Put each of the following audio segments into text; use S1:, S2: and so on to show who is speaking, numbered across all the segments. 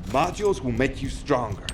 S1: Modules will make you stronger.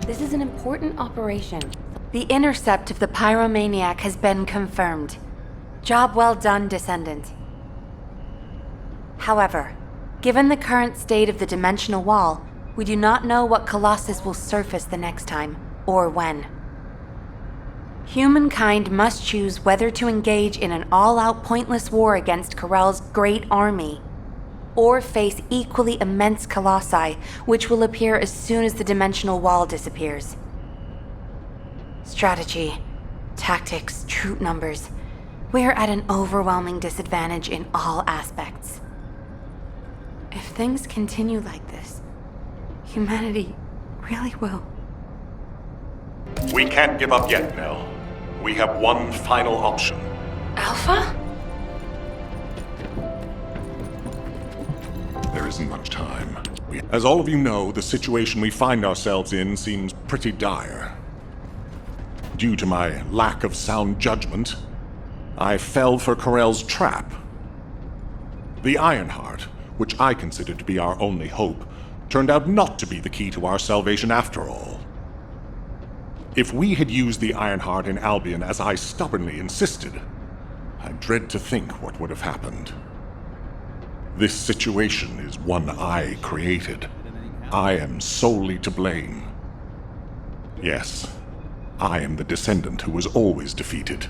S1: This is an important operation. The intercept of the pyromaniac has been confirmed. Job well done, Descendant. However, given the current state of the dimensional wall, we do not know what Colossus will surface the next time, or when. Humankind must choose whether to engage in an all-out pointless war against Corell's great army, or face equally immense colossi, which will appear as soon as the dimensional wall disappears. Strategy, tactics, troop numbers. We are at an overwhelming disadvantage in all aspects. If things continue like this, humanity really will.
S2: We can't give up yet, Nell. We have one final option.
S1: Alpha?
S2: There isn't much time. As all of you know, the situation we find ourselves in seems pretty dire. Due to my lack of sound judgment, I fell for Corell's trap. The Ironheart, which I considered to be our only hope, turned out not to be the key to our salvation after all. If we had used the Ironheart in Albion as I stubbornly insisted, I dread to think what would have happened. This situation is one I created. I am solely to blame. Yes, I am the Descendant who was always defeated.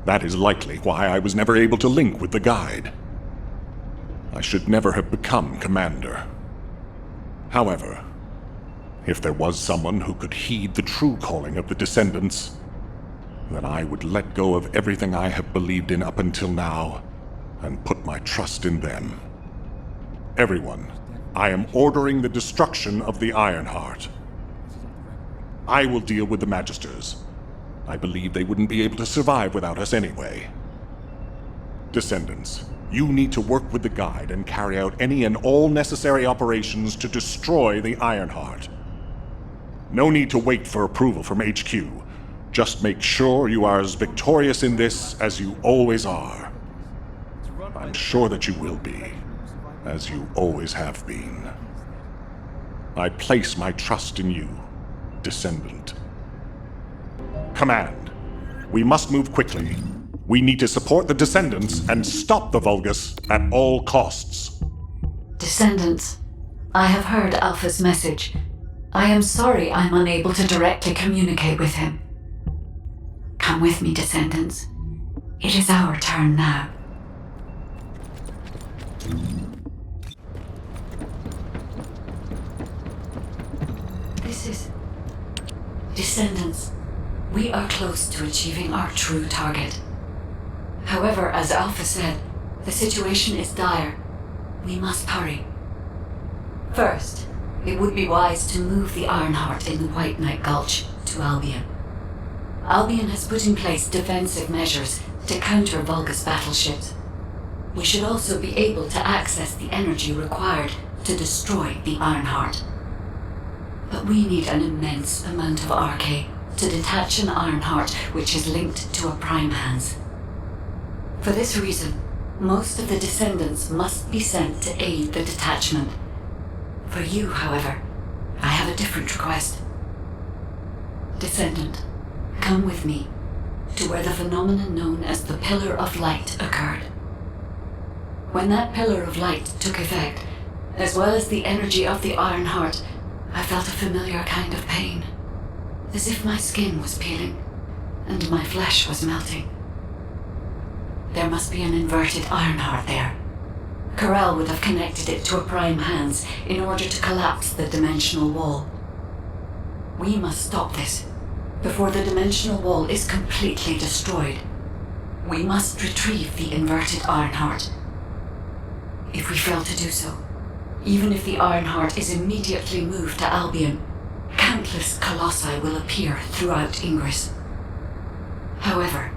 S2: That is likely why I was never able to link with the Guide. I should never have become Commander. However, if there was someone who could heed the true calling of the Descendants, then I would let go of everything I have believed in up until now and put my trust in them. Everyone, I am ordering the destruction of the Ironheart. I will deal with the Magisters. I believe they wouldn't be able to survive without us anyway. Descendants, you need to work with the Guide and carry out any and all necessary operations to destroy the Ironheart. No need to wait for approval from HQ. Just make sure you are as victorious in this as you always are. I'm sure that you will be, as you always have been. I place my trust in you, Descendant. Command, we must move quickly. We need to support the Descendants and stop the Vulgus at all costs.
S3: Descendants, I have heard Alpha's message. I am sorry I'm unable to directly communicate with him. Come with me, Descendants. It is our turn now. This is... Descendants, we are close to achieving our true target. However, as Alpha said, the situation is dire. We must hurry. First, it would be wise to move the Ironheart in the White Knight Gulch to Albion. Albion has put in place defensive measures to counter Vulgus battleships. We should also be able to access the energy required to destroy the Ironheart. But we need an immense amount of Arche to detach an Ironheart which is linked to a Prime Hands. For this reason, most of the Descendants must be sent to aid the detachment. For you, however, I have a different request. Descendant, come with me. to where the phenomenon known as the Pillar of Light occurred. When that Pillar of Light took effect, as well as the energy of the Ironheart, I felt a familiar kind of pain, as if my skin was peeling and my flesh was melting. There must be an inverted Ironheart there. Corel would have connected it to a Prime Hands in order to collapse the dimensional wall. We must stop this before the dimensional wall is completely destroyed. We must retrieve the inverted Ironheart. If we fail to do so, even if the Ironheart is immediately moved to Albion, countless colossi will appear throughout Ingress. However,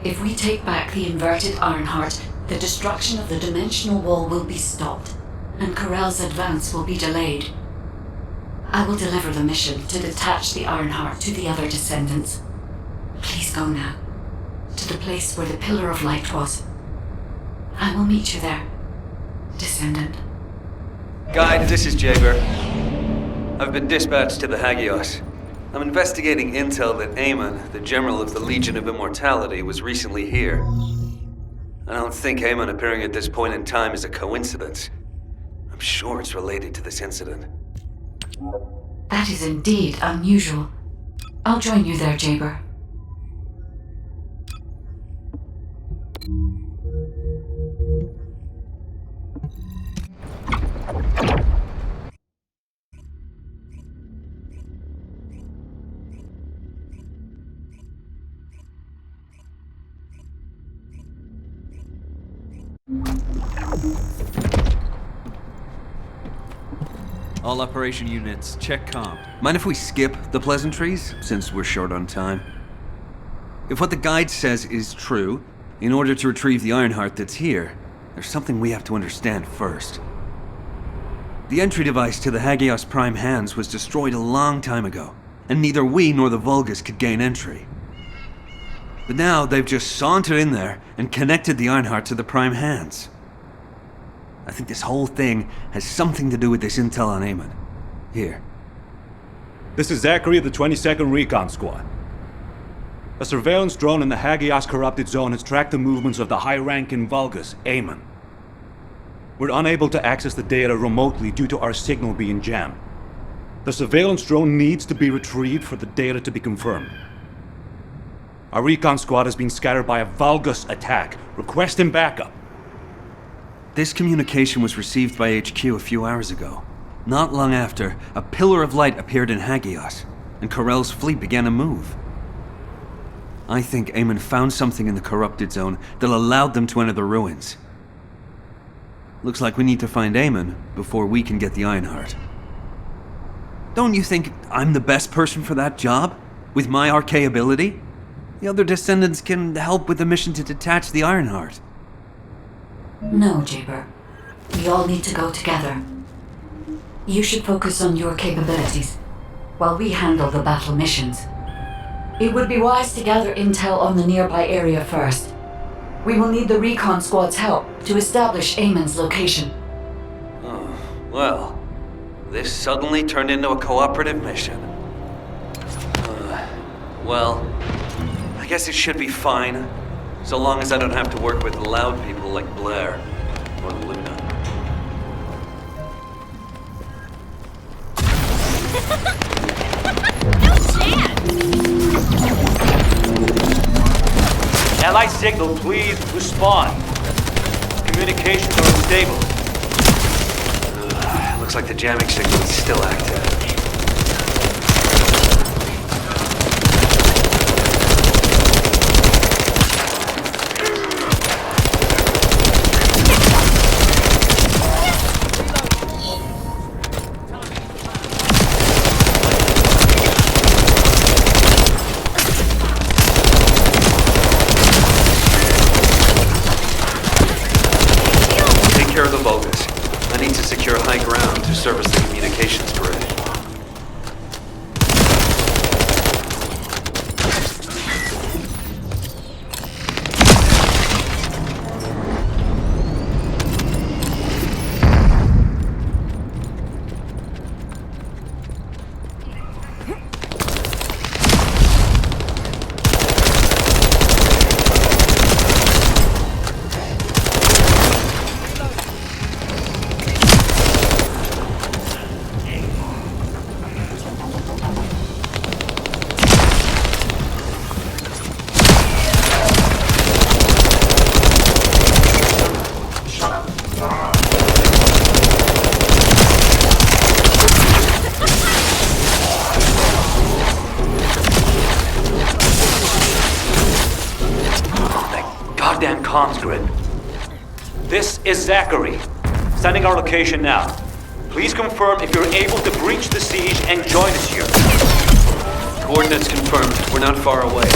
S3: if we take back the inverted Ironheart, the destruction of the dimensional wall will be stopped, and Corel's advance will be delayed. I will deliver the mission to detach the Ironheart to the other descendants. Please go now, to the place where the Pillar of Light was. I will meet you there, descendant.
S4: Guide, this is Jaber. I've been dispatched to the Hagios. I'm investigating intel that Amon, the General of the Legion of Immortality, was recently here. I don't think Amon appearing at this point in time is a coincidence. I'm sure it's related to this incident.
S3: That is indeed unusual. I'll join you there, Jaber.
S4: All operation units, check comm. Mind if we skip the pleasantries, since we're short on time? If what the guide says is true, in order to retrieve the Ironheart that's here, there's something we have to understand first. The entry device to the Hagios Prime Hands was destroyed a long time ago, and neither we nor the Vulgus could gain entry. But now they've just sauntered in there and connected the Ironheart to the Prime Hands. I think this whole thing has something to do with this intel on Amon. Here.
S5: This is Zachary of the 22nd Recon Squad. A surveillance drone in the Hagios corrupted zone has tracked the movements of the high-ranking Vulgus, Amon. We're unable to access the data remotely due to our signal being jammed. The surveillance drone needs to be retrieved for the data to be confirmed. Our recon squad has been scattered by a Vulgus attack, requesting backup.
S4: This communication was received by HQ a few hours ago. Not long after, a Pillar of Light appeared in Hagios, and Corel's fleet began to move. I think Amon found something in the corrupted zone that allowed them to enter the ruins. Looks like we need to find Amon before we can get the Ironheart. Don't you think I'm the best person for that job? With my arcane ability? The other descendants can help with the mission to detach the Ironheart.
S3: No, Jaber. We all need to go together. You should focus on your capabilities, while we handle the battle missions. It would be wise to gather intel on the nearby area first. We will need the recon squad's help to establish Amon's location.
S4: Oh, well, this suddenly turned into a cooperative mission. Well, I guess it should be fine, so long as I don't have to work with loud people like Blair or Luna.
S6: No chance!
S7: Allied signal, please respond. Communications are unstable.
S4: Looks like the jamming signal is still active. Take care of the Vulgus. I need to secure high ground to service the communications grid.
S7: comms grid. This is Zachary. Sending our location now. Please confirm if you're able to breach the siege and join us here.
S4: Coordinates confirmed. We're not far away.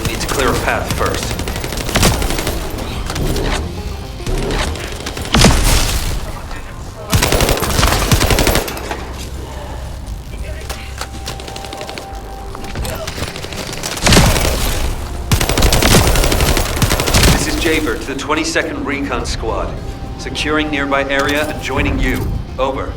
S4: We need to clear a path first. This is Jaber to the 22nd Recon Squad. Securing nearby area and joining you. Over.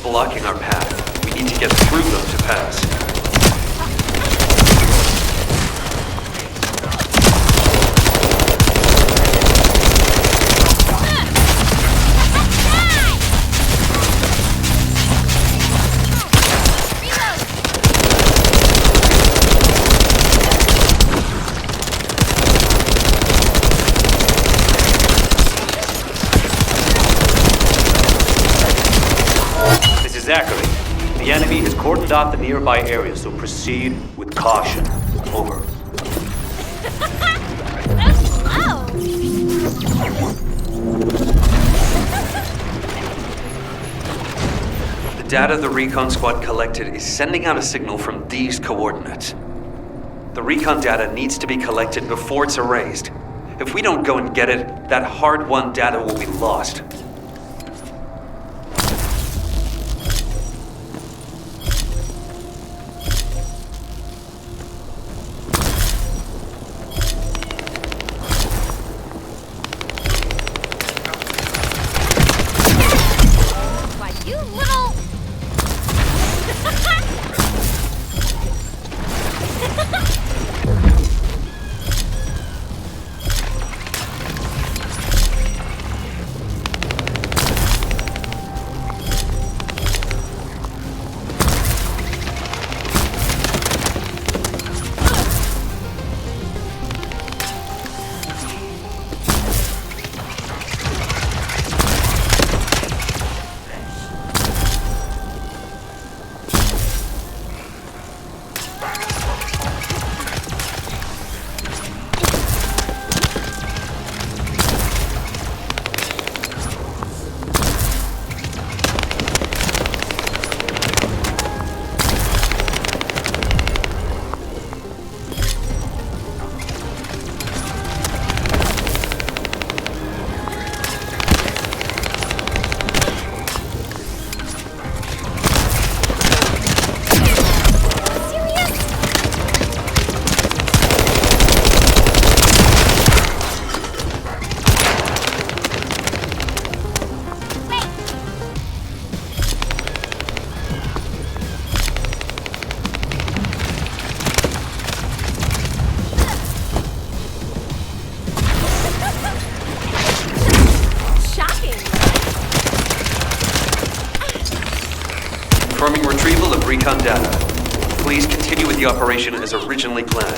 S4: Blocking our path. We need to get through them to pass.
S7: Zachary, the enemy has cordoned off the nearby area, so proceed with caution. Over.
S4: The data the recon squad collected is sending out a signal from these coordinates. The recon data needs to be collected before it's erased. If we don't go and get it, that hard-won data will be lost. Confirming retrieval of recon data. Please continue with the operation as originally planned.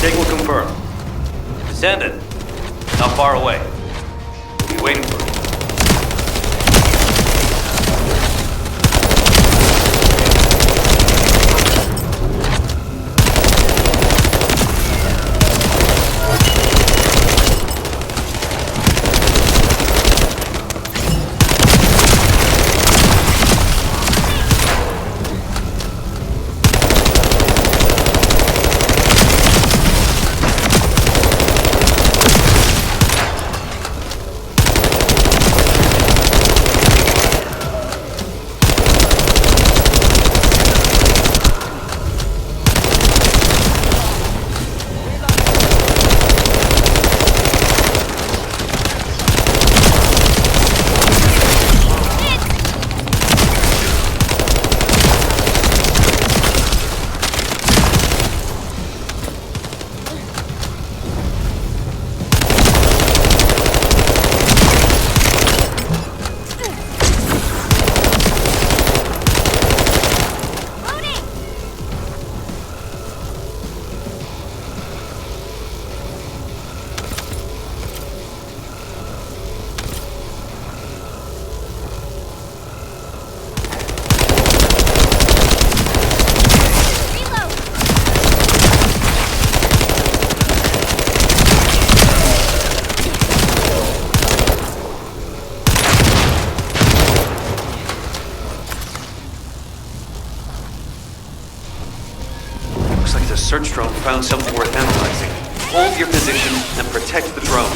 S7: Take will confirm. Descendant, how far away? We'll be waiting for you. Looks like the search drone found something worth analyzing. Hold your position and protect the drone.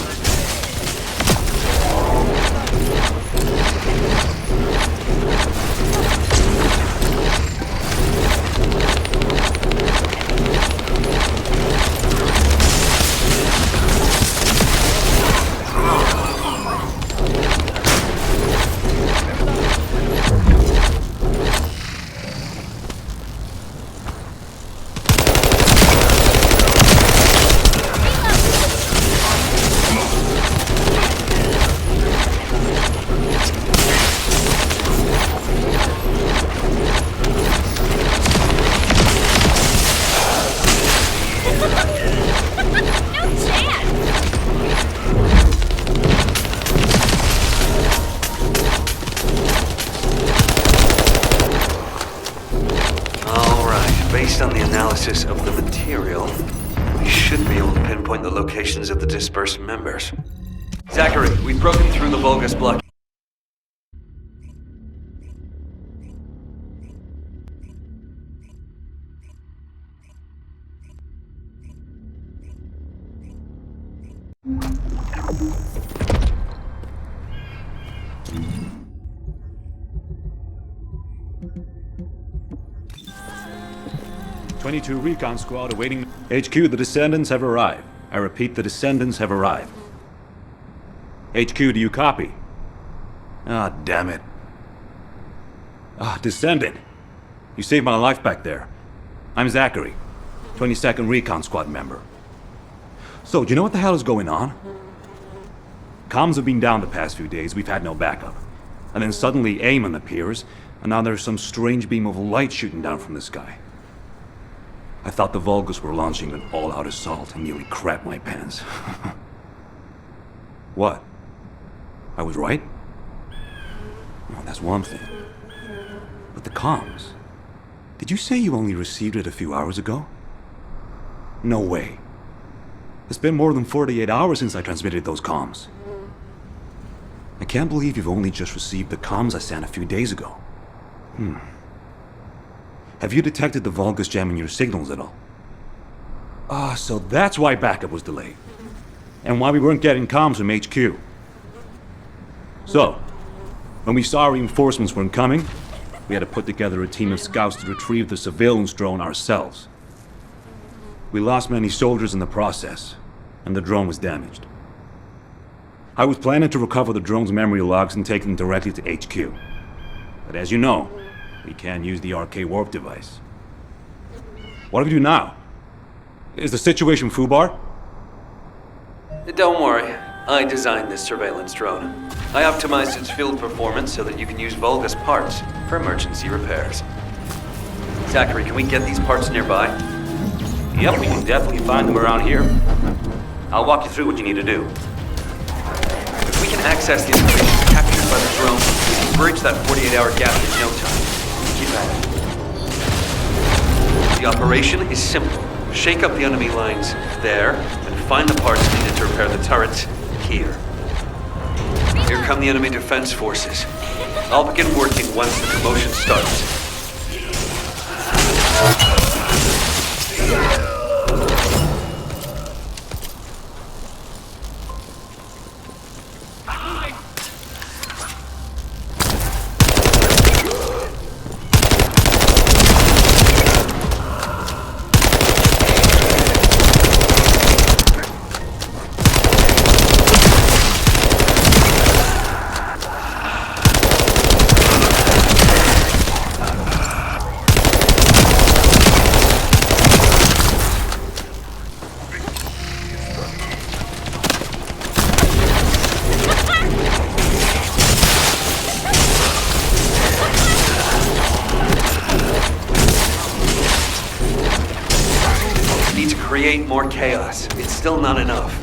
S7: Based on the analysis of the material, we should be able to pinpoint the locations of the dispersed members. Zachary, we've broken through the Vulgus block.
S5: '22 Recon Squad awaiting... HQ, the Descendants have arrived. I repeat, the Descendants have arrived. HQ, do you copy? Ah, damn it. Ah, Descendant. You saved my life back there. I'm Zachary, 22nd Recon Squad member. So, do you know what the hell is going on? Comms have been down the past few days, we've had no backup. And then suddenly Eamon appears, and now there's some strange beam of light shooting down from the sky. I thought the Vulgus were launching an all-out assault and nearly crapped my pants. What? I was right? Well, that's one thing. But the comms... Did you say you only received it a few hours ago? No way. It's been more than 48 hours since I transmitted those comms. I can't believe you've only just received the comms I sent a few days ago. Have you detected the Vulgus jamming your signals at all? Ah, so that's why backup was delayed. And why we weren't getting comms from HQ. So, when we saw reinforcements weren't coming, we had to put together a team of scouts to retrieve the surveillance drone ourselves. We lost many soldiers in the process, and the drone was damaged. I was planning to recover the drone's memory logs and take them directly to HQ. But as you know, we can't use the RK warp device. What do we do now? Is the situation FUBAR?
S4: Don't worry. I designed this surveillance drone. I optimized its field performance so that you can use Vulgus parts for emergency repairs. Zachary, can we get these parts nearby?
S7: Yep, we can definitely find them around here. I'll walk you through what you need to do.
S4: If we can access the information captured by the drone, we can bridge that 48-hour gap in no time. Keep at it. The operation is simple. Shake up the enemy lines there, and find the parts needed to repair the turrets here. Here come the enemy defense forces. I'll begin working once the commotion starts. Create more chaos. It's still not enough.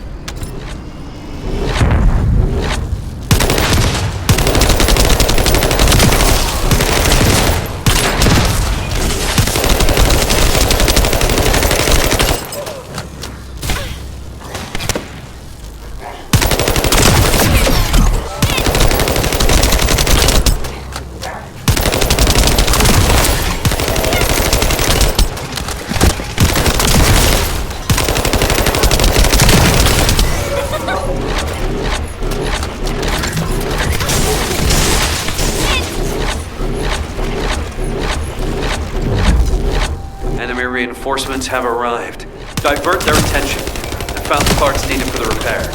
S4: Reinforcements have arrived. Divert their attention. I found the parts needed for the repair.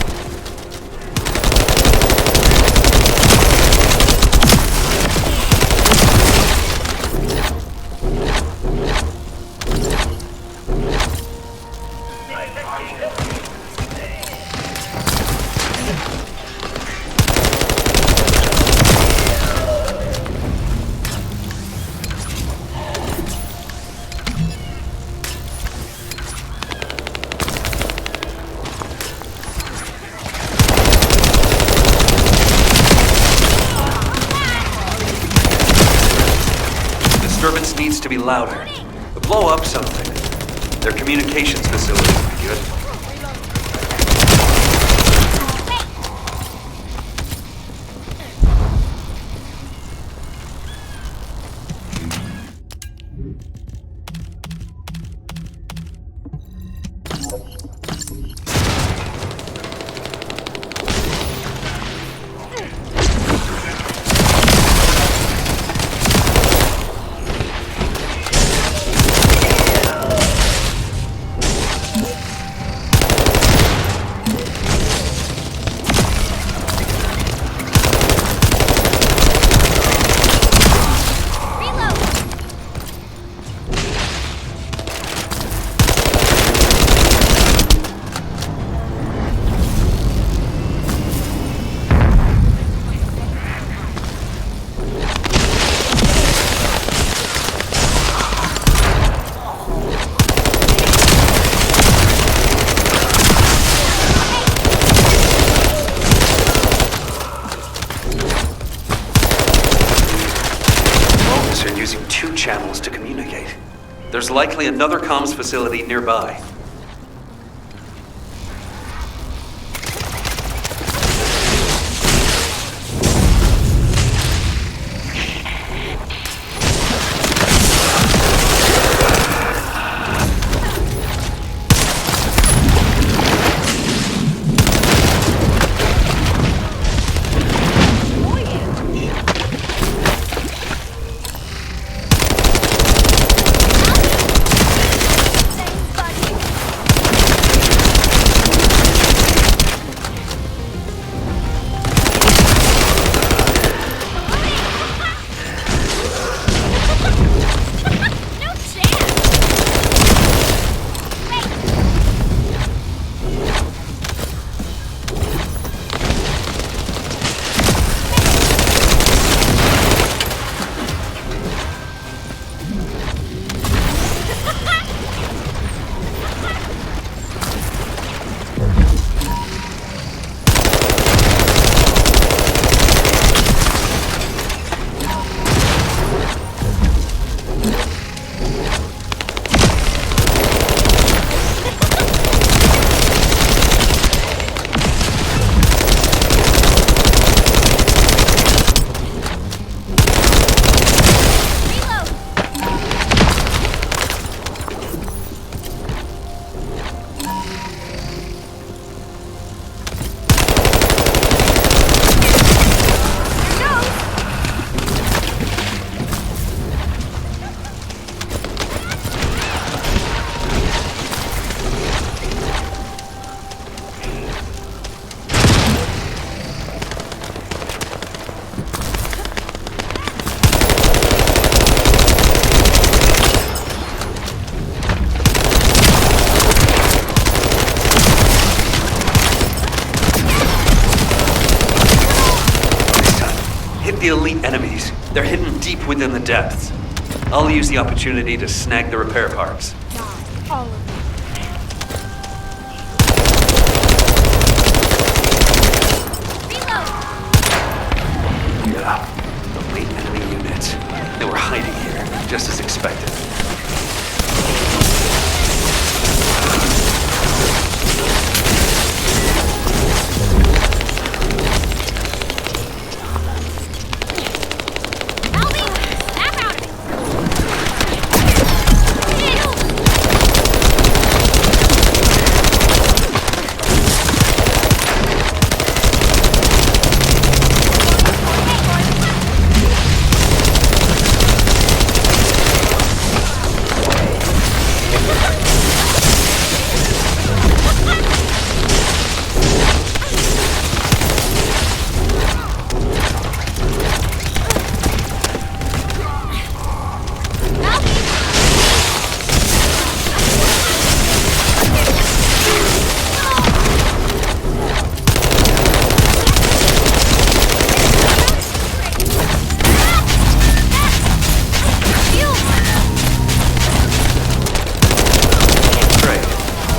S4: Disturbance needs to be louder. Blow up something. Their communications facility would be good. Using two channels to communicate. There's likely another comms facility nearby. at the elite enemies. They're hidden deep within the depths. I'll use the opportunity to snag the repair parts.
S6: All of them. Reload!
S4: Yeah, elite enemy units. They were hiding here, just as expected.
S6: Snap out of it!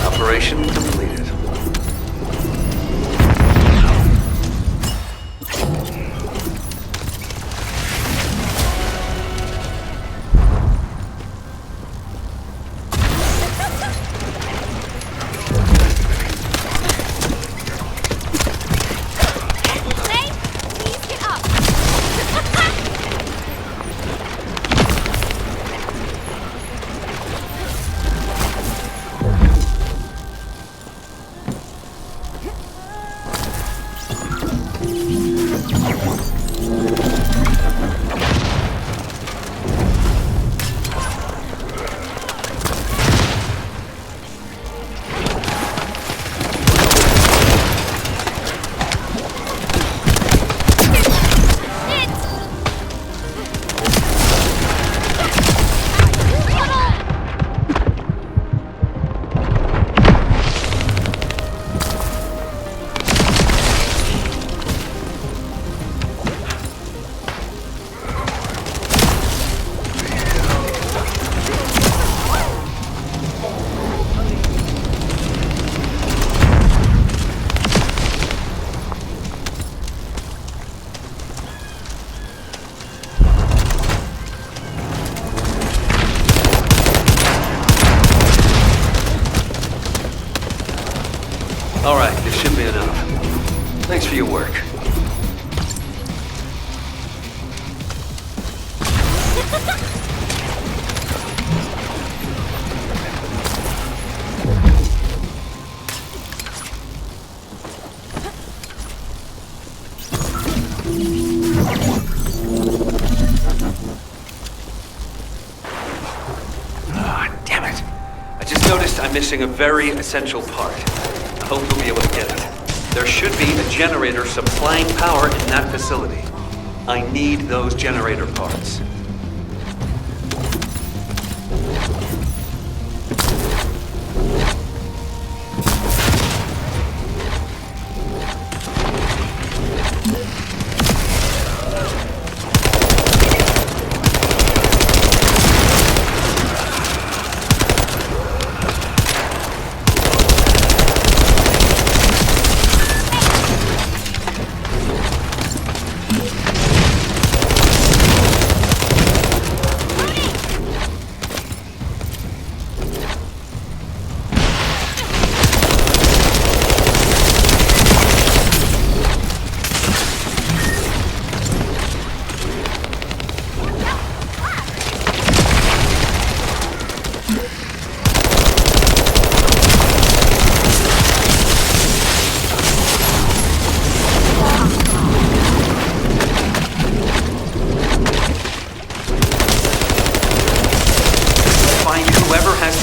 S4: Operation completed.
S6: Say, please get up!
S4: All right, this should be enough. Thanks for your work. Ah, damn it. I just noticed I'm missing a very essential part. I hope you'll be able to get it. There should be a generator supplying power in that facility. I need those generator parts.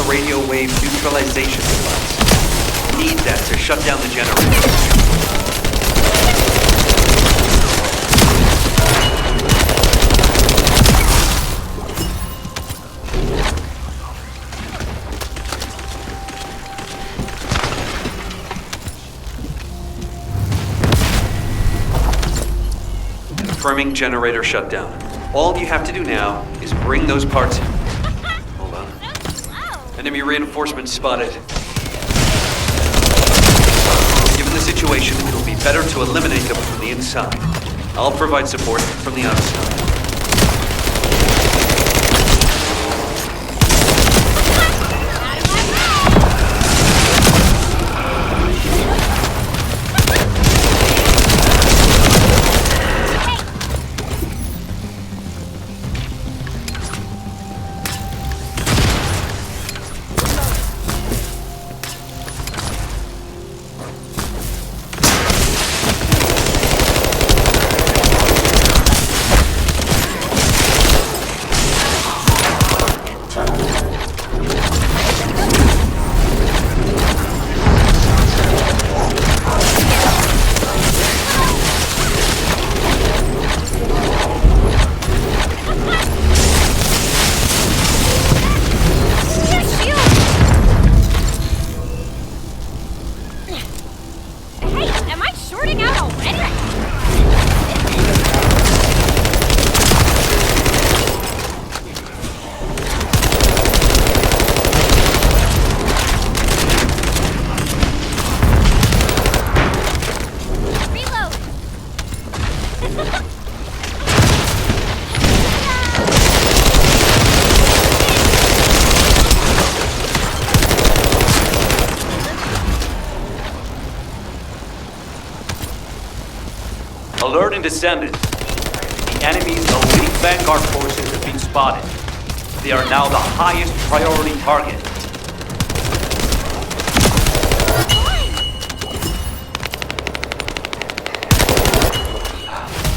S4: Radio wave neutralization device. Need that to shut down the generator. Confirming generator shutdown. All you have to do now is bring those parts in. Hold on.
S6: Wow.
S4: Enemy reinforcements spotted. Given the situation, it'll be better to eliminate them from the inside. I'll provide support from the outside.
S7: Alert and Descendants. The enemy's elite Vanguard forces have been spotted. They are now the highest priority target.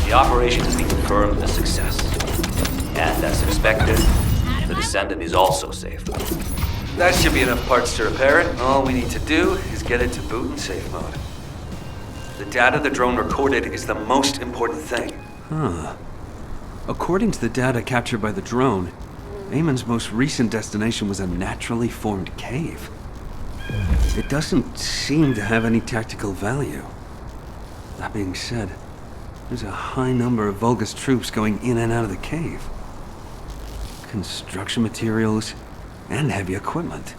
S7: The operation has been confirmed a success. And as expected, the Descendant is also safe.
S4: That should be enough parts to repair it. All we need to do is get it to boot in safe mode. The data the drone recorded is the most important thing. According to the data captured by the drone, Eamon's most recent destination was a naturally formed cave. It doesn't seem to have any tactical value. That being said, there's a high number of Vulgus troops going in and out of the cave. Construction materials and heavy equipment.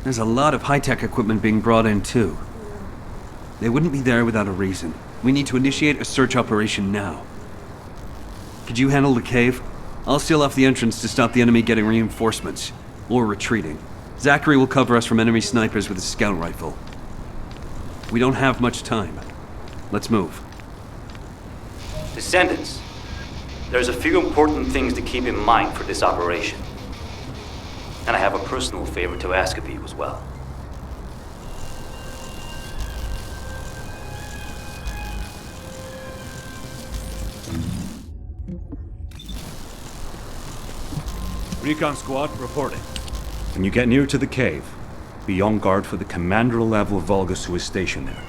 S4: There's a lot of high-tech equipment being brought in too. They wouldn't be there without a reason. We need to initiate a search operation now. Could you handle the cave? I'll seal off the entrance to stop the enemy getting reinforcements. Or retreating. Zachary will cover us from enemy snipers with his scout rifle. We don't have much time. Let's move.
S7: Descendants, there's a few important things to keep in mind for this operation. And I have a personal favor to ask of you as well.
S5: Recon squad, reporting. When you get near to the cave, be on guard for the commander-level Vulgus who is stationed there.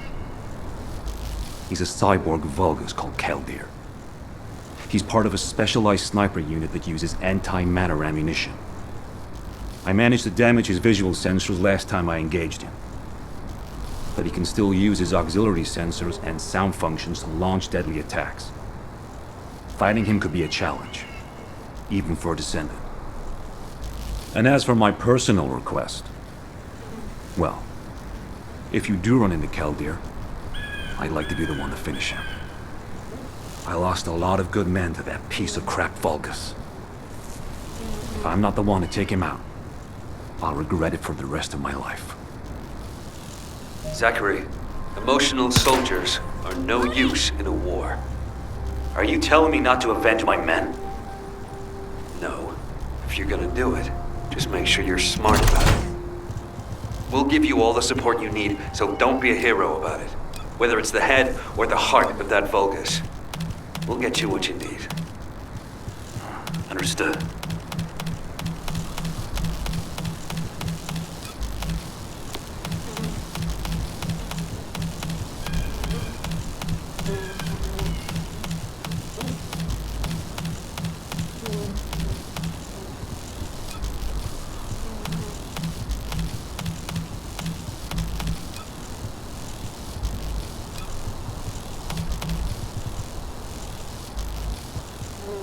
S5: He's a cyborg Vulgus called Keldir. He's part of a specialized sniper unit that uses anti-matter ammunition. I managed to damage his visual sensors last time I engaged him. But he can still use his auxiliary sensors and sound functions to launch deadly attacks. Fighting him could be a challenge, even for a Descendant. And as for my personal request, well, if you do run into Keldir, I'd like to be the one to finish him. I lost a lot of good men to that piece of crap Vulgus. If I'm not the one to take him out, I'll regret it for the rest of my life.
S4: Zachary, emotional soldiers are no use in a war.
S7: Are you telling me not to avenge my men?
S4: No. If you're gonna do it, just make sure you're smart about it. We'll give you all the support you need, so don't be a hero about it. Whether it's the head or the heart of that Vulgus. We'll get you what you need.
S7: Understood.
S6: Get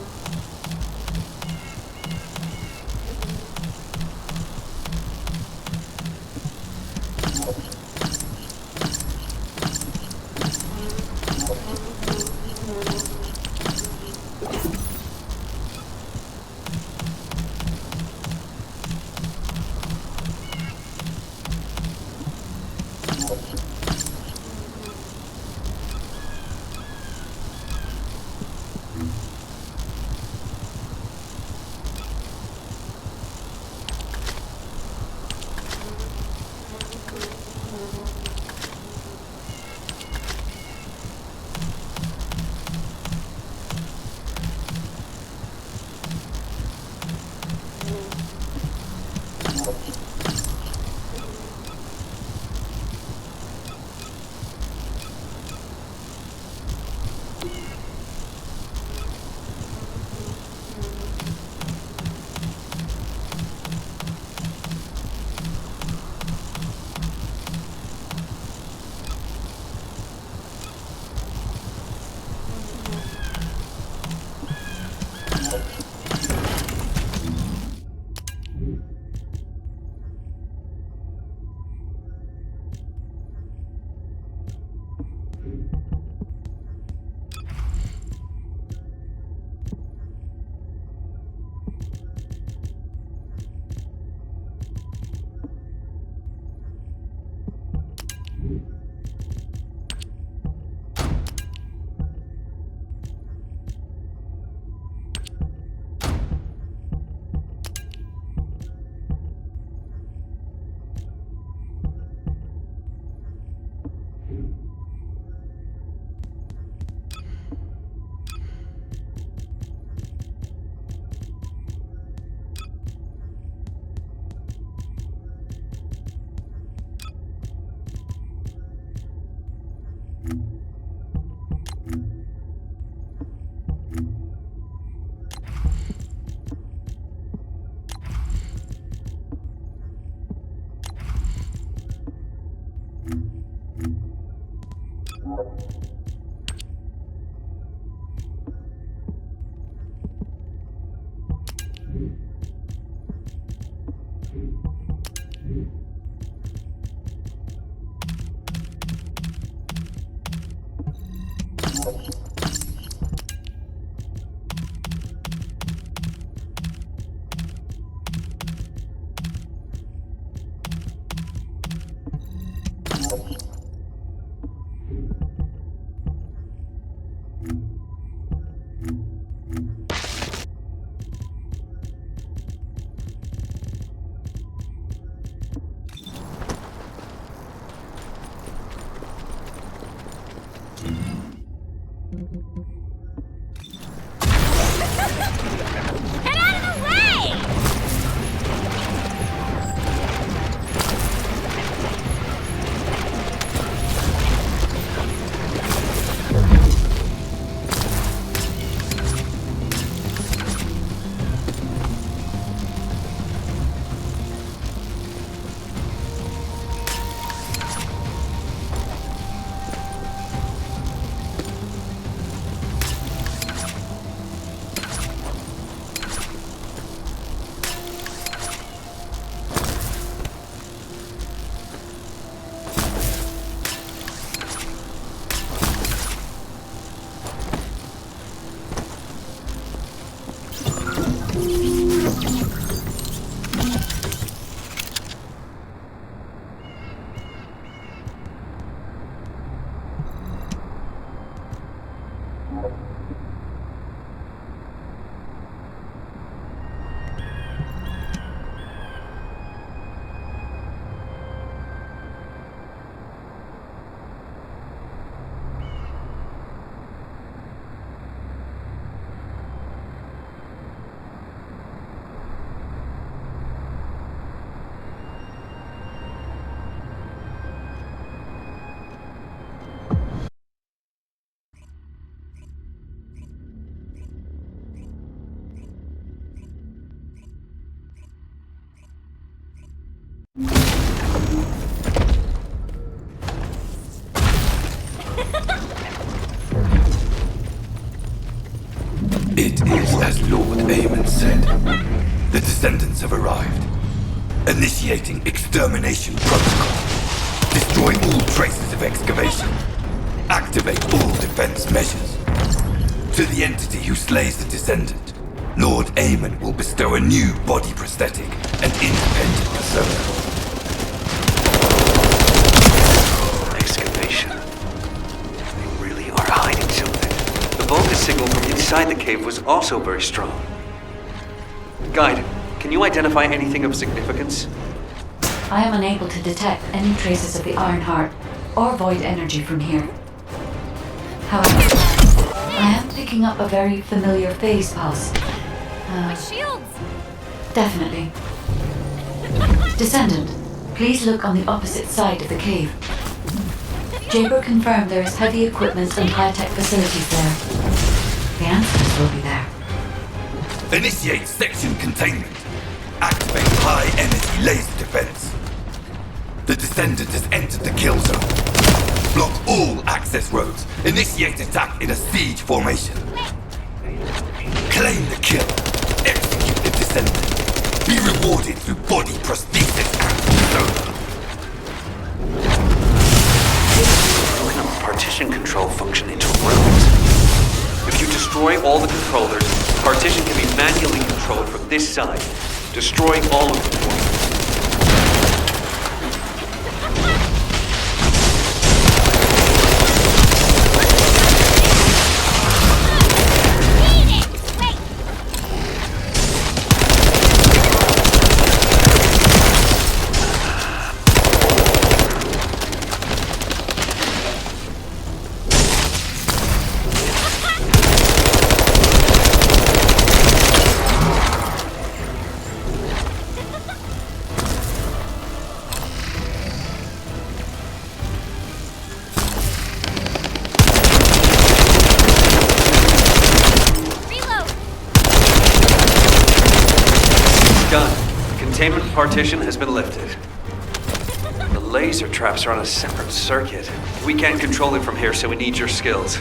S6: out of the way!
S8: It is as Lord Aemon said. The descendants have arrived. Initiating extermination protocol. Destroy all traces of excavation. Activate all defense measures. To the entity who slays the descendant, Lord Aemon will bestow a new body prosthetic and independent persona.
S4: Excavation. They really are hiding something. The Vulgus signal from inside the cave was also very strong. Guide, can you identify anything of significance?
S3: I am unable to detect any traces of the Ironheart or void energy from here. However, I am picking up a very familiar phase pulse.
S6: My shields!
S3: Definitely. Descendant, please look on the opposite side of the cave. Jaber confirmed there is heavy equipment and high-tech facilities there. The answers will be there.
S8: Initiate section containment. Activate high-energy laser defense. The descendant has entered the kill zone. Block all access roads. Initiate attack in a siege formation. Claim the kill. Execute the descendant. Be rewarded through body prosthesis and persona.
S4: Broken up partition control function into rooms. If you destroy all the controllers, partition can be manually controlled from this side, destroying all of them. Containment partition has been lifted. The laser traps are on a separate circuit. We can't control it from here, so we need your skills.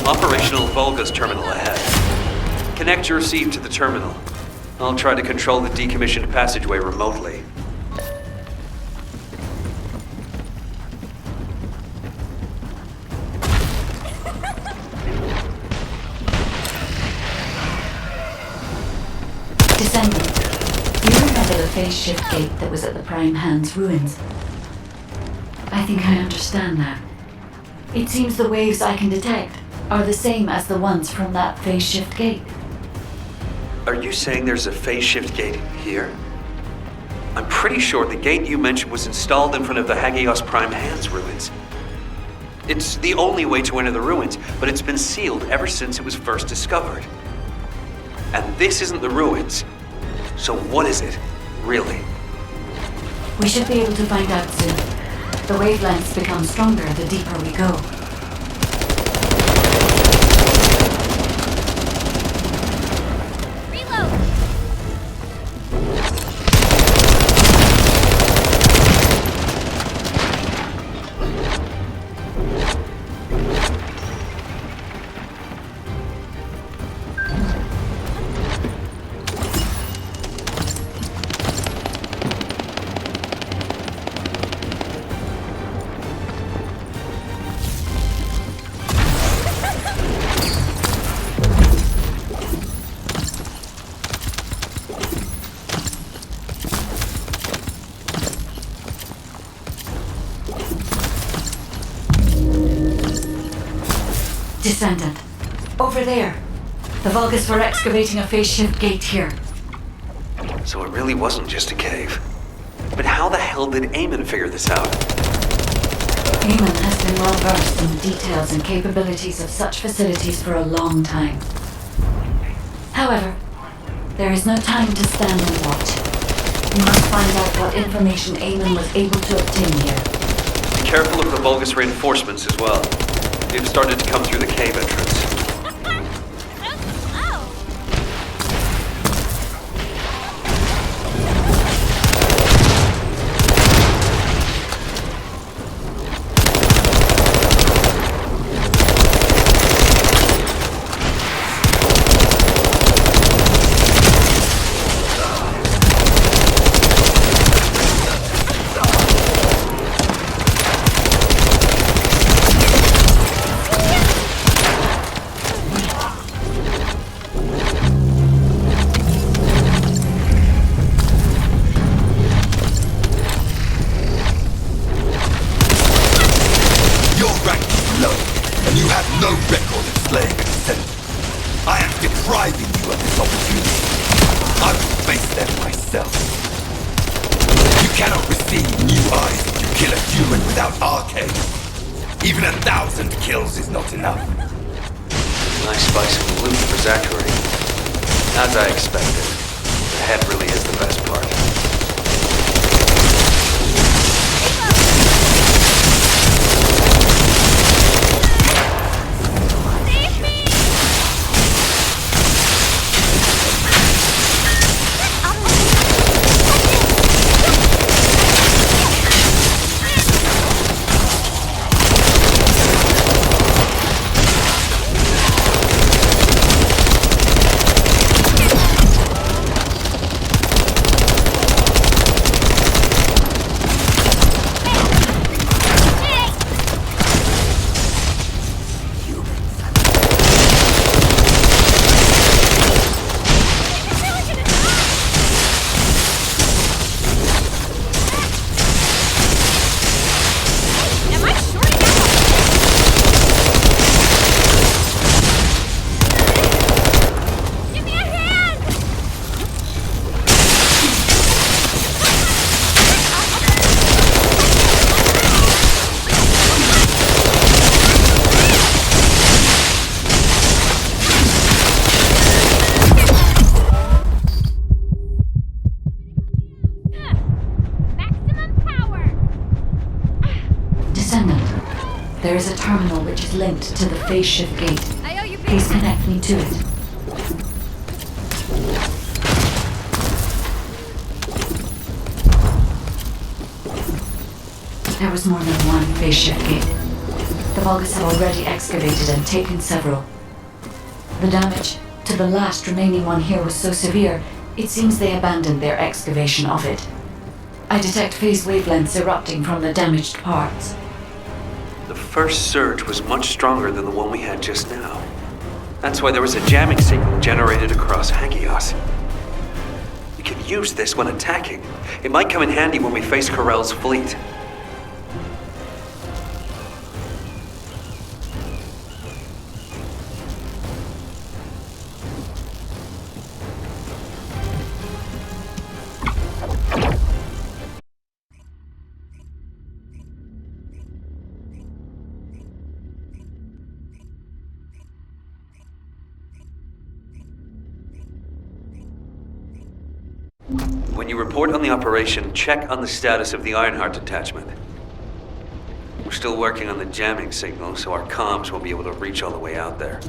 S4: Operational Vulgus terminal ahead. Connect your seat to the terminal. I'll try to control the decommissioned passageway remotely.
S3: Descendant, you remember the phase shift gate that was at the Prime Hand's ruins? I think I understand that. It seems the waves I can detect are the same as the ones from that phase shift gate.
S4: Are you saying there's a phase shift gate here? I'm pretty sure the gate you mentioned was installed in front of the Hagios Prime Hand's ruins. It's the only way to enter the ruins, but it's been sealed ever since it was first discovered. And this isn't the ruins. So what is it, really?
S3: We should be able to find out soon. The wavelengths become stronger the deeper we go. Descendant. Over there. The Vulgus were excavating a phase shift gate here.
S4: So it really wasn't just a cave. But how the hell did Eamon figure this out?
S3: Eamon has been well versed in the details and capabilities of such facilities for a long time. However, there is no time to stand and watch. We must find out what information Eamon was able to obtain here.
S4: Be careful of the Vulgus reinforcements as well. They've started to come through the cave entrance.
S8: Even 1,000 kills is not enough.
S4: Nice spice of loot for Zachary. As I expected, the head really is the best part.
S3: There is a terminal which is linked to the phase shift gate. Please connect me to it. There was more than one phase shift gate. The Vulgus have already excavated and taken several. The damage to the last remaining one here was so severe, it seems they abandoned their excavation of it. I detect phase wavelengths erupting from the damaged parts.
S4: The first surge was much stronger than the one we had just now. That's why there was a jamming signal generated across Hagios. We can use this when attacking. It might come in handy when we face Corell's fleet. When you report on the operation, check on the status of the Ironheart detachment. We're still working on the jamming signal, so our comms won't be able to reach all the way out there.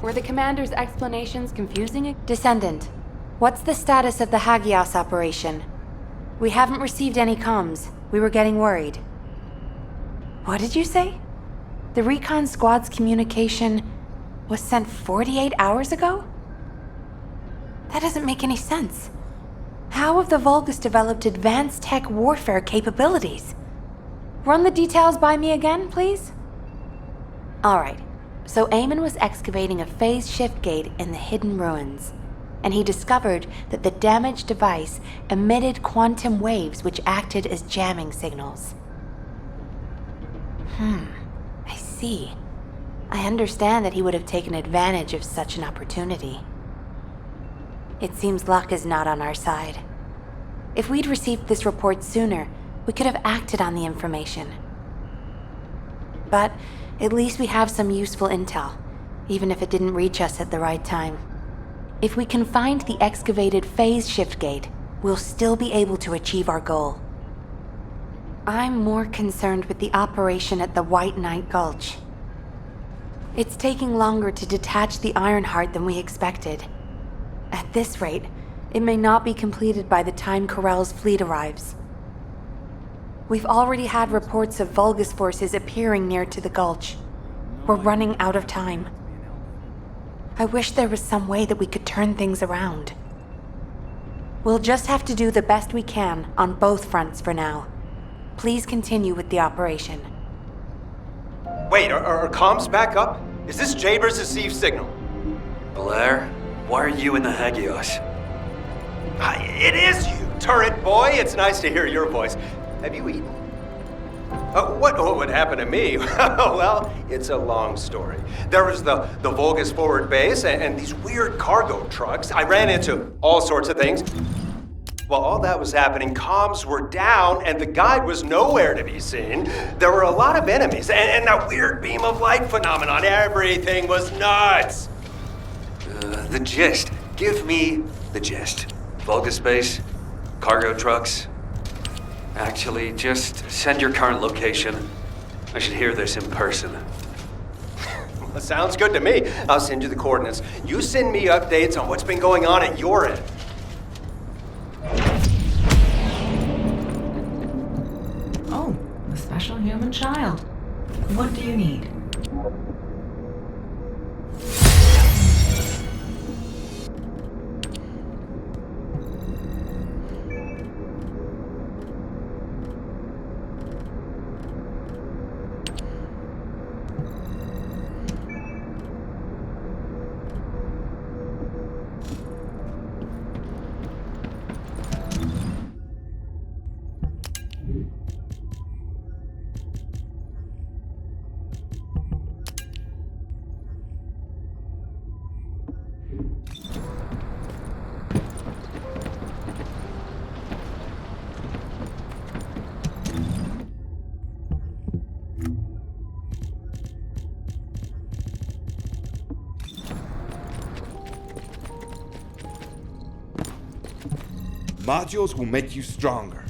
S1: Were the commander's explanations confusing? Descendant, what's the status of the Hagios operation? We haven't received any comms. We were getting worried. What did you say? The recon squad's communication was sent 48 hours ago? That doesn't make any sense. How have the Vulgus developed advanced tech warfare capabilities? Run the details by me again, please? Alright, so Eamon was excavating a phase shift gate in the hidden ruins, and he discovered that the damaged device emitted quantum waves which acted as jamming signals. I see. I understand that he would have taken advantage of such an opportunity. It seems luck is not on our side. If we'd received this report sooner, we could have acted on the information. But at least we have some useful intel, even if it didn't reach us at the right time. If we can find the excavated phase shift gate, we'll still be able to achieve our goal. I'm more concerned with the operation at the White Knight Gulch. It's taking longer to detach the Ironheart than we expected. At this rate, it may not be completed by the time Corell's fleet arrives. We've already had reports of Vulgus forces appearing near to the gulch. We're running out of time. I wish there was some way that we could turn things around. We'll just have to do the best we can on both fronts for now. Please continue with the operation.
S9: Wait, are comms back up? Is this Jaber's received signal?
S7: Blair, why are you in the Hagios?
S9: It is you, turret boy. It's nice to hear your voice. Have you eaten? What would happen to me? Well, it's a long story. There was the Vulgus forward base and these weird cargo trucks. I ran into all sorts of things. While all that was happening, comms were down and the guide was nowhere to be seen. There were a lot of enemies and that weird beam of light phenomenon. Everything was nuts.
S7: The gist. Give me the gist. Vulgus base, cargo trucks. Actually, just send your current location. I should hear this in person.
S9: That sounds good to me. I'll send you the coordinates. You send me updates on what's been going on at your end.
S3: Oh, a special human child. What do you need?
S8: Modules will make you stronger.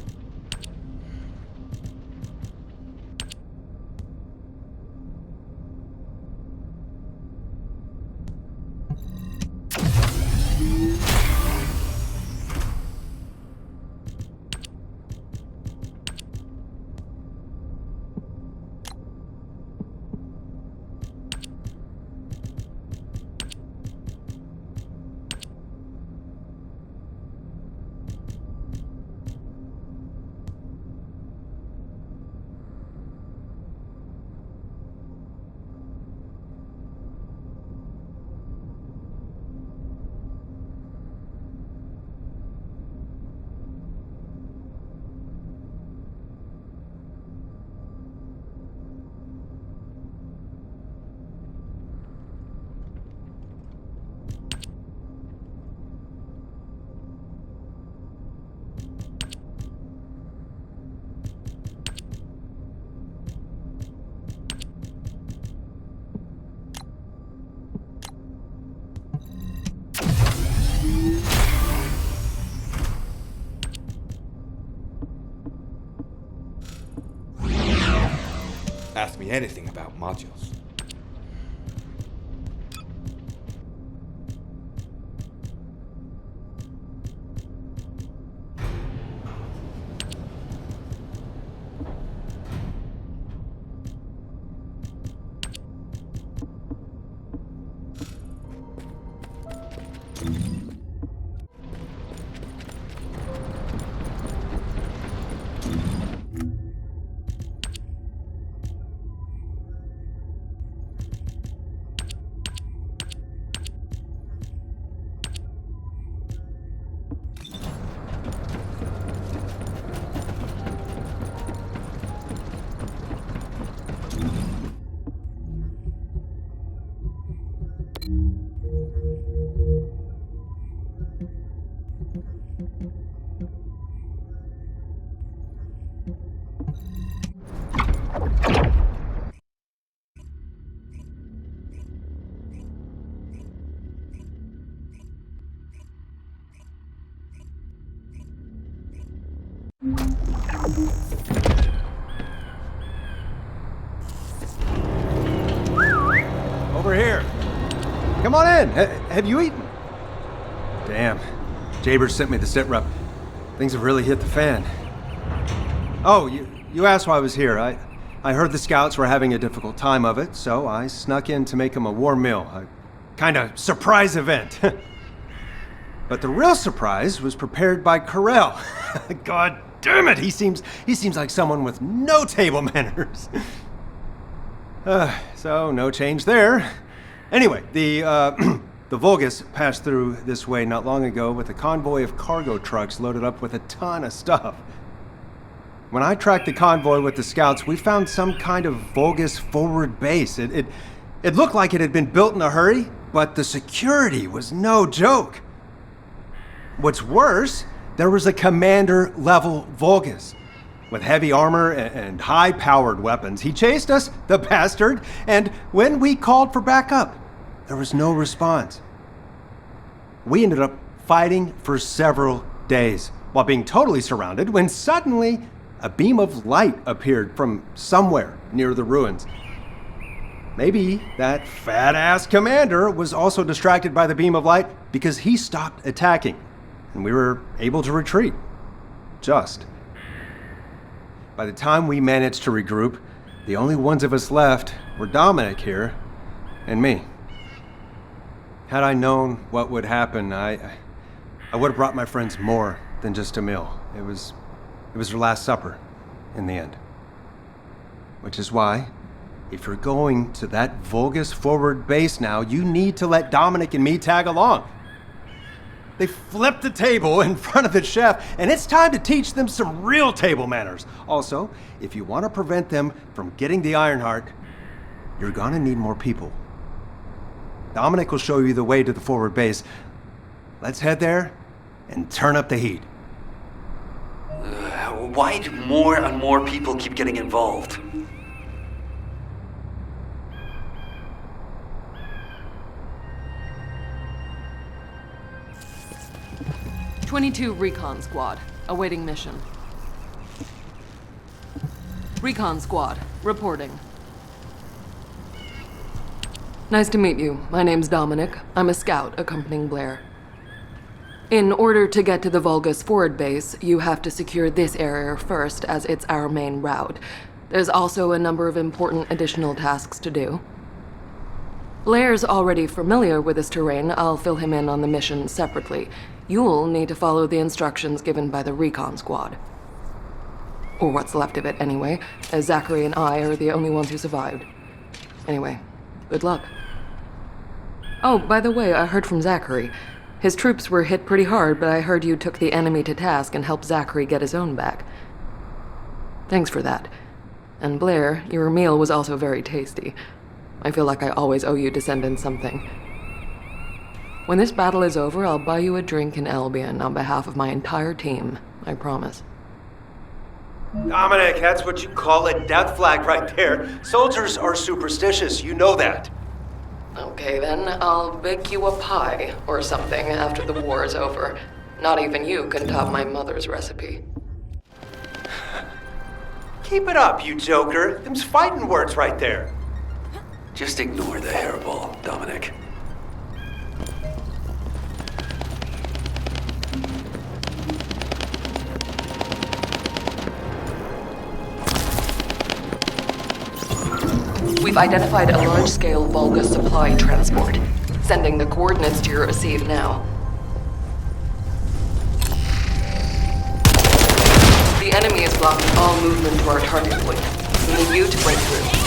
S8: Ask me anything about modules.
S9: Over here. Come on in. Have you eaten? Damn. Jabers sent me the sit rep. Things have really hit the fan. Oh, you asked why I was here. I heard the scouts were having a difficult time of it, so I snuck in to make them a warm meal. A kind of surprise event. But the real surprise was prepared by Corell. God damn it, he seems like someone with no table manners. So no change there. Anyway, the Vulgus passed through this way not long ago with a convoy of cargo trucks loaded up with a ton of stuff. When I tracked the convoy with the scouts, we found some kind of Vulgus forward base. It looked like it had been built in a hurry, but the security was no joke. What's worse, there was a commander-level Vulgus with heavy armor and high-powered weapons. He chased us, the bastard, and when we called for backup, there was no response. We ended up fighting for several days while being totally surrounded when suddenly a beam of light appeared from somewhere near the ruins. Maybe that fat-ass commander was also distracted by the beam of light because he stopped attacking, and we were able to retreat. Just. By the time we managed to regroup, the only ones of us left were Dominic here and me. Had I known what would happen, I would have brought my friends more than just a meal. It was their last supper in the end. Which is why, if you're going to that Vulgus forward base now, you need to let Dominic and me tag along. They flipped the table in front of the chef, and it's time to teach them some real table manners. Also, if you want to prevent them from getting the Ironheart, you're gonna need more people. Dominic will show you the way to the forward base. Let's head there and turn up the heat.
S7: Why do more and more people keep getting involved?
S10: "22 Recon Squad, awaiting mission. Recon Squad, reporting. Nice to meet you. My name's Dominic. I'm a scout accompanying Blair. In order to get to the Vulgus forward base, you have to secure this area first, as it's our main route. There's also a number of important additional tasks to do. Blair's already familiar with this terrain. I'll fill him in on the mission separately. You'll need to follow the instructions given by the Recon Squad. Or what's left of it, anyway, as Zachary and I are the only ones who survived. Anyway, good luck. Oh, by the way, I heard from Zachary. His troops were hit pretty hard, but I heard you took the enemy to task and helped Zachary get his own back. Thanks for that. And Blair, your meal was also very tasty. I feel like I always owe you Descendants something. When this battle is over, I'll buy you a drink in Albion on behalf of my entire team. I promise.
S9: Dominic, that's what you call a death flag right there. Soldiers are superstitious, you know that.
S10: Okay then, I'll bake you a pie or something after the war is over. Not even you can top my mother's recipe.
S9: Keep it up, you joker. Them's fighting words right there.
S7: Just ignore the hairball, Dominic.
S10: We've identified a large-scale Vulgus supply transport. Sending the coordinates to your receive now. The enemy is blocking all movement to our target point. We need you to break through.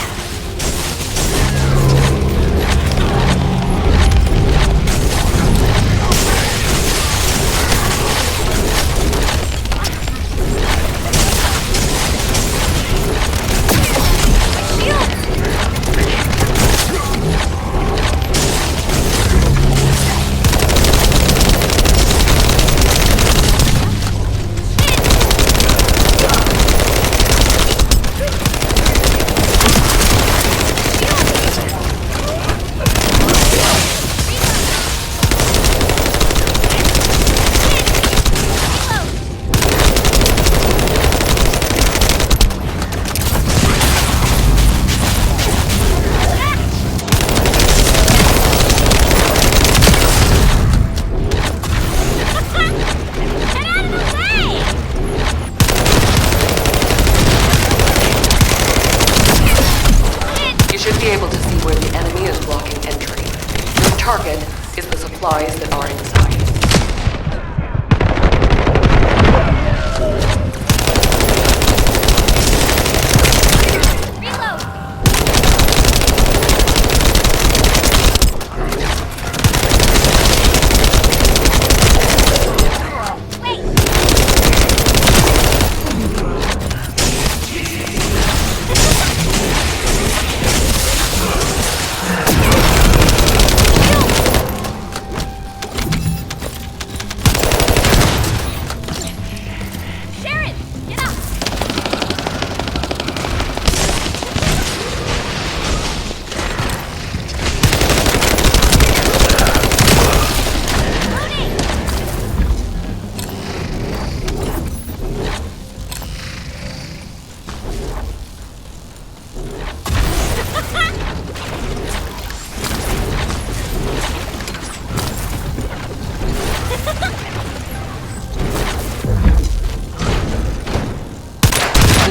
S10: where the enemy is blocking entry. Your target is the supplies that are inside.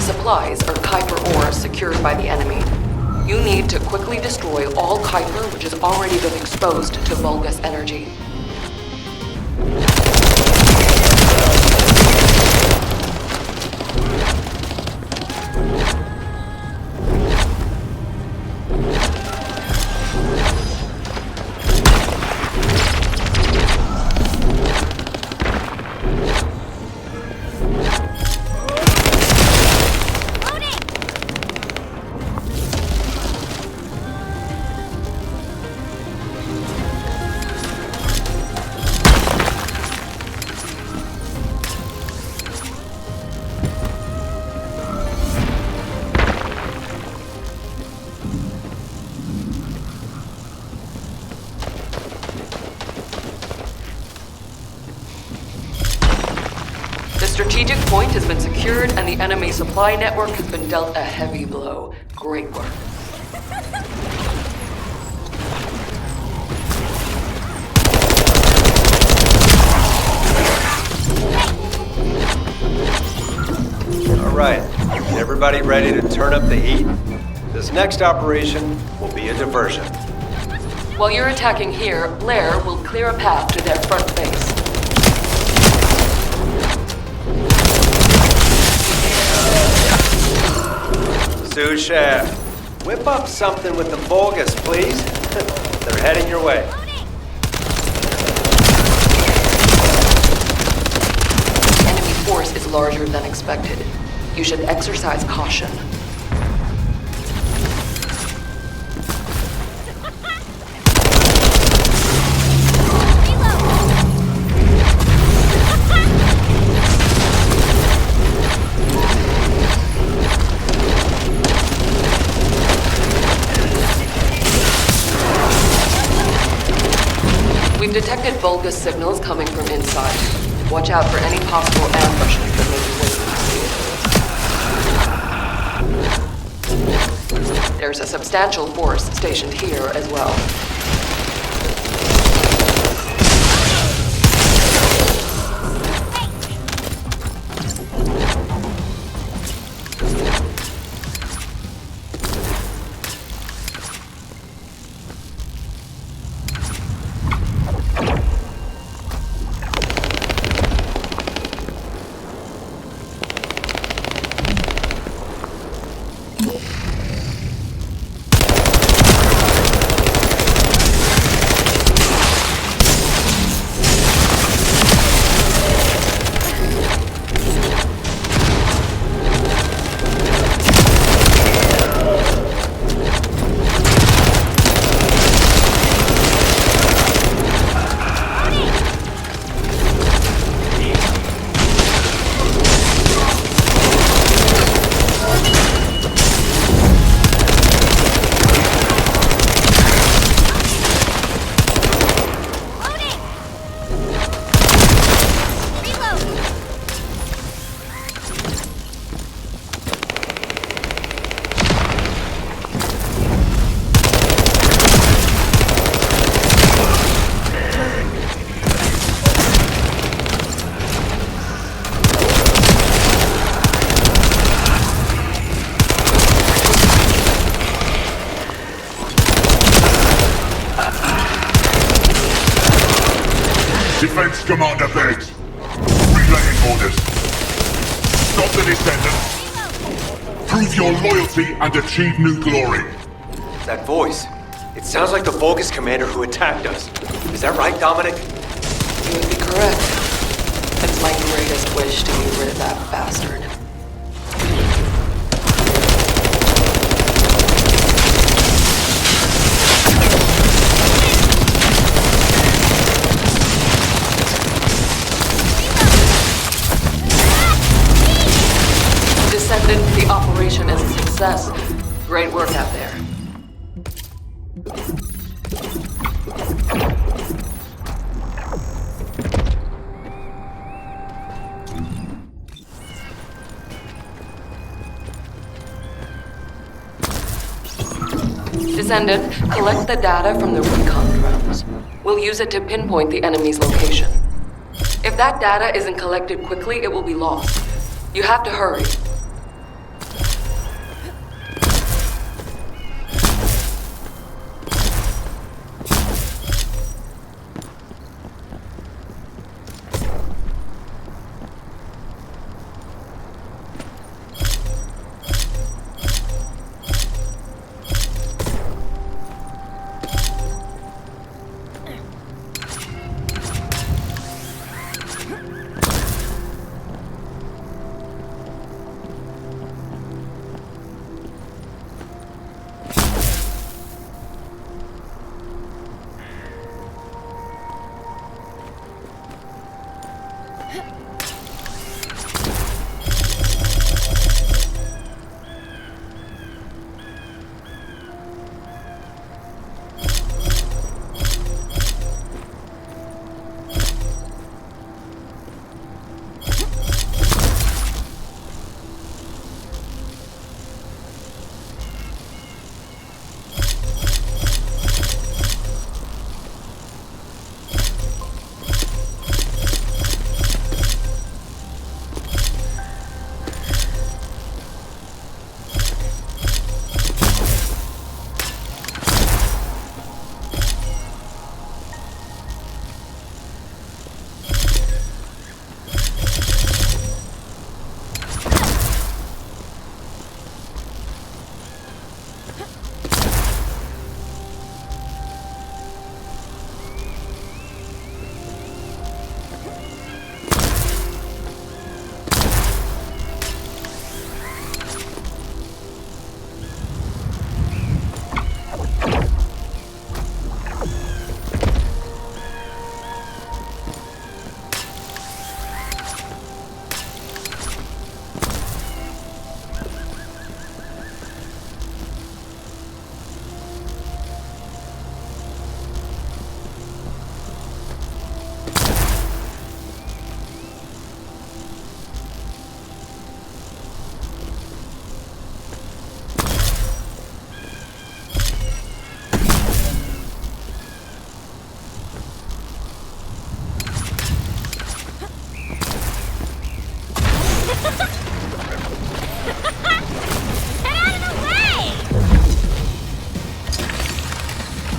S10: Supplies are Kuiper ore secured by the enemy. You need to quickly destroy all Kuiper which has already been exposed to Vulgus energy. The strategic point has been secured and the enemy supply network has been dealt a heavy blow. Great work.
S9: All right, everybody ready to turn up the heat? This next operation will be a diversion.
S10: While you're attacking here, Blair will clear a path to their front base.
S9: Sous Chef, whip up something with the Vulgus, please. They're heading your way.
S10: Enemy force is larger than expected. You should exercise caution. We've detected Vulgus signals coming from inside. Watch out for any possible ambushes that may be waiting. There's a substantial force stationed here as well.
S11: Defense Commander Beggs. Relaying orders. Stop the descendants. Prove your loyalty and achieve new glory.
S9: That voice. It sounds like the Vulgus commander who attacked us. Is that right, Dominic?
S10: You would be correct. It's my greatest wish to get rid of that bastard. Descendant, the operation is a success. Great work out there. Descendant, collect the data from the recon drones. We'll use it to pinpoint the enemy's location. If that data isn't collected quickly, it will be lost. You have to hurry.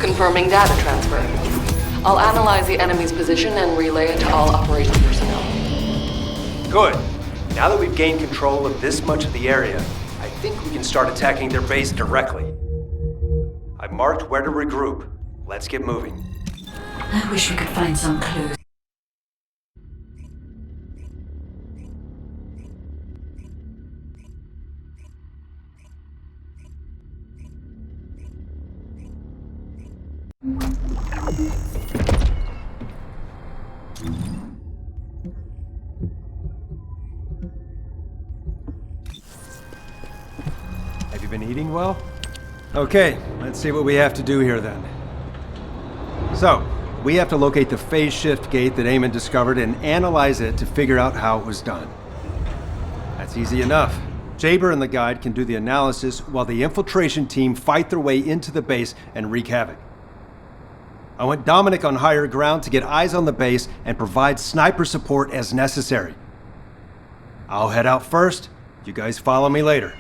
S10: Confirming data transfer. I'll analyze the enemy's position and relay it to all operations personnel.
S9: Good. Now that we've gained control of this much of the area, I think we can start attacking their base directly. I've marked where to regroup. Let's get moving.
S3: I wish we could find some clues.
S12: Have you been eating well? Okay, let's see what we have to do here then. So, we have to locate the phase shift gate that Eamon discovered and analyze it to figure out how it was done. That's easy enough. Jaber and the guide can do the analysis while the infiltration team fight their way into the base and wreak havoc. I want Dominic on higher ground to get eyes on the base and provide sniper support as necessary. I'll head out first. You guys follow me later.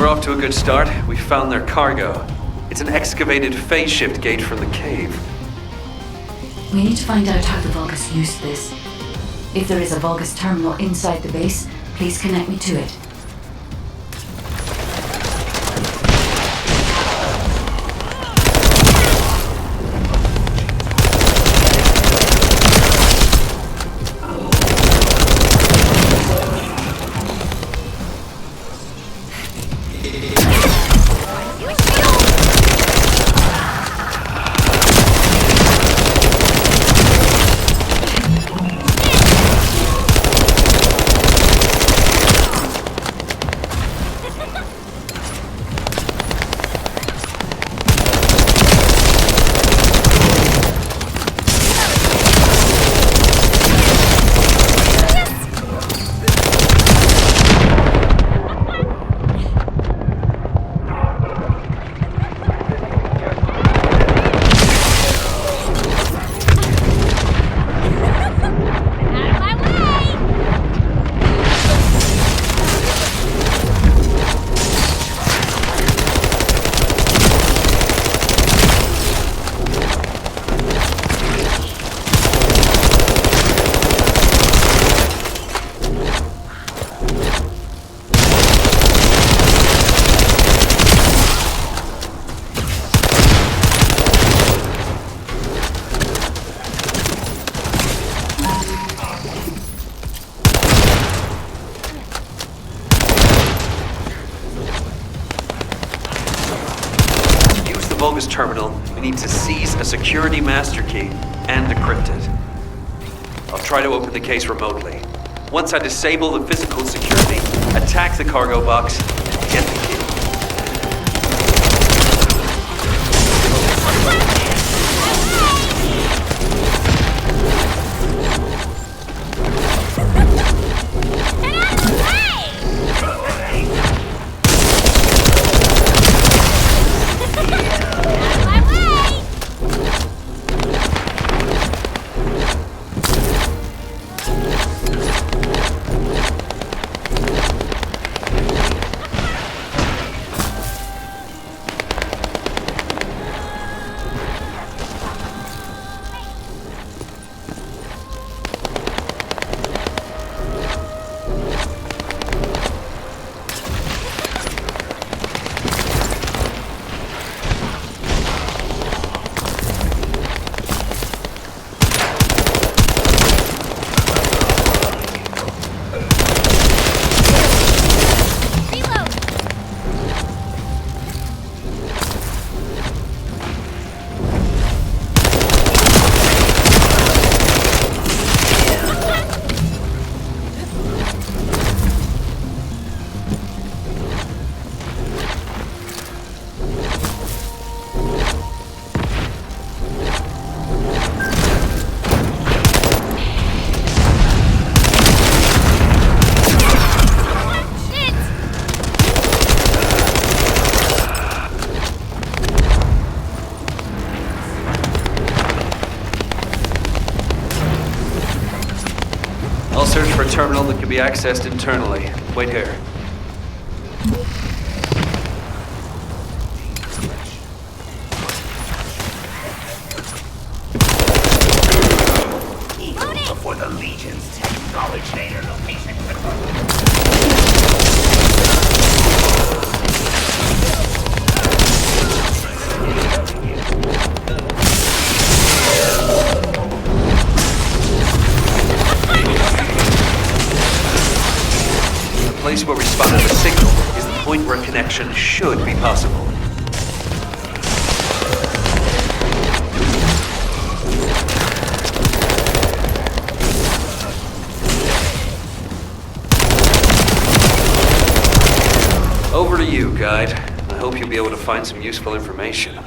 S7: We're off to a good start. We found their cargo. It's an excavated phase shift gate from the cave.
S3: We need to find out how the Vulgus used this. If there is a Vulgus terminal inside the base, please connect me to it.
S7: Vulgus terminal, we need to seize a security master key and decrypt it. I'll try to open the case remotely. Once I disable the physical security, attack the cargo box, and get the key. terminal that can be accessed internally. Wait here.
S8: Before the Legion's technology their location.
S7: The place where we spotted the signal is the point where connection should be possible. Over to you, Guide. I hope you'll be able to find some useful information.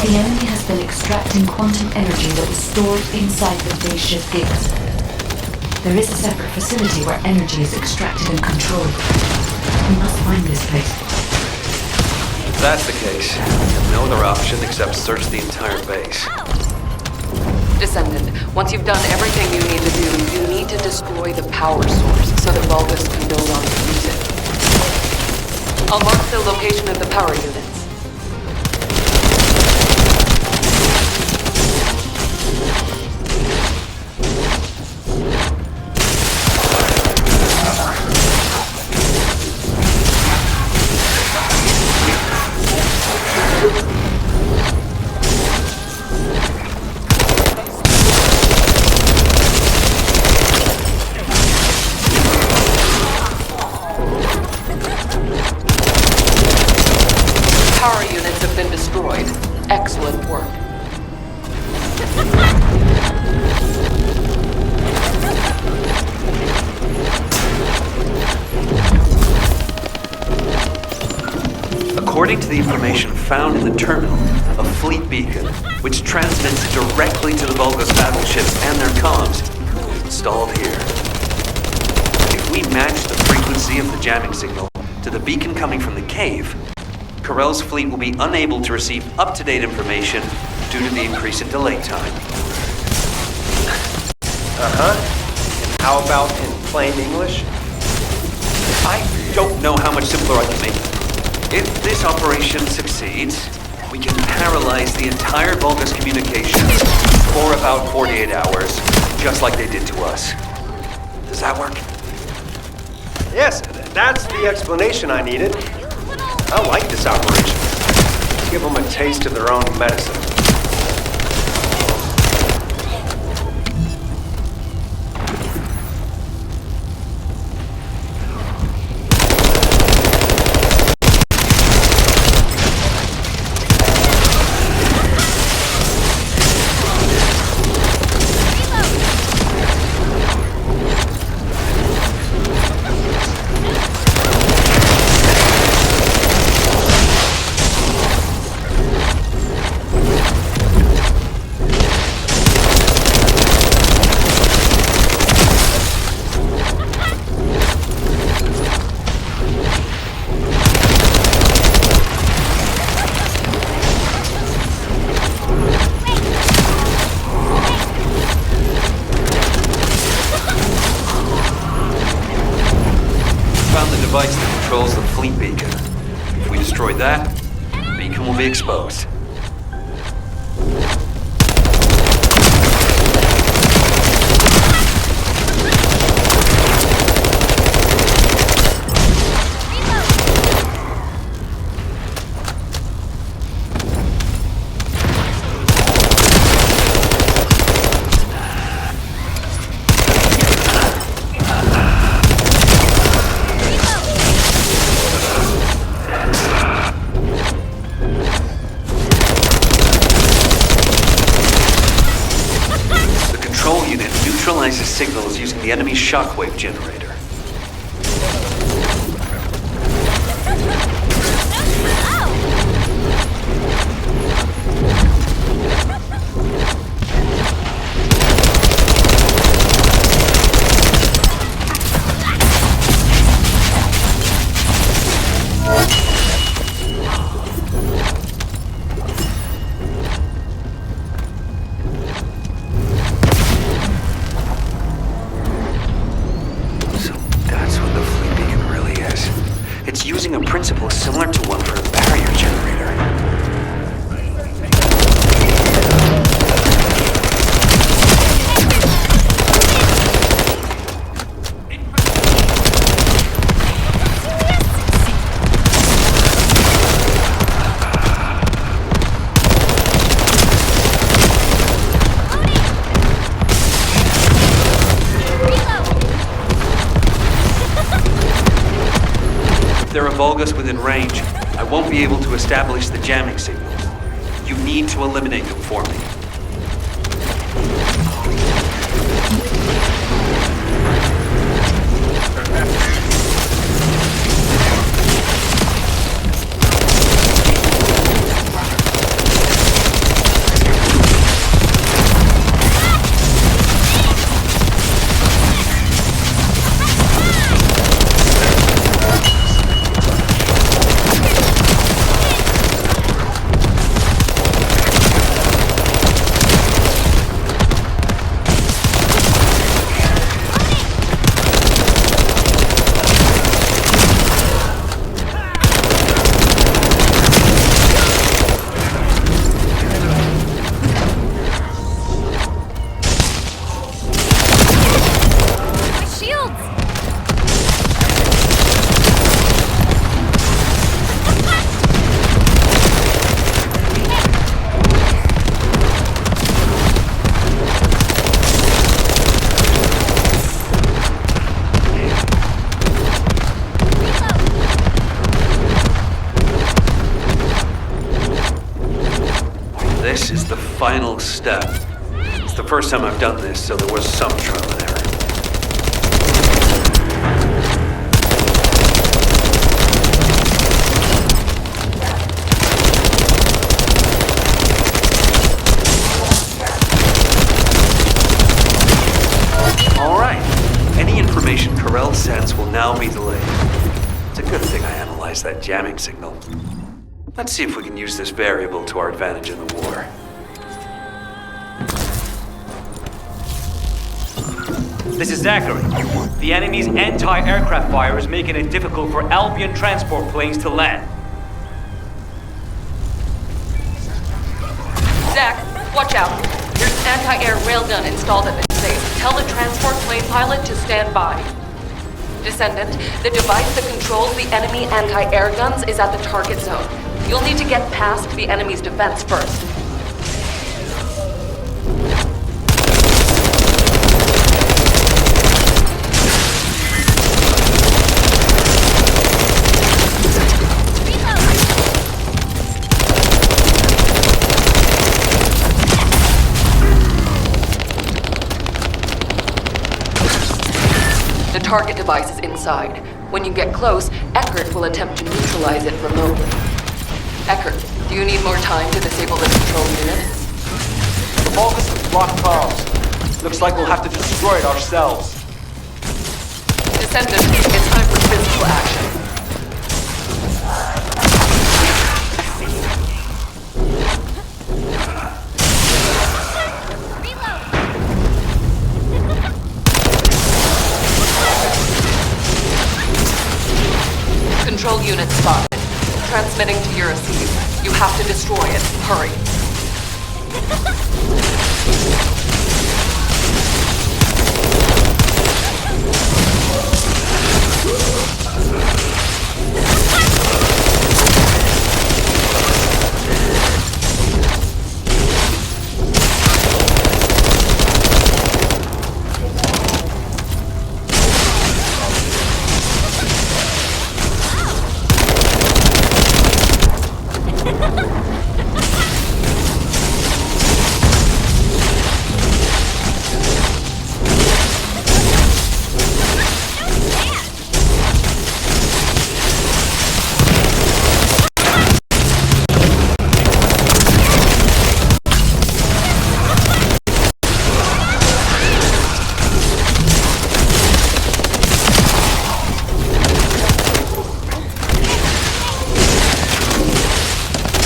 S3: The enemy has been extracting quantum energy that was stored inside the phase shift gates. There is a separate facility where energy is extracted and controlled. We must find this place.
S7: If that's the case, we have no other option except search the entire base.
S10: Descendant, once you've done everything you need to do, you need to destroy the power source so that Vulgus can no longer use it. I'll mark the location of the power units. Power units have been destroyed. Excellent work.
S7: According to the information found in the terminal, a fleet beacon, which transmits directly to the Vulgus battleships and their comms, is installed here. If we match the frequency of the jamming signal to the beacon coming from the cave, Corell's fleet will be unable to receive up-to-date information due to the increase in delay time.
S9: Uh-huh. And how about in plain English?
S7: I don't know how much simpler I can make it. If this operation succeeds, we can paralyze the entire Vulgus communications for about 48 hours, just like they did to us. Does that work?
S9: Yes, that's the explanation I needed. I like this operation. Give them a taste of their own medicine.
S7: beacon will be exposed. Neutralizes signals using the enemy's shockwave generator. Using a principle similar to one for a barrier generator. There are Vulgus within range. I won't be able to establish the jamming signal. You need to eliminate them for me. This is the final step. It's the first time I've done this, so there was some trial and error. All right. Any information Corell sends will now be delayed. It's a good thing I analyzed that jamming signal. Let's see if we can use this variable to our advantage in the war.
S13: This is Zachary. The enemy's anti-aircraft fire is making it difficult for Albion transport planes to land.
S10: Zach, watch out. There's an anti-air railgun installed at this base. Tell the transport plane pilot to stand by. Descendant, the device that controls the enemy anti-air guns is at the target zone. You'll need to get past the enemy's defense first. The target device is inside. When you get close, Eckert will attempt to neutralize it remotely. Eckert, do you need more time to disable the control unit?
S13: The Vulgus has blocked comms. Looks like we'll have to destroy it ourselves.
S10: Descendant, it's time for physical action. Control unit spotted. Transmitting to your receiver. You have to destroy it. Hurry.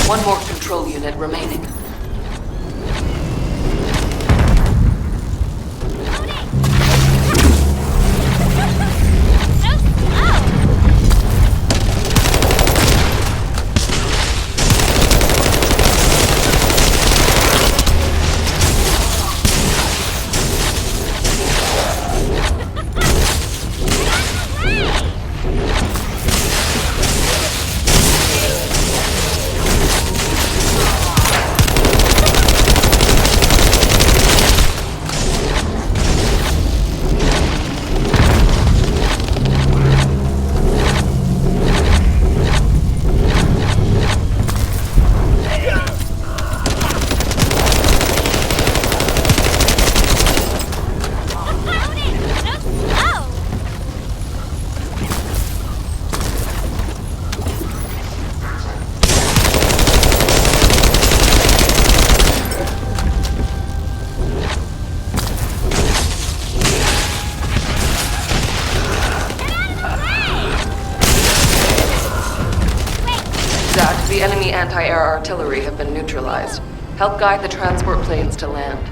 S10: One more control unit remaining. The enemy anti-air artillery have been neutralized. Help guide the transport planes to land.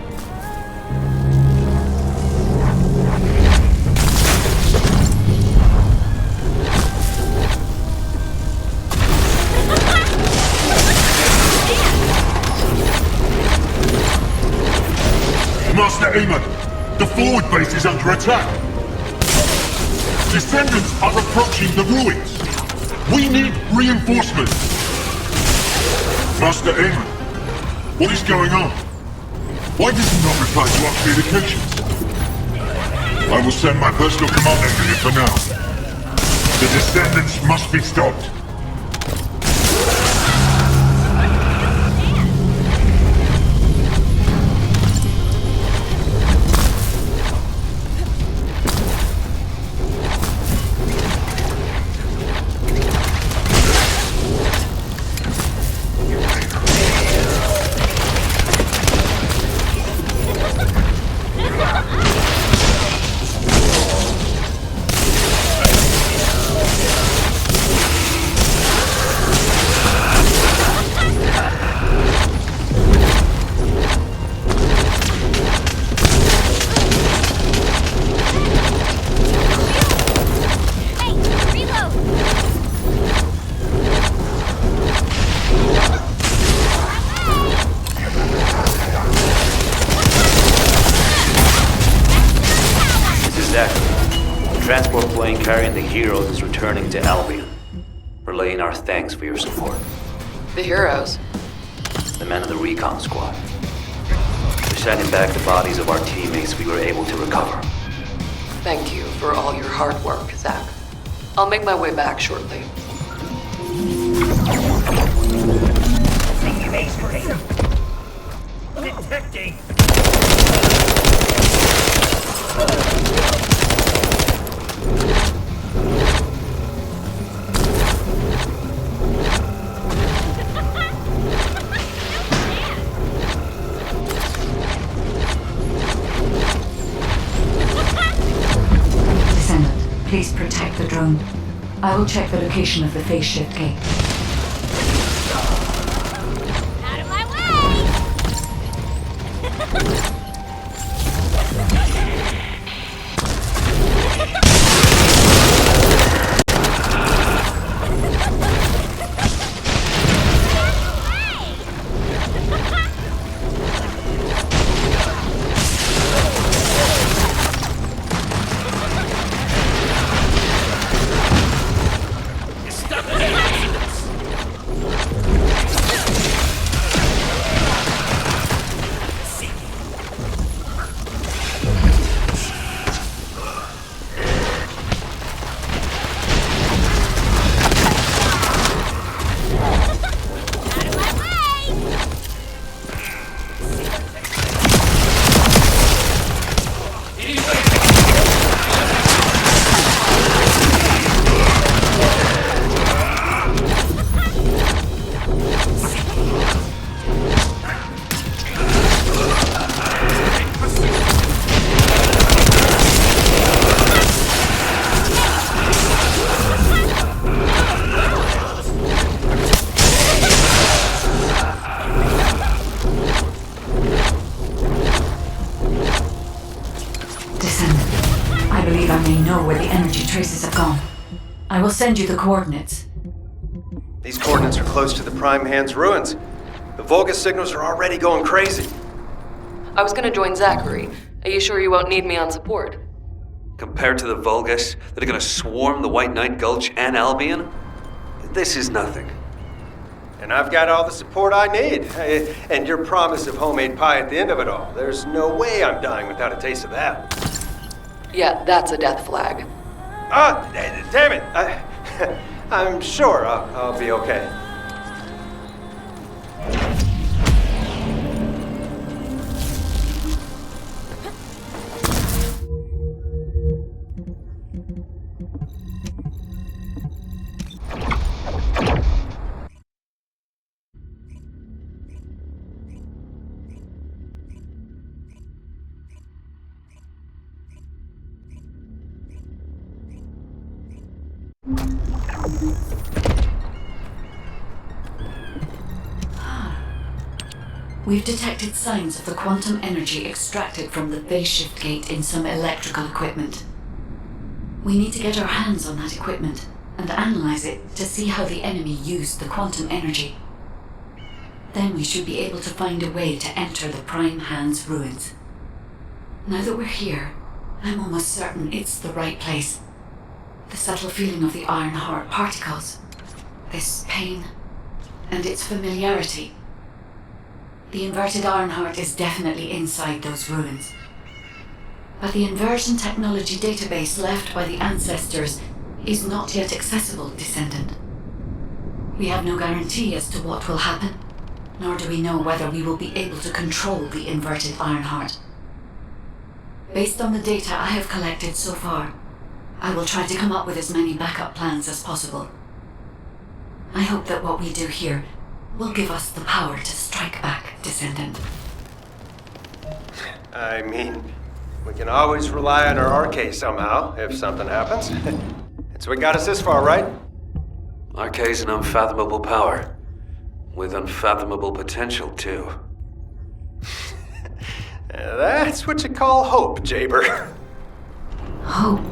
S11: Master Amon, the forward base is under attack. Descendants are approaching the ruins. We need reinforcements. Master Amon, what is going on? Why does he not reply to our communications? I will send my personal commander here for now. The Descendants must be stopped.
S13: Transport plane carrying the heroes is returning to Albion. Relaying our thanks for your support.
S10: The heroes?
S13: The men of the recon squad. We're sending back the bodies of our teammates we were able to recover.
S10: Thank you for all your hard work, Zach. I'll make my way back shortly.
S14: Detecting!
S3: Please protect the drone. I will check the location of the phase shift gate.
S6: Out of my way!
S3: energy traces have gone. I will send you the coordinates.
S9: These coordinates are close to the Prime Hand's ruins. The Volgus signals are already going crazy.
S10: I was gonna join Zachary. Are you sure you won't need me on support?
S7: Compared to the Vulgus that are gonna swarm the White Knight Gulch and Albion, this is nothing.
S9: And I've got all the support I need. And your promise of homemade pie at the end of it all. There's no way I'm dying without a taste of that.
S10: Yeah, that's a death flag.
S9: Ah, damn it. I'm sure I'll be okay.
S3: We've detected signs of the quantum energy extracted from the phase shift gate in some electrical equipment. We need to get our hands on that equipment and analyze it to see how the enemy used the quantum energy. Then we should be able to find a way to enter the Prime Hand's ruins. Now that we're here, I'm almost certain it's the right place. The subtle feeling of the Ironheart particles, this pain, and its familiarity. The inverted Ironheart is definitely inside those ruins. But the inversion technology database left by the ancestors is not yet accessible, Descendant. We have no guarantee as to what will happen, nor do we know whether we will be able to control the inverted Ironheart. Based on the data I have collected so far, I will try to come up with as many backup plans as possible. I hope that what we do here will give us the power to strike back, Descendant.
S9: I mean, we can always rely on our Arcade somehow, if something happens. It's what got us this far, right?
S7: Arcade's an unfathomable power. With unfathomable potential, too.
S9: That's what you call hope, Jaber.
S3: Hope.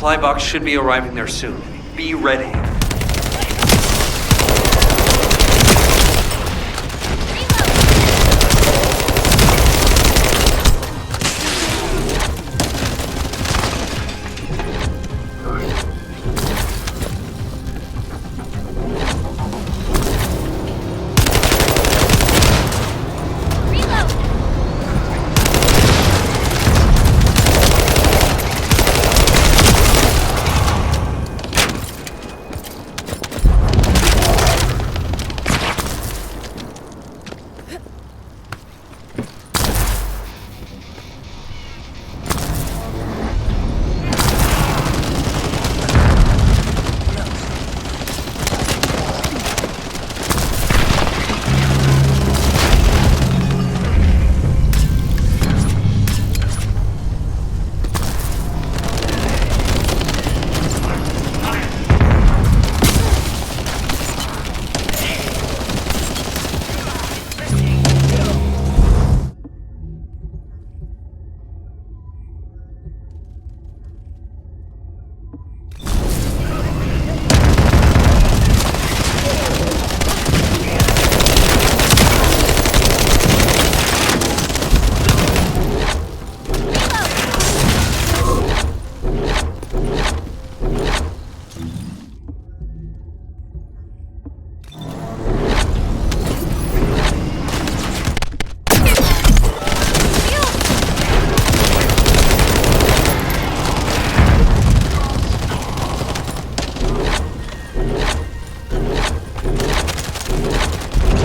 S7: supply box should be arriving there soon. Be ready.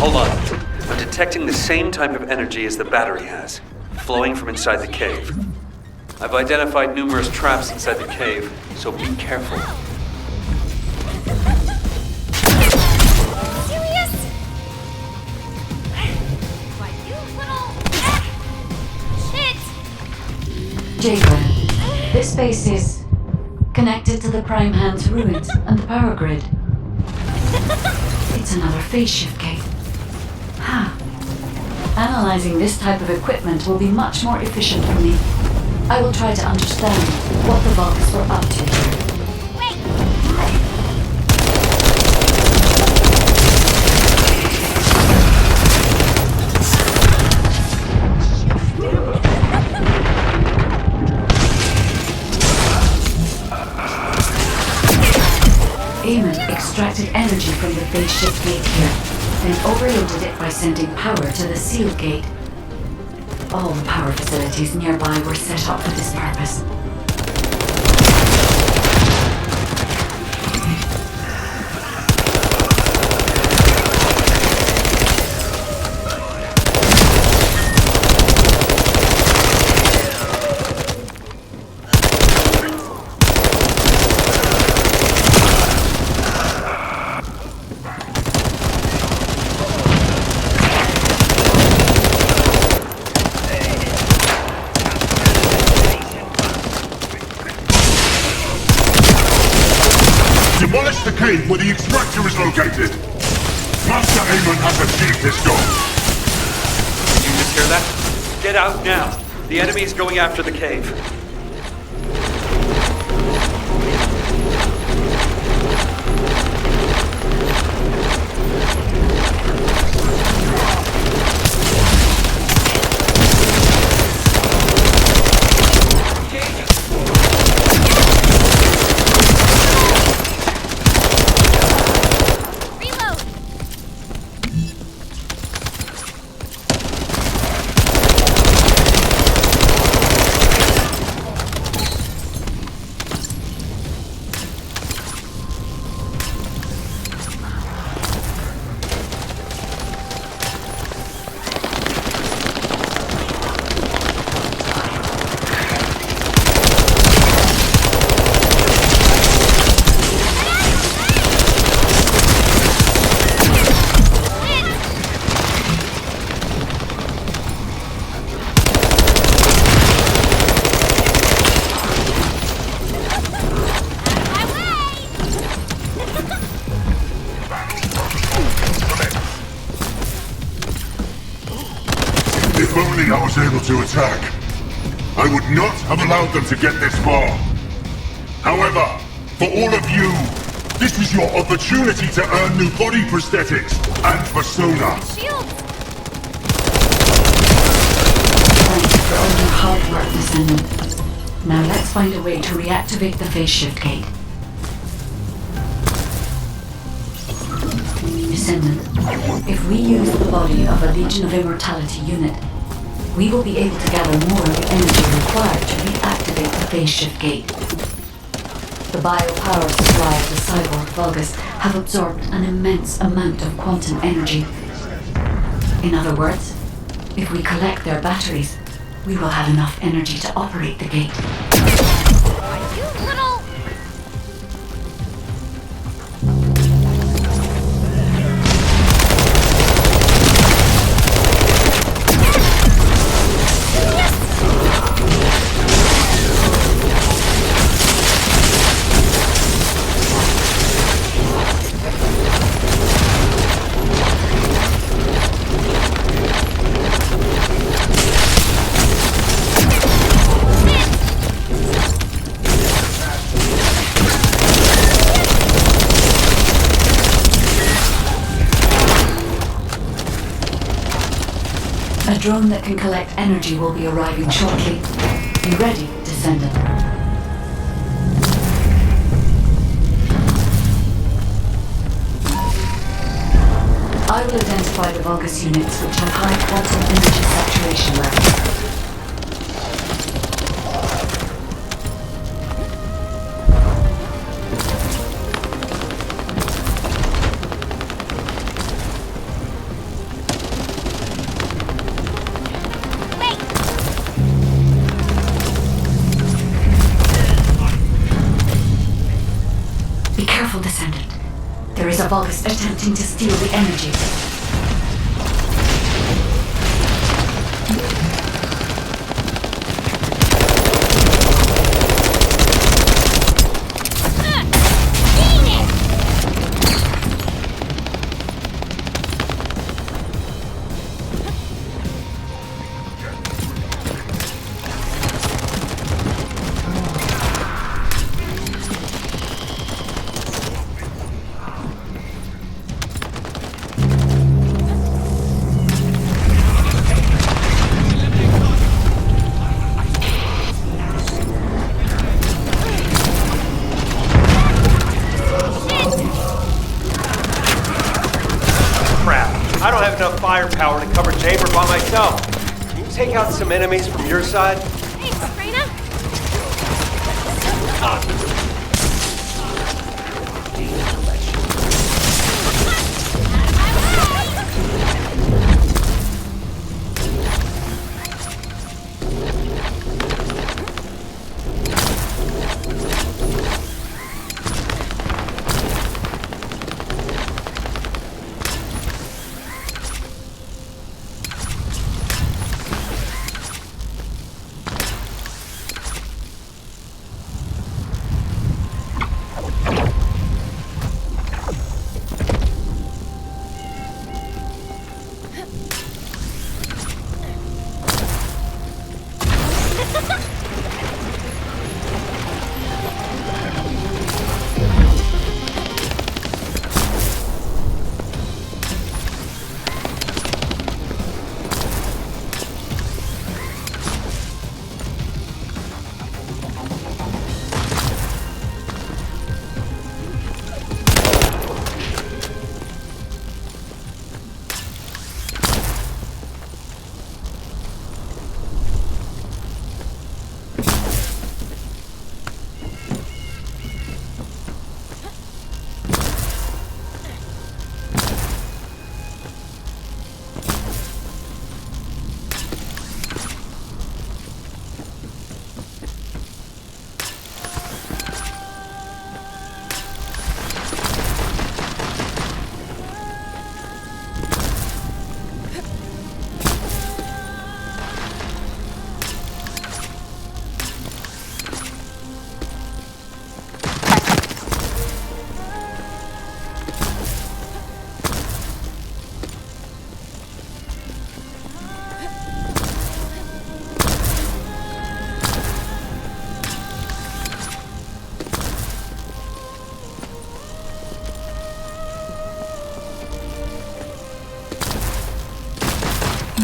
S7: Hold on. I'm detecting the same type of energy as the battery has, flowing from inside the cave. I've identified numerous traps inside the cave, so be careful.
S6: Serious? Why, you little... shit!
S3: Jacob, this base is connected to the Prime Hand's ruins and the power grid. It's another phase shift gate. Huh. Analyzing this type of equipment will be much more efficient for me. I will try to understand what the Vulgus were up to here. Eamon extracted energy from the phase shift gate here, then overloaded it by sending power to the sealed gate. All the power facilities nearby were set up for this purpose.
S11: Demolish the cave where the extractor is located. Master Aemon has achieved his goal.
S7: Did you just hear that? Get out now. The enemy is going after the cave.
S11: If only I was able to attack. I would not have allowed them to get this far. However, for all of you, this is your opportunity to earn new body prosthetics and persona.
S6: Shields!
S3: Thanks for all your hard work, Descendant. Now let's find a way to reactivate the phase shift gate. Descendant, if we use the body of a Legion of Immortality unit, we will be able to gather more of the energy required to reactivate the phase shift gate. The biopower supply of the cyborg Vulgus have absorbed an immense amount of quantum energy. In other words, if we collect their batteries, we will have enough energy to operate the gate.
S6: You little...
S3: A drone that can collect energy will be arriving shortly. Be ready, Descendant. I will identify the Vulgus units which have high quantum energy saturation levels. Be careful, Descendant. There is a Vulgus attempting to steal the energy.
S9: I don't have enough firepower to cover Chamber by myself. Can you take out some enemies from your side?
S6: Hey, Sabrina!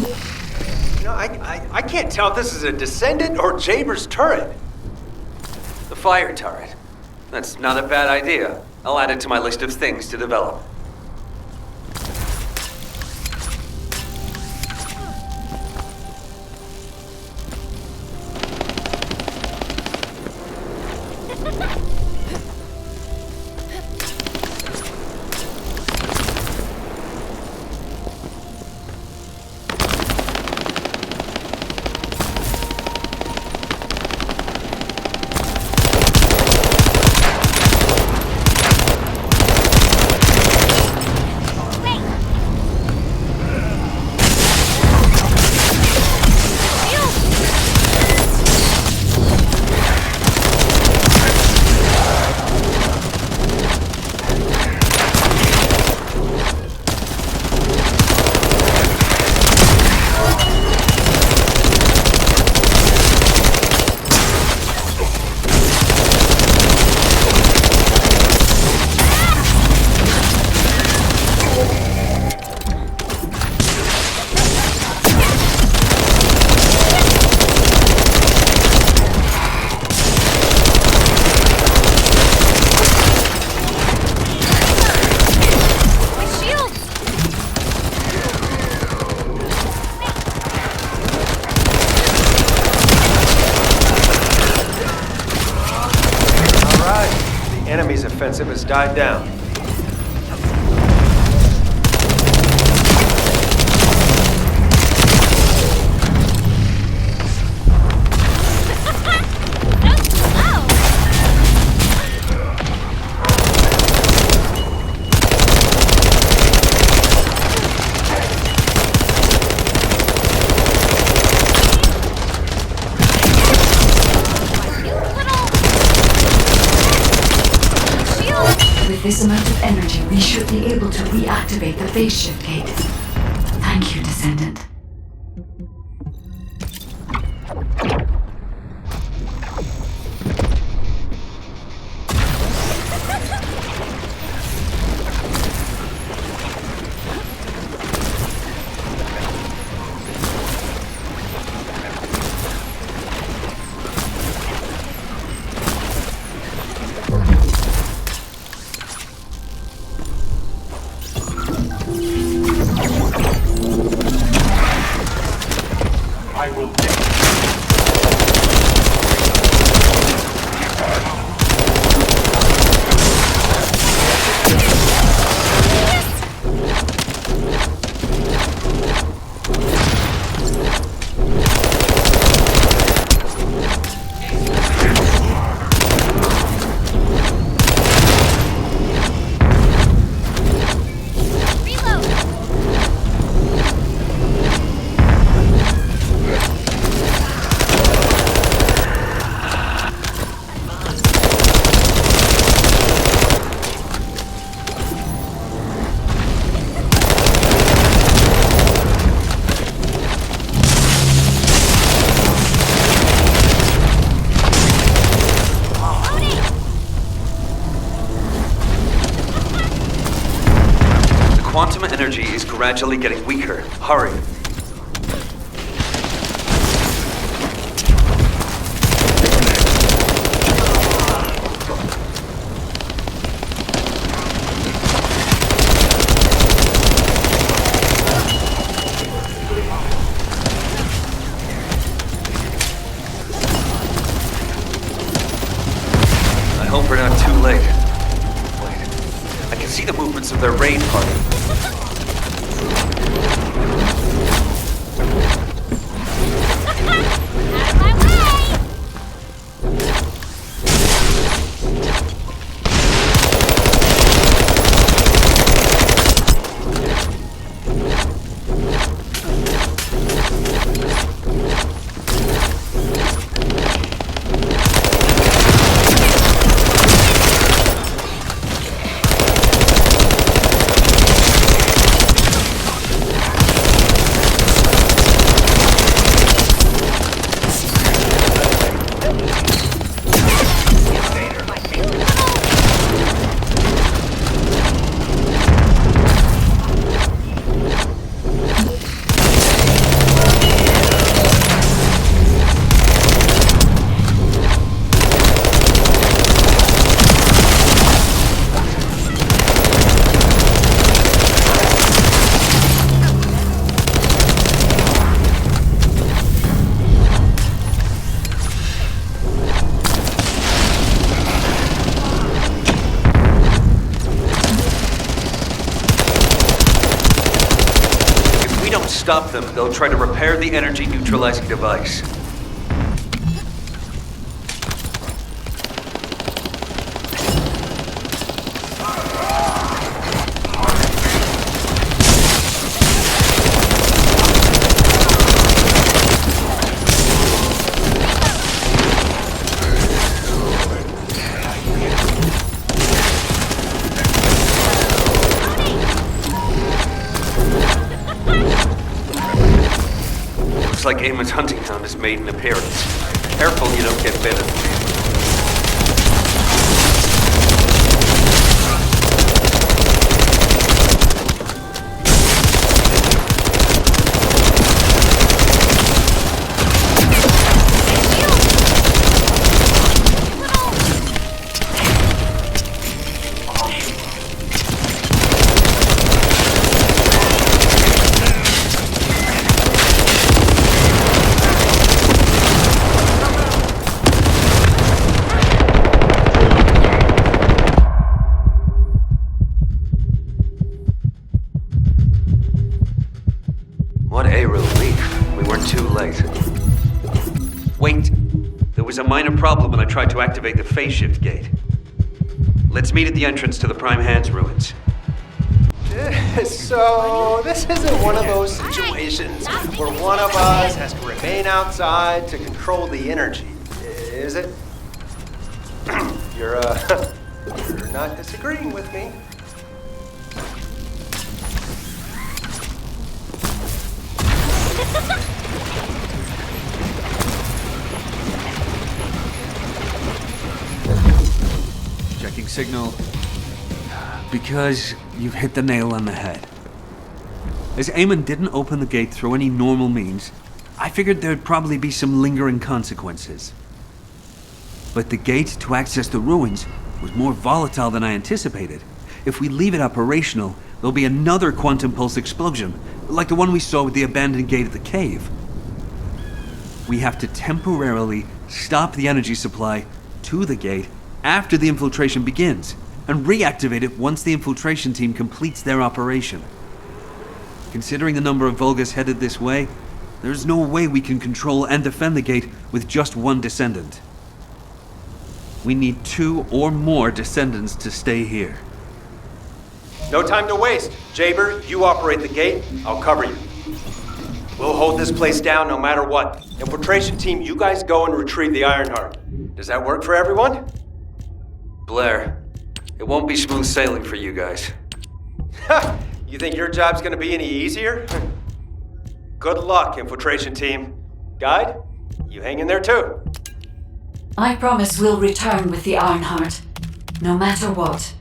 S9: You know, I can't tell if this is a Descendant or Jaber's turret.
S7: The fire turret. That's not a bad idea. I'll add it to my list of things to develop.
S9: Enemy's offensive has died down.
S3: With this amount of energy, we should be able to reactivate the phase shift gate. Thank you, Descendant.
S7: Quantum energy is gradually getting weaker. Hurry. I hope we're not too late. Wait, I can see the movements of their raid party. stop them, they'll try to repair the energy neutralizing device. Looks like Eamon's hunting hound has made an appearance. Careful you don't get bitten. What a relief. We weren't too late. Wait. There was a minor problem when I tried to activate the phase shift gate. Let's meet at the entrance to the Prime Hands ruins.
S9: So, this isn't one of those situations where one of us has to remain outside to control the energy, is it? You're not disagreeing with me.
S4: Checking signal. Because you've hit the nail on the head. As Eamon didn't open the gate through any normal means, I figured there'd probably be some lingering consequences. But the gate to access the ruins was more volatile than I anticipated. If we leave it operational, there'll be another quantum pulse explosion, like the one we saw with the abandoned gate at the cave. We have to temporarily stop the energy supply to the gate after the infiltration begins, and reactivate it once the infiltration team completes their operation. Considering the number of Vulgus headed this way, there's no way we can control and defend the gate with just one descendant. We need 2 or more descendants to stay here.
S9: No time to waste. Jaber, you operate the gate, I'll cover you. We'll hold this place down no matter what. Infiltration team, you guys go and retrieve the Ironheart. Does that work for everyone?
S7: Blair, it won't be smooth sailing for you guys.
S9: Ha! You think your job's gonna be any easier? Good luck, infiltration team. Guide, you hang in there too.
S3: I promise we'll return with the Ironheart, no matter what.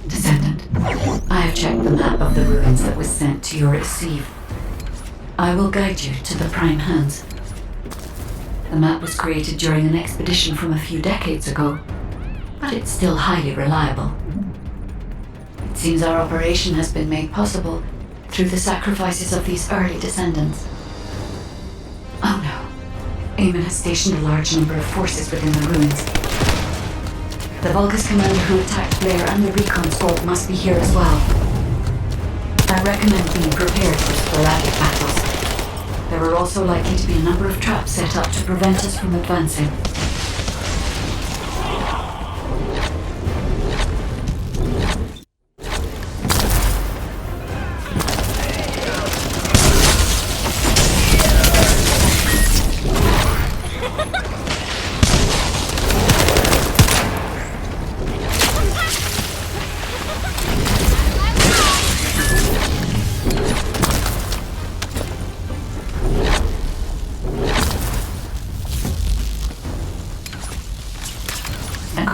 S3: Descendant, I have checked the map of the ruins that was sent to your receive. I will guide you to the Prime Hands. The map was created during an expedition from a few decades ago, but it's still highly reliable. It seems our operation has been made possible through the sacrifices of these early descendants. Oh no. Eamon has stationed a large number of forces within the ruins. The Vulgus commander who attacked Blair and the recon squad must be here as well. I recommend being prepared for sporadic battles. There are also likely to be a number of traps set up to prevent us from advancing.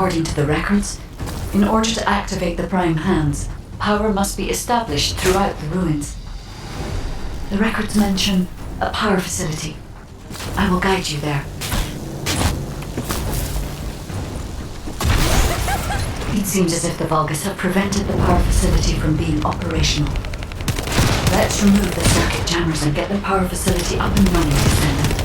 S3: According to the records, in order to activate the Prime Hands, power must be established throughout the ruins. The records mention a power facility. I will guide you there. It seems as if the Vulgus have prevented the power facility from being operational. Let's remove the circuit jammers and get the power facility up and running, Descendant.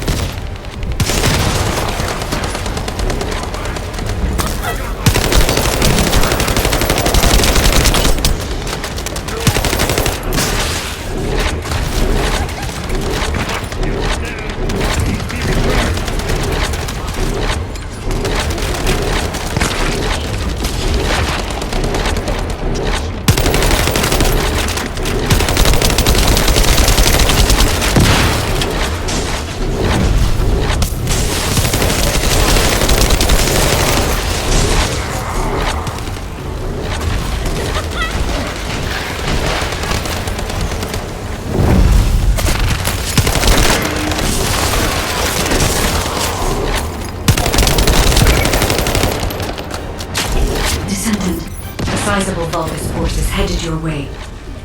S3: Sizable Vulgus forces headed your way.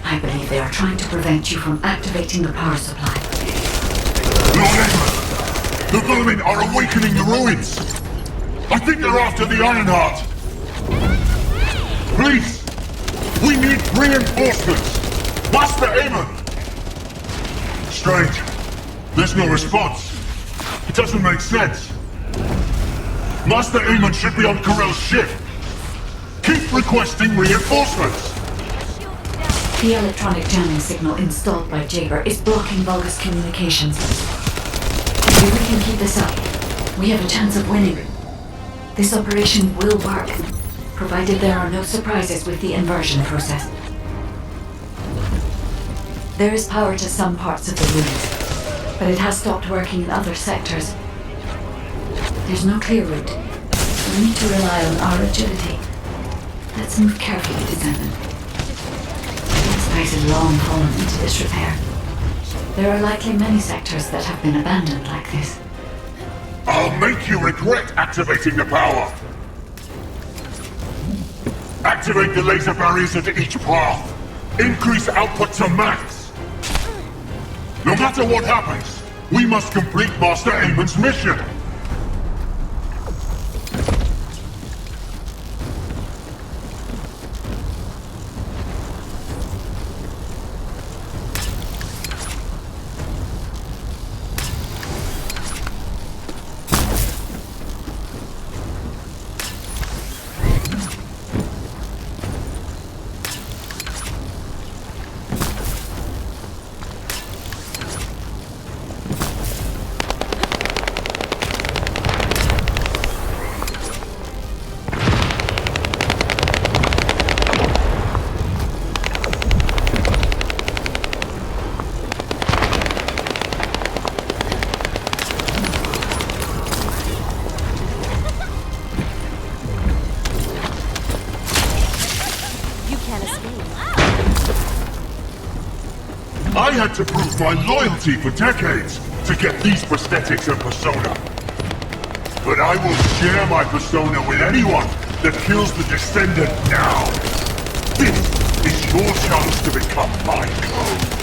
S3: I believe they are trying to prevent you from activating the power supply.
S11: Lord Aemon! The vermin are awakening the ruins! I think they're after the Ironheart! Please! We need reinforcements! Master Aemon! Strange. There's no response. It doesn't make sense. Master Aemon should be on Corell's ship! Keep requesting reinforcements!
S3: The electronic jamming signal installed by Jaber is blocking Vulgus communications. If we can keep this up, we have a chance of winning. This operation will work, provided there are no surprises with the inversion process. There is power to some parts of the ruins, but it has stopped working in other sectors. There's no clear route. We need to rely on our agility. Let's move carefully, Descendant. This place is long fallen into disrepair. There are likely many sectors that have been abandoned like this.
S11: I'll make you regret activating the power! Activate the laser barriers at each path! Increase output to max! No matter what happens, we must complete Master Aemon's mission! I had to prove my loyalty for decades to get these prosthetics and persona. But I will share my persona with anyone that kills the Descendant now. This is your chance to become my clone.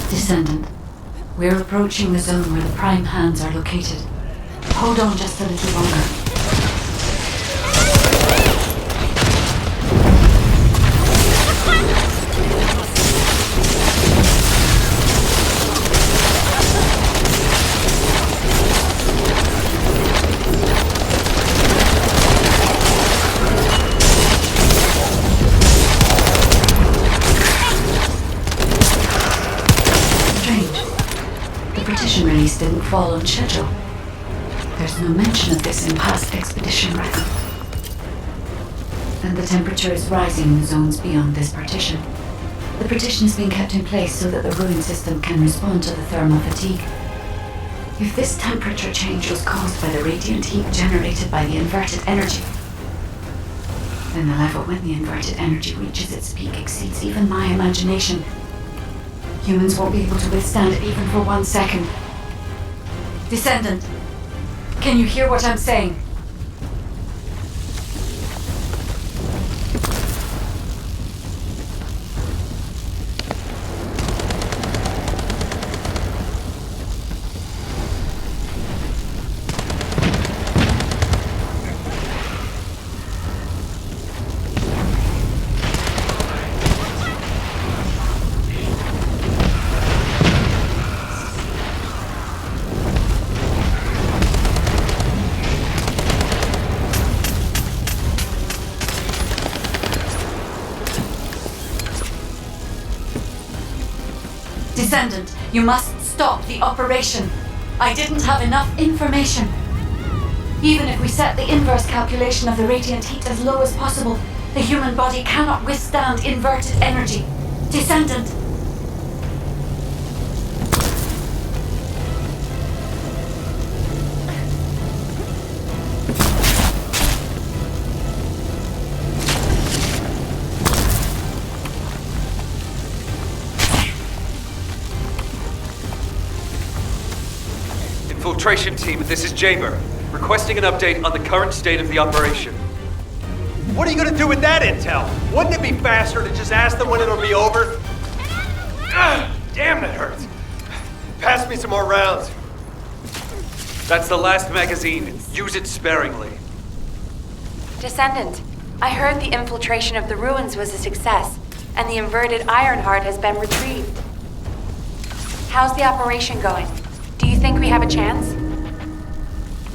S3: Descendant, we're approaching the zone where the Prime Hands are located. Hold on just a little longer. Release didn't fall on schedule. There's no mention of this in past expedition record. And the temperature is rising in zones beyond this partition. The partition is being kept in place so that the ruin system can respond to the thermal fatigue. If this temperature change was caused by the radiant heat generated by the inverted energy, then the level when the inverted energy reaches its peak exceeds even my imagination. Humans won't be able to withstand it even for 1 second. Descendant, can you hear what I'm saying? Descendant, you must stop the operation. I didn't have enough information. Even if we set the inverse calculation of the radiant heat as low as possible, the human body cannot withstand inverted energy. Descendant!
S7: Infiltration team, this is Jaber. Requesting an update on the current state of the operation.
S9: What are you gonna do with that intel? Wouldn't it be faster to just ask them when it'll be over? Damn, that hurts. Pass me some more rounds.
S7: That's the last magazine. Use it sparingly.
S1: Descendant, I heard the infiltration of the ruins was a success, and the inverted Ironheart has been retrieved. How's the operation going? Do you think we have a chance?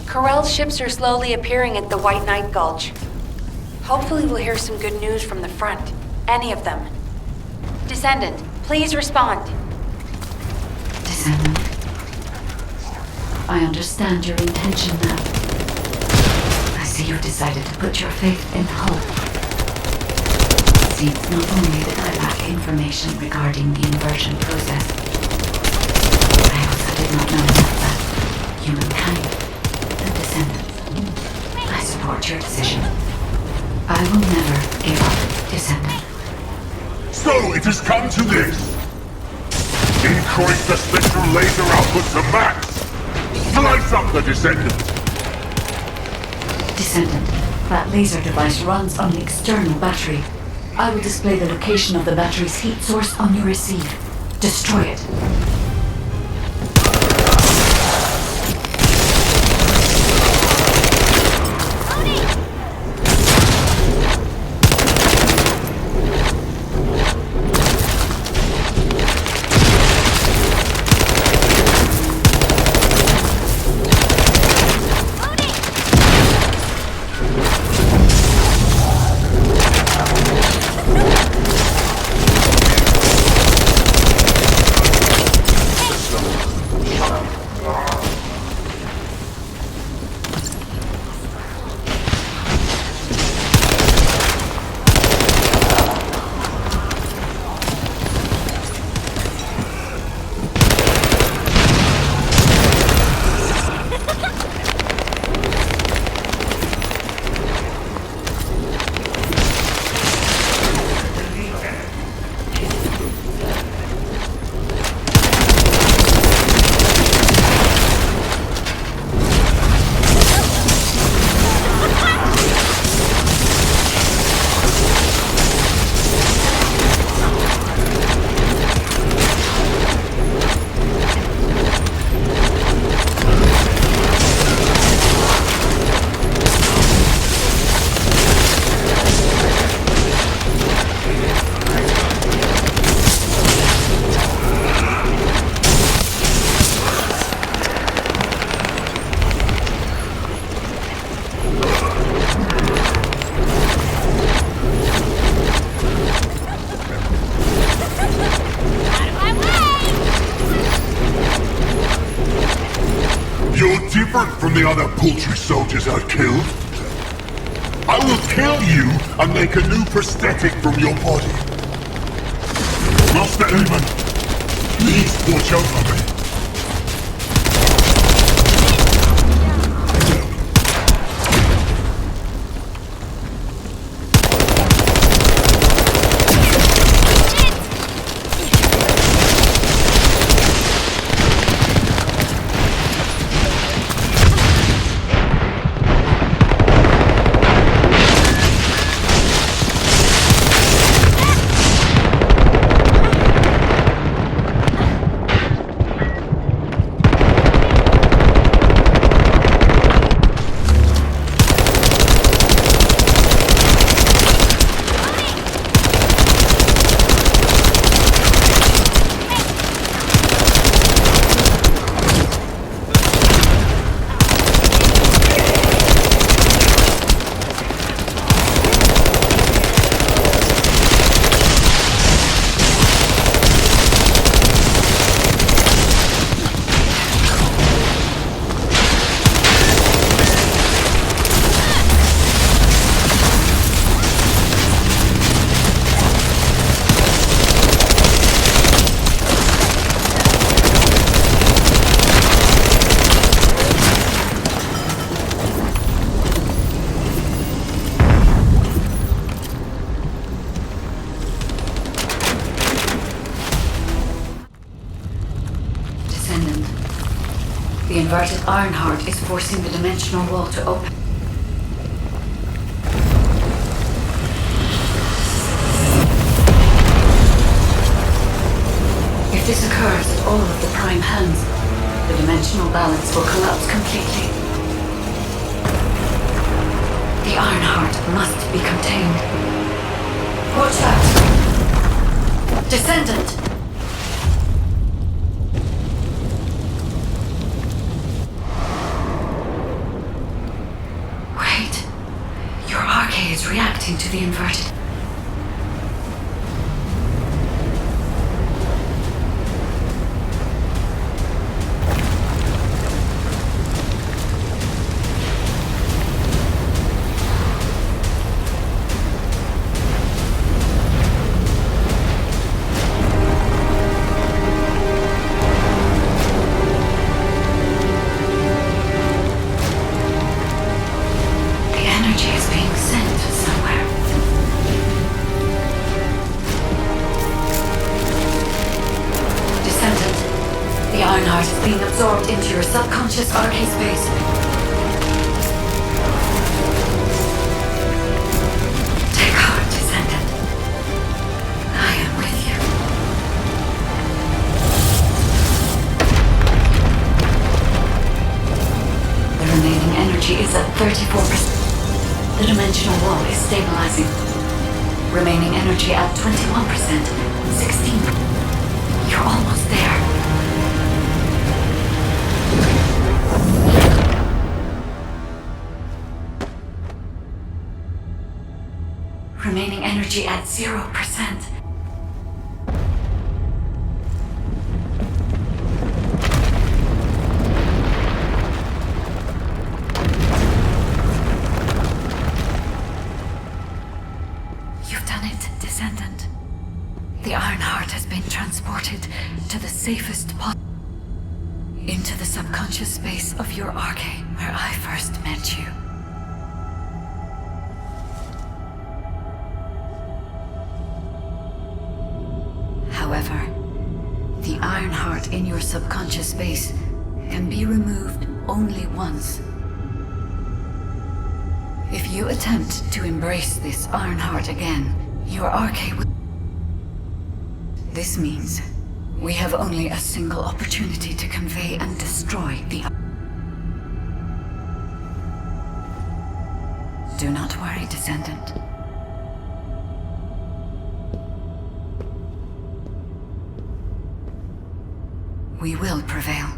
S1: Corell's ships are slowly appearing at the White Knight Gulch. Hopefully we'll hear some good news from the front. Any of them. Descendant, please respond.
S3: Descendant, I understand your intention now. I see you've decided to put your faith in hope. It seems not only that I lack information regarding the inversion process, I also did not know enough about humankind and descendants. I support your decision. I will never give up, Descendant.
S11: So it has come to this. Increase the spectral laser output to max. Slice up the Descendant.
S3: Descendant, that laser device runs on an external battery. I will display the location of the battery's heat source on your receive. Destroy it.
S11: different from the other paltry soldiers I killed. I will kill you and make a new prosthetic from your body. Master Aemon, please watch over me.
S3: The inverted Ironheart is forcing the dimensional wall to open. If this occurs at all of the prime hands, the dimensional balance will collapse completely. The Ironheart must be contained. Watch out! Descendant! Is reacting to the inverted. Absorbed into your subconscious RK space. Take heart, Descendant. I am with you. The remaining energy is at 34%. The dimensional wall is stabilizing. Remaining energy at 21%, 16%. You're almost there. Remaining energy at 0%. You've done it, Descendant. The Ironheart has been transported to the safest possible. Into the subconscious space of your Arche, where I first met you. However, the Ironheart in your subconscious space can be removed only once. If you attempt to embrace this Ironheart again, your Arche will... This means we have only a single opportunity to convey and destroy the... Do not worry, Descendant. We will prevail.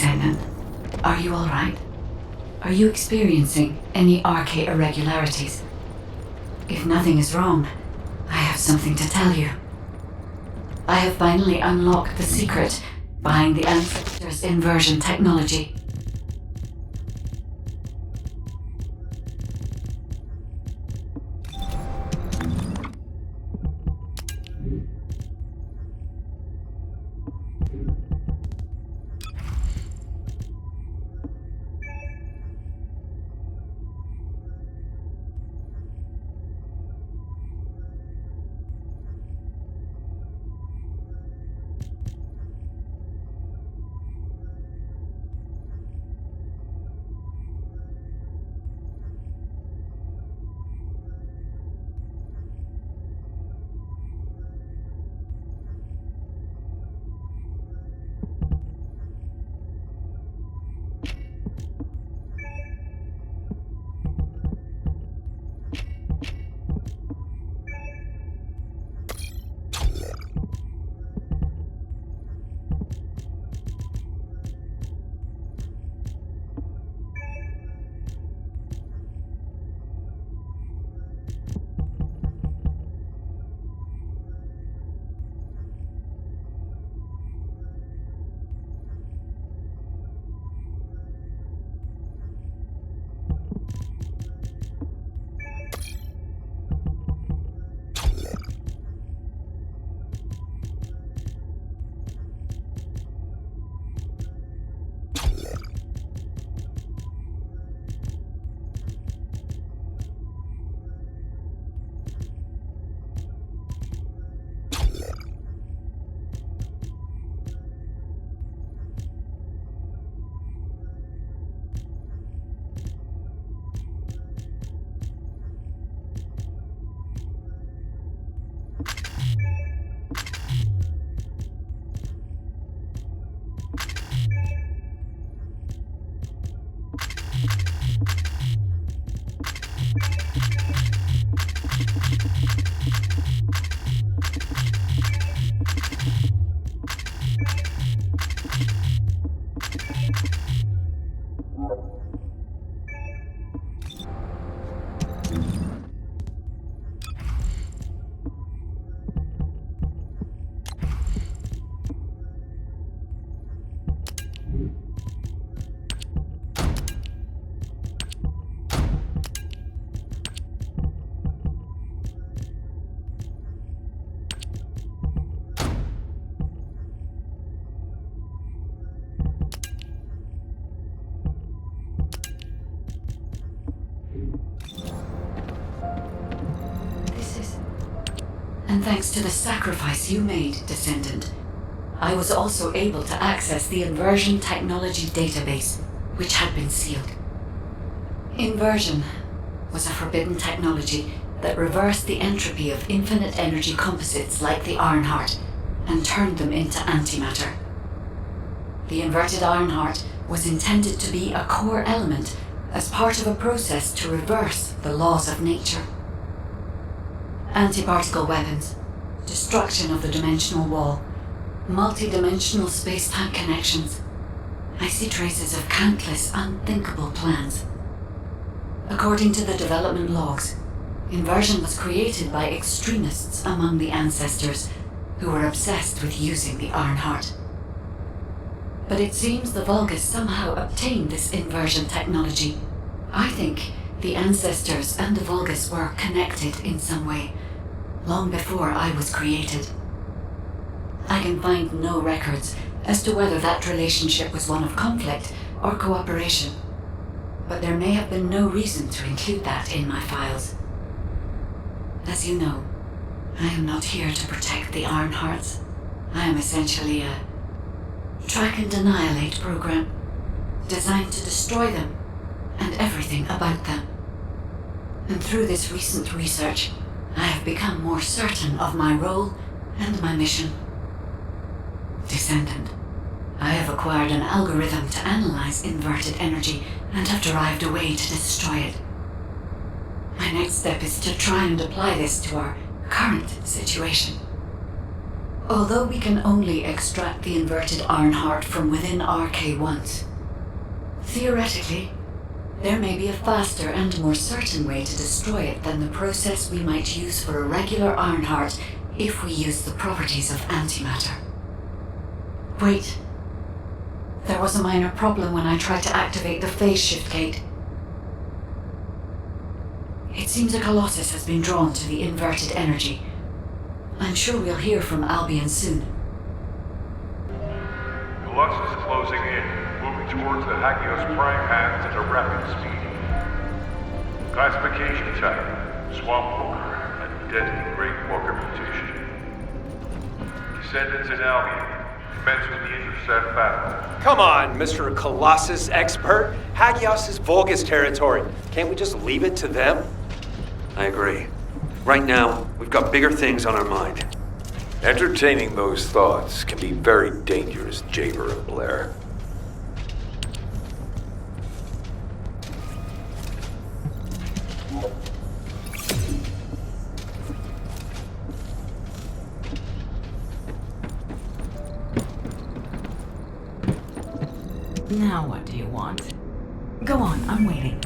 S3: Descendant, are you alright? Are you experiencing any arcade irregularities? If nothing is wrong, I have something to tell you. I have finally unlocked the secret behind the Ancestors' inversion technology. And thanks to the sacrifice you made, Descendant, I was also able to access the Inversion Technology database, which had been sealed. Inversion was a forbidden technology that reversed the entropy of infinite energy composites like the Ironheart and turned them into antimatter. The inverted Ironheart was intended to be a core element as part of a process to reverse the laws of nature. Anti-particle weapons, destruction of the dimensional wall, multi-dimensional space-time connections. I see traces of countless unthinkable plans. According to the development logs, Inversion was created by extremists among the Ancestors who were obsessed with using the Ironheart. But it seems the Vulgus somehow obtained this inversion technology. I think the Ancestors and the Vulgus were connected in some way, long before I was created. I can find no records as to whether that relationship was one of conflict or cooperation, but there may have been no reason to include that in my files. As you know, I am not here to protect the Ironhearts. I am essentially a track and annihilate program, designed to destroy them and everything about them. And through this recent research, I have become more certain of my role and my mission. Descendant, I have acquired an algorithm to analyze inverted energy and have derived a way to destroy it. My next step is to try and apply this to our current situation. Although we can only extract the inverted Ironheart from within RK once, theoretically, there may be a faster and more certain way to destroy it than the process we might use for a regular Ironheart if we use the properties of antimatter. Wait. There was a minor problem when I tried to activate the phase shift gate. It seems a Colossus has been drawn to the inverted energy. I'm sure we'll hear from Albion soon.
S11: Colossus is closing in, moving towards the Hagios prime hands at a rapid speed. Classification type, Swamp Walker, a deadly Great Walker mutation. Descendants in Albion, commencing the intercept battle.
S9: Come on, Mr. Colossus expert. Hagios is Vulgus territory. Can't we just leave it to them?
S7: I agree. Right now, we've got bigger things on our mind.
S14: Entertaining those thoughts can be very dangerous, Jaber and Blair.
S3: Now what do you want? Go on, I'm waiting.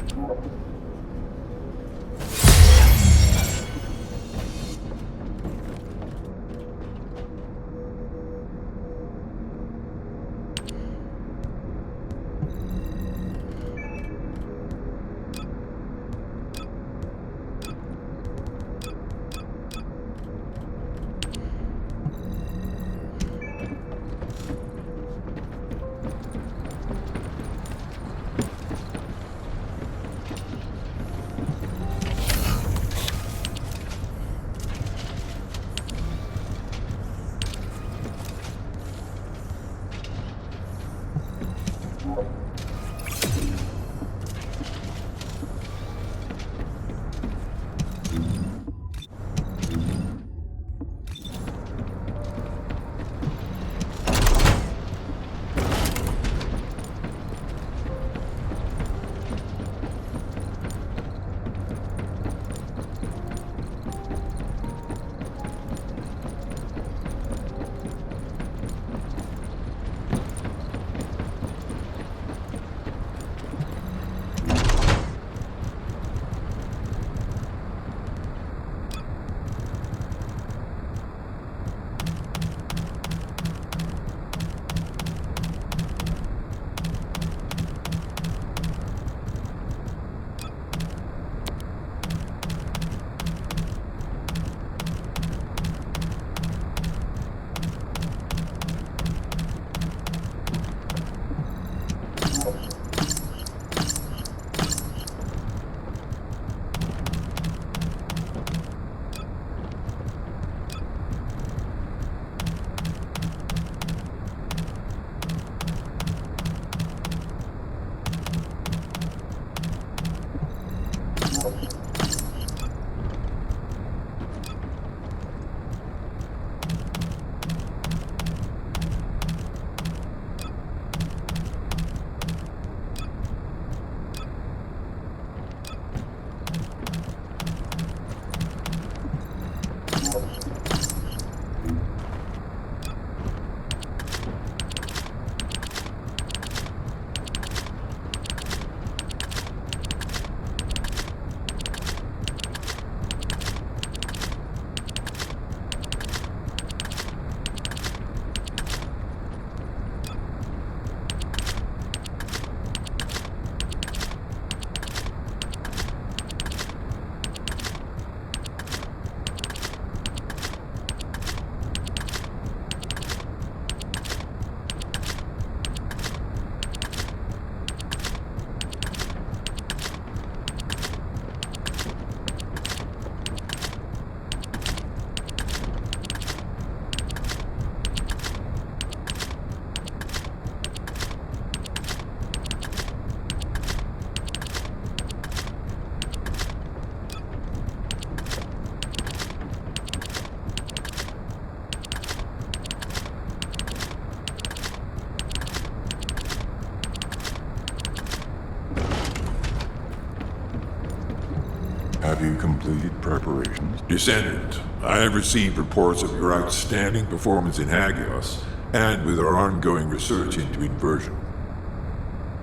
S11: preparations. Descendant, I have received reports of your outstanding performance in Hagios, and with our ongoing research into inversion.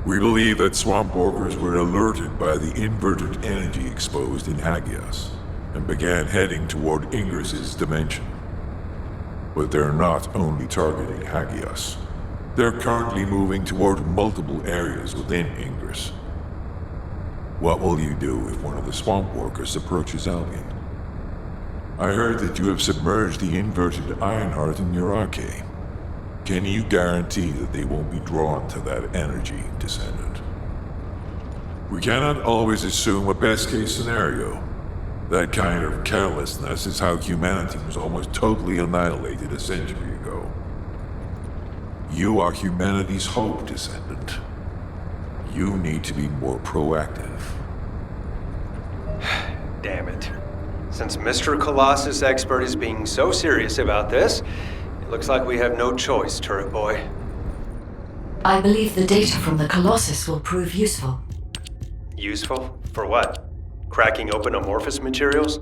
S11: We believe that swamp walkers were alerted by the inverted energy exposed in Hagios, and began heading toward Ingris's dimension. But they're not only targeting Hagios. They're currently moving toward multiple areas within Ingris. What will you do if one of the swamp walkers approaches Albion? I heard that you have submerged the inverted Ironheart in your arcade. Can you guarantee that they won't be drawn to that energy, Descendant? We cannot always assume a best-case scenario. That kind of carelessness is how humanity was almost totally annihilated a century ago. You are humanity's hope, Descendant. You need to be more proactive.
S9: Damn it. Since Mr. Colossus Expert is being so serious about this, it looks like we have no choice, Turret Boy.
S3: I believe the data from the Colossus will prove useful.
S9: Useful? For what? Cracking open amorphous materials?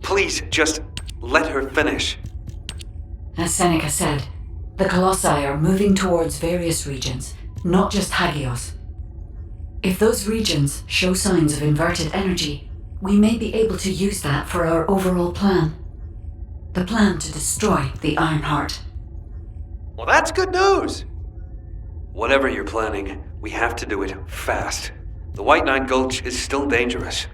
S7: Please, just let her finish.
S3: As Seneca said, the Colossi are moving towards various regions, not just Hagios. If those regions show signs of inverted energy, we may be able to use that for our overall plan. The plan to destroy the Ironheart.
S9: Well, that's good news!
S7: Whatever you're planning, we have to do it fast. The White Knight Gulch is still dangerous.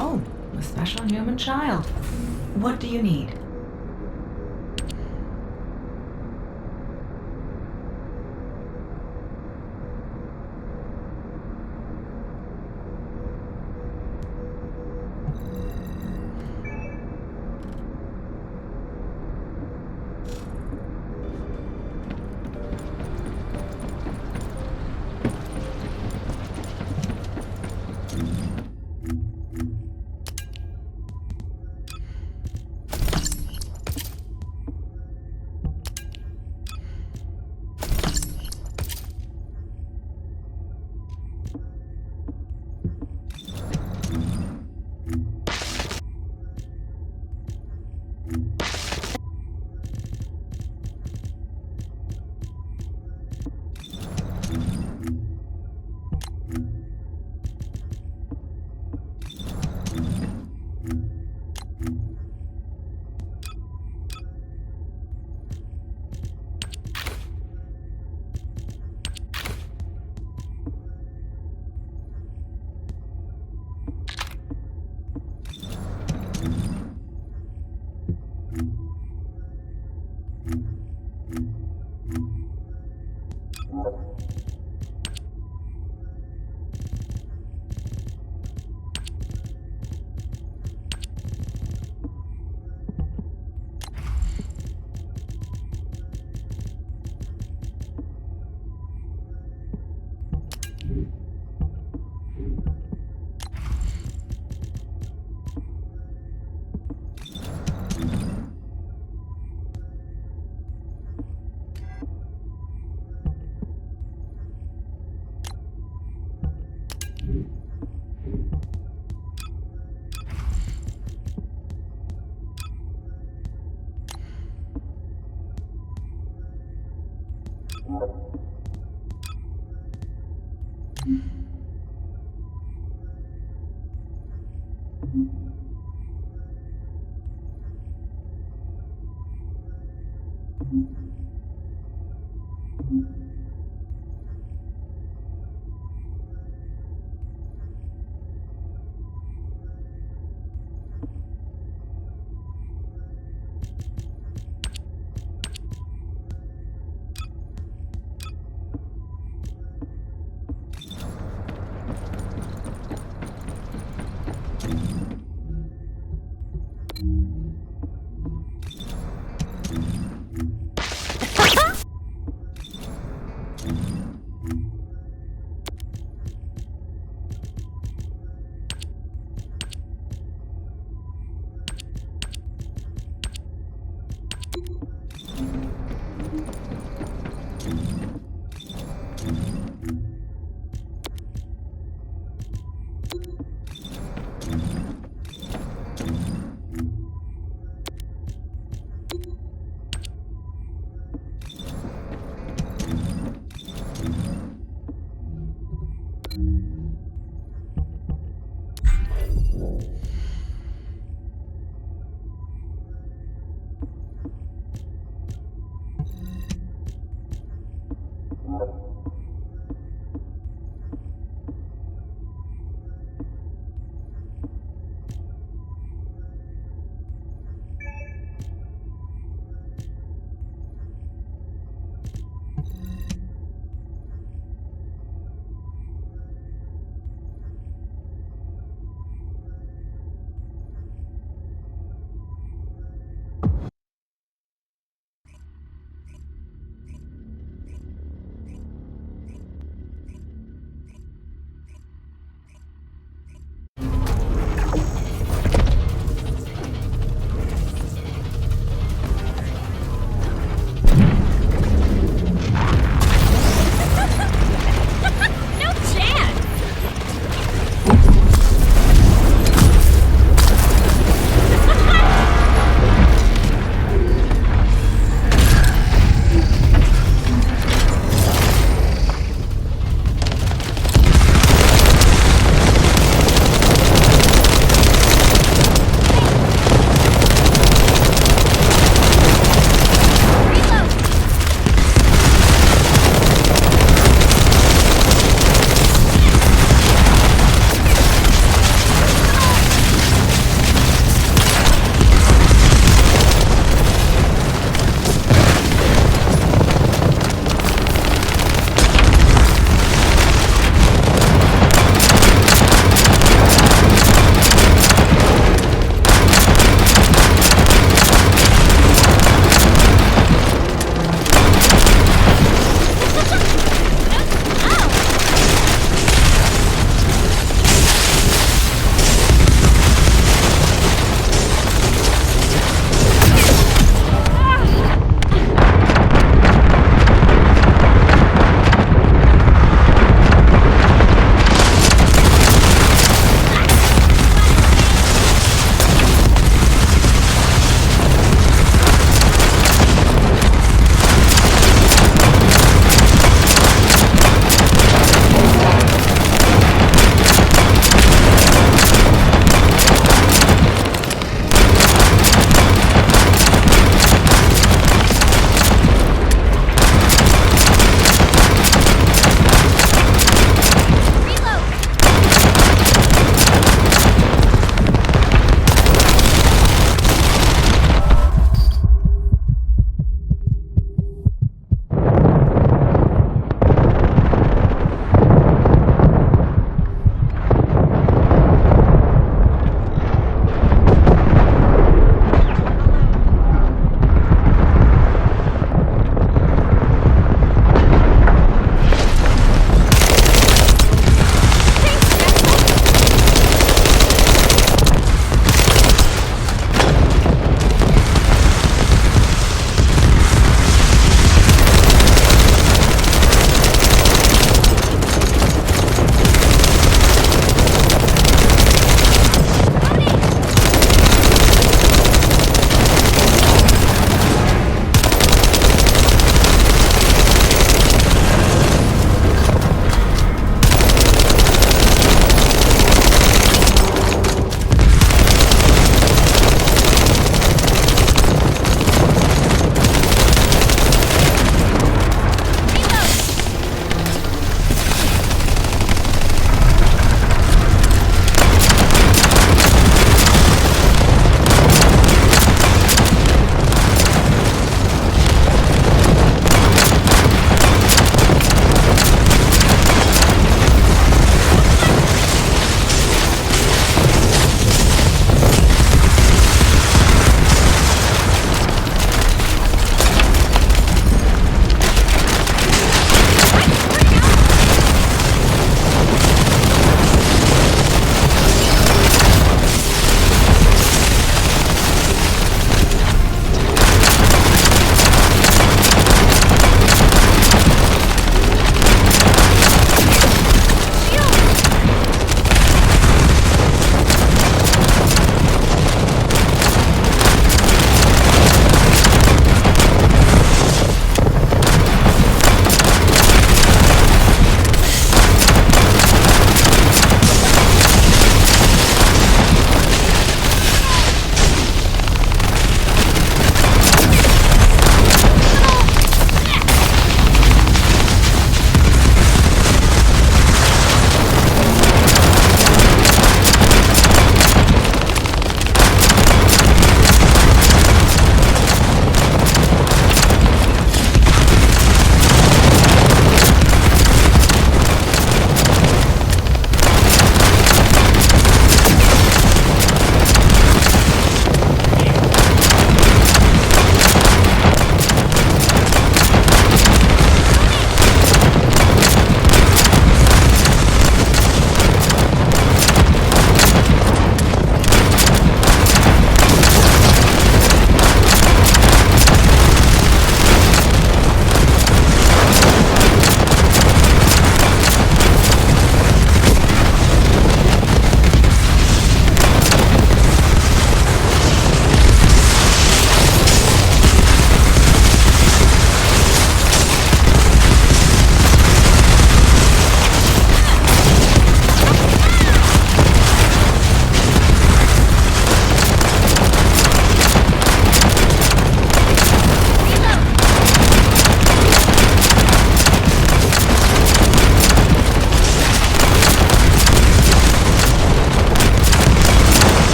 S15: Oh, a special human child. What do you need?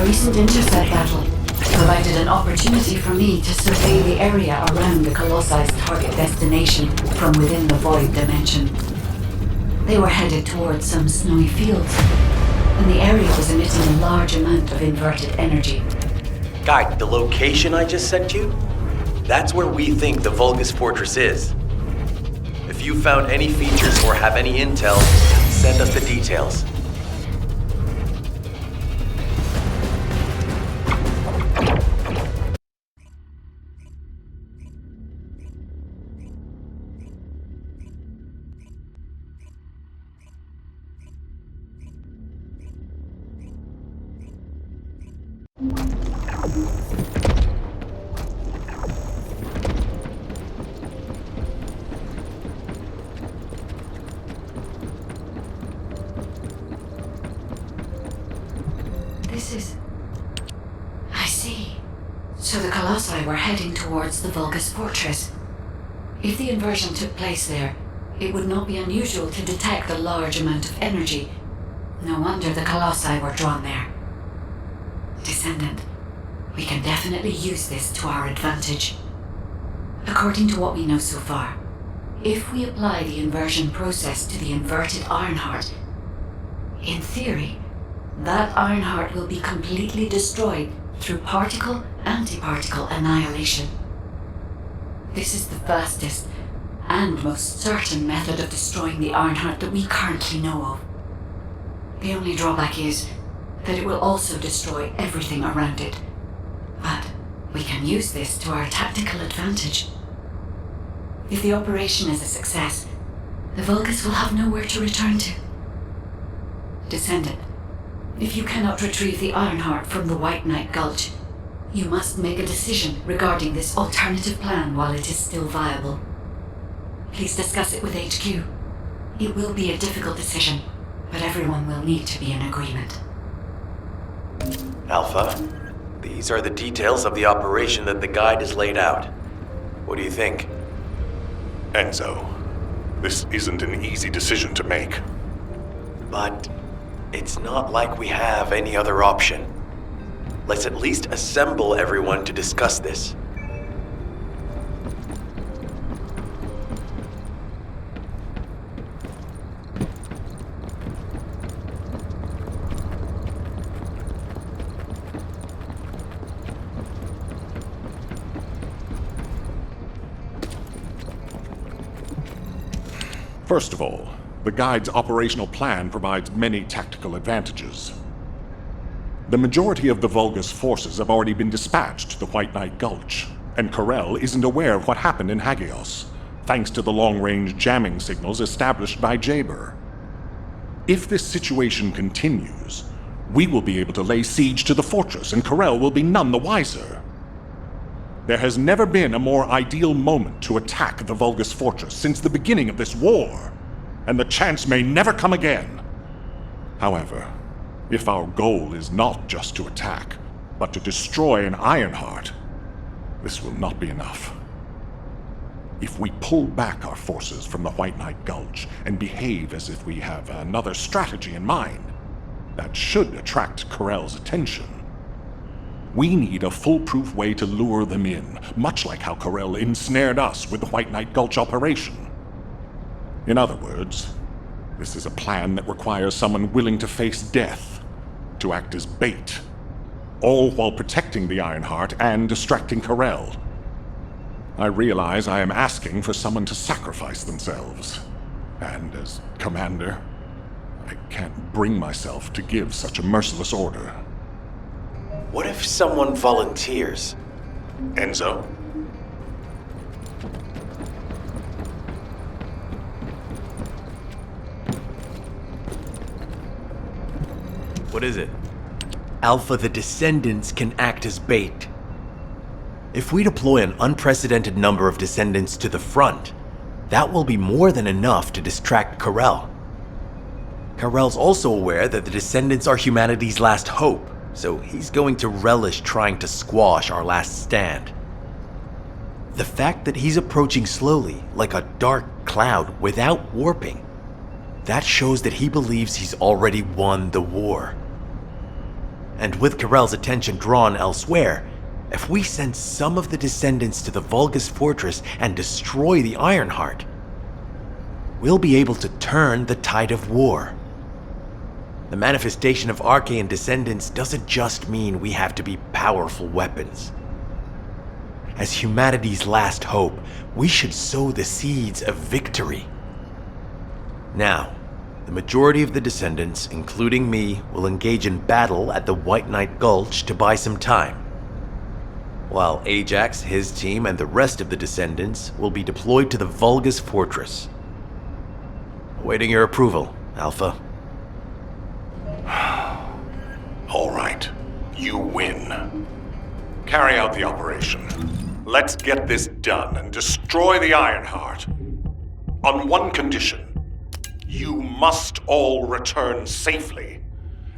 S3: The recent intercept battle provided an opportunity for me to survey the area around the Colossus' target destination from within the Void Dimension. They were headed towards some snowy fields, and the area was emitting a large amount of inverted energy.
S9: Guide, the location I just sent you? That's where we think the Vulgus Fortress is. If you found any features or have any intel, send us the details.
S3: I see. So the Colossi were heading towards the Vulgus Fortress. If the inversion took place there, it would not be unusual to detect a large amount of energy. No wonder the Colossi were drawn there. Descendant, we can definitely use this to our advantage. According to what we know so far, if we apply the inversion process to the inverted Ironheart, in theory, that Ironheart will be completely destroyed through particle-antiparticle annihilation. This is the fastest and most certain method of destroying the Ironheart that we currently know of. The only drawback is that it will also destroy everything around it. But we can use this to our tactical advantage. If the operation is a success, the Vulgus will have nowhere to return to. Descendant, if you cannot retrieve the Ironheart from the White Knight Gulch, you must make a decision regarding this alternative plan while it is still viable. Please discuss it with HQ. It will be a difficult decision, but everyone will need to be in agreement.
S9: Alpha, these are the details of the operation that the guide has laid out. What do you think?
S2: Enzo, this isn't an easy decision to make.
S9: But it's not like we have any other option. Let's at least assemble everyone to discuss this.
S2: First of all, the Guide's operational plan provides many tactical advantages. The majority of the Vulgus forces have already been dispatched to the White Knight Gulch, and Corel isn't aware of what happened in Hagios, thanks to the long-range jamming signals established by Jaber. If this situation continues, we will be able to lay siege to the fortress, and Corel will be none the wiser. There has never been a more ideal moment to attack the Vulgus fortress since the beginning of this war, and the chance may never come again. However, if our goal is not just to attack, but to destroy an Ironheart, this will not be enough. If we pull back our forces from the White Knight Gulch and behave as if we have another strategy in mind, that should attract Corel's attention. We need a foolproof way to lure them in, much like how Corel ensnared us with the White Knight Gulch operation. In other words, this is a plan that requires someone willing to face death, to act as bait, all while protecting the Ironheart and distracting Corel. I realize I am asking for someone to sacrifice themselves, and as commander, I can't bring myself to give such a merciless order.
S9: What if someone volunteers?
S2: Enzo?
S9: What is it? Alpha, the Descendants can act as bait. If we deploy an unprecedented number of Descendants to the front, that will be more than enough to distract Corel. Corel's also aware that the Descendants are humanity's last hope, so he's going to relish trying to squash our last stand. The fact that he's approaching slowly, like a dark cloud without warping, that shows that he believes he's already won the war.
S16: And with Karel's attention drawn elsewhere, if we send some of the Descendants to the Vulgus Fortress and destroy the Ironheart, we'll be able to turn the tide of war. The manifestation of Archaean Descendants doesn't just mean we have to be powerful weapons. As humanity's last hope, we should sow the seeds of victory. Now, the majority of the Descendants, including me, will engage in battle at the White Knight Gulch to buy some time, while Ajax, his team, and the rest of the Descendants will be deployed to the Vulgus Fortress. Awaiting your approval, Alpha.
S2: All right. You win. Carry out the operation. Let's get this done and destroy the Ironheart. On one condition. You must all return safely.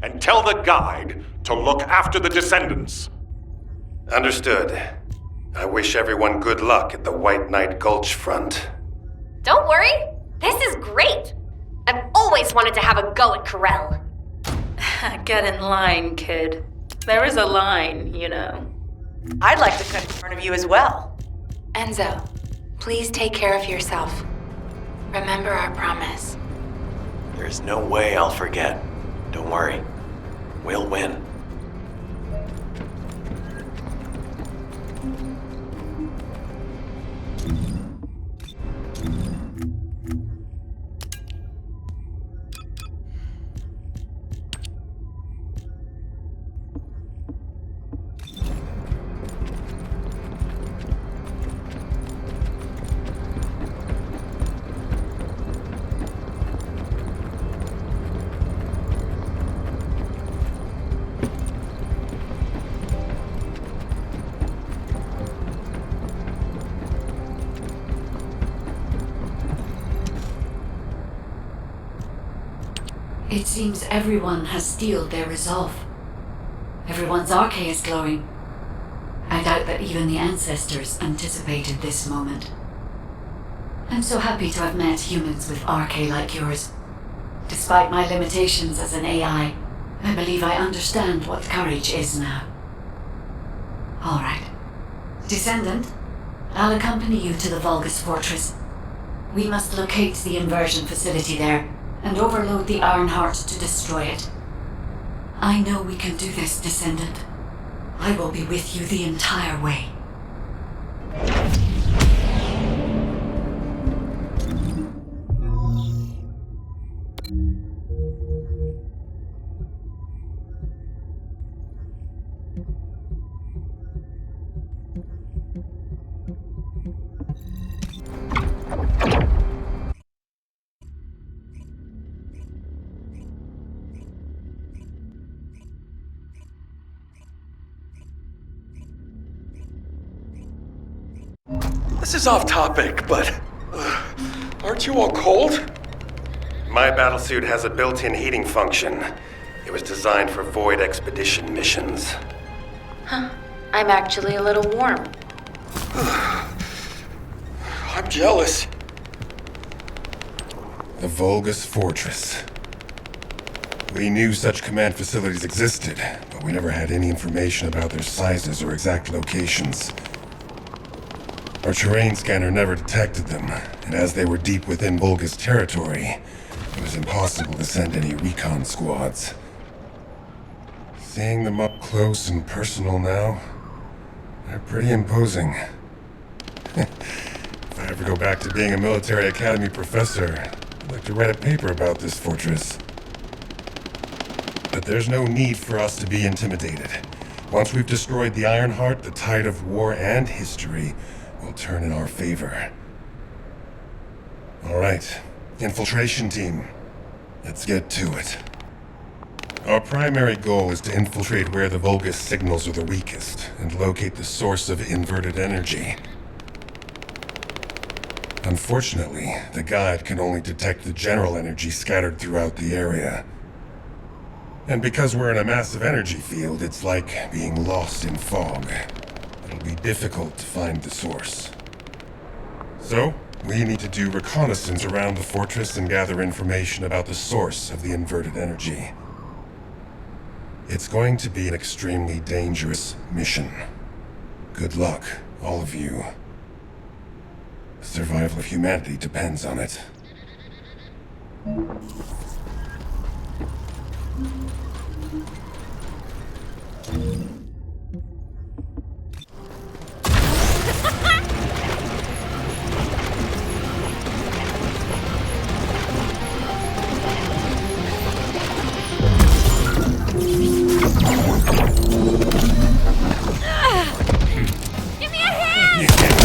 S2: And tell the guide to look after the Descendants.
S9: Understood. I wish everyone good luck at the White Knight Gulch front.
S6: Don't worry. This is great. I've always wanted to have a go at Karel.
S15: Get in line, kid. There is a line, you know.
S17: I'd like to cut in front of you as well.
S1: Enzo, please take care of yourself. Remember our promise.
S16: There's no way I'll forget. Don't worry. We'll win.
S3: It seems everyone has steeled their resolve. Everyone's arche is glowing. I doubt that even the ancestors anticipated this moment. I'm so happy to have met humans with arche like yours. Despite my limitations as an AI, I believe I understand what courage is now. All right. Descendant, I'll accompany you to the Vulgus Fortress. We must locate the inversion facility there and overload the Ironheart to destroy it. I know we can do this, Descendant. I will be with you the entire way.
S9: This is off topic, but aren't you all cold? My battlesuit has a built-in heating function. It was designed for void expedition missions.
S6: Huh. I'm actually a little warm.
S9: I'm jealous.
S18: The Vulgus Fortress. We knew such command facilities existed, but we never had any information about their sizes or exact locations. Our terrain scanner never detected them, and as they were deep within Vulgus territory, it was impossible to send any recon squads. Seeing them up close and personal now, they're pretty imposing. If I ever go back to being a military academy professor, I'd like to write a paper about this fortress. But there's no need for us to be intimidated. Once we've destroyed the Ironheart, the tide of war and history will turn in our favor. All right, infiltration team, let's get to it. Our primary goal is to infiltrate where the Vulgus signals are the weakest and locate the source of inverted energy. Unfortunately, the guide can only detect the general energy scattered throughout the area. And because we're in a massive energy field, it's like being lost in fog. It'll be difficult to find the source. So, we need to do reconnaissance around the fortress and gather information about the source of the inverted energy. It's going to be an extremely dangerous mission. Good luck, all of you. The survival of humanity depends on it.
S6: Give me a hand!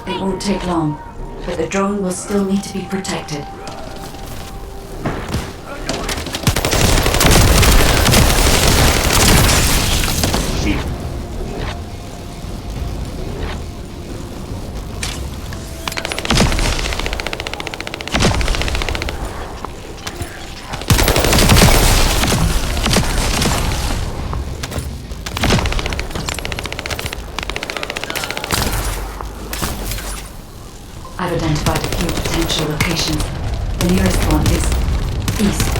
S3: It won't take long, but the drone will still need to be protected. I've identified a few potential locations. The nearest one is east.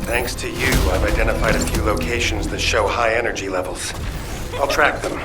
S9: Thanks to you, I've identified a few locations that show high energy levels. I'll track them.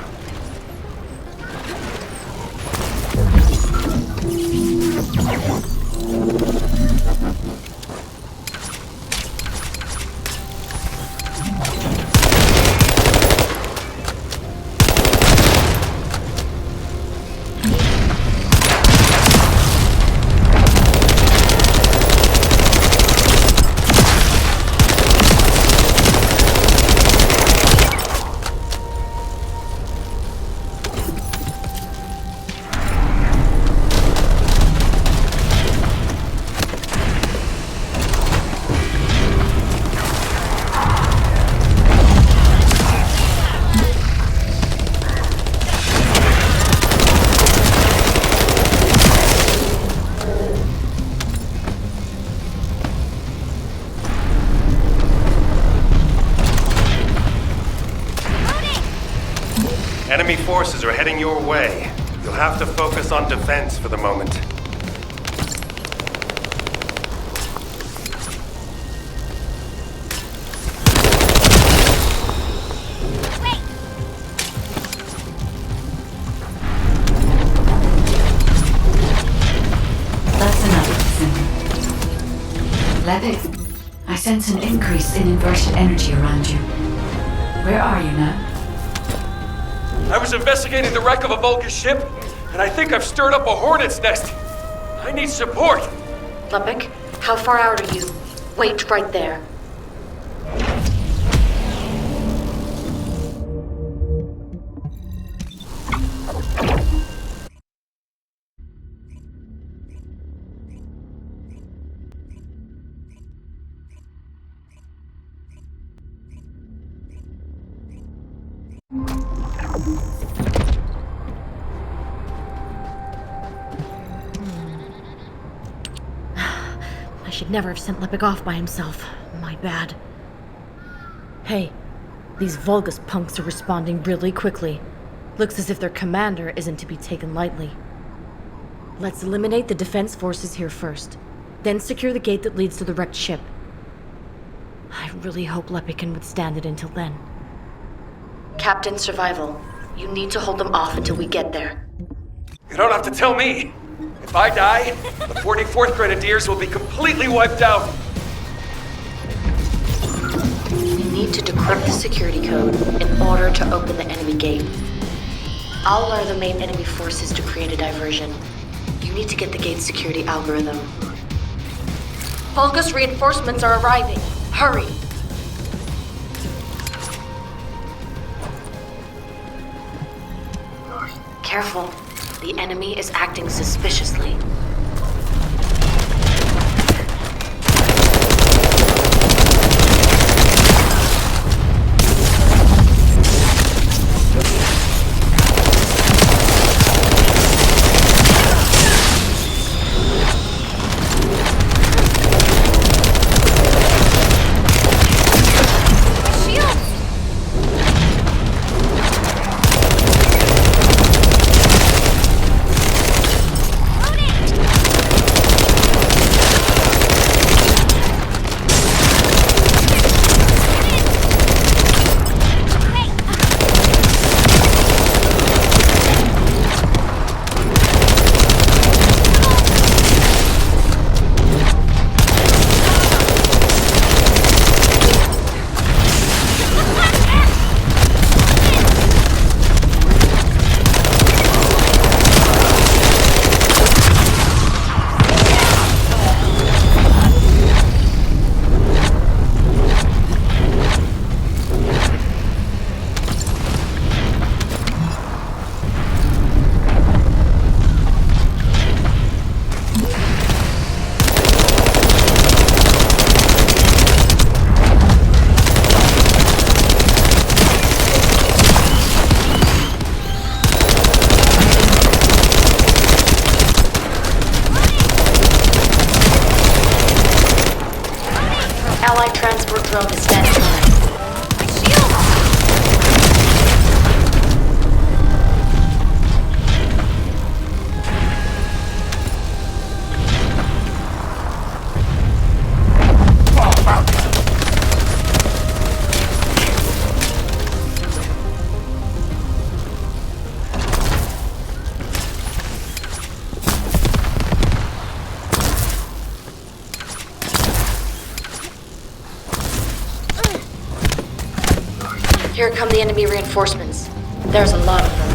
S9: Enemy forces are heading your way. You'll have to focus on defense for the moment.
S3: Levitt, I sense an increase in inverted energy around you. Where are you now?
S14: I was investigating the wreck of a Vulcan ship, and I think I've stirred up a hornet's nest. I need support.
S6: Lepic, how far out are you? Wait right there.
S19: I should never have sent Lepic off by himself. My bad. Hey, these Vulgus punks are responding really quickly. Looks as if their commander isn't to be taken lightly. Let's eliminate the defense forces here first, then secure the gate that leads to the wrecked ship. I really hope Lepic can withstand it until then.
S6: Captain Survival, you need to hold them off until we get there.
S14: You don't have to tell me. If I die, the 44th Grenadiers will be completely wiped out.
S6: You need to decrypt the security code in order to open the enemy gate. I'll alert the main enemy forces to create a diversion. You need to get the gate's security algorithm. Vulgus reinforcements are arriving. Hurry! Careful. The enemy is acting suspiciously. Allied transport drone is standing by. Here come the enemy reinforcements. There's a lot of them.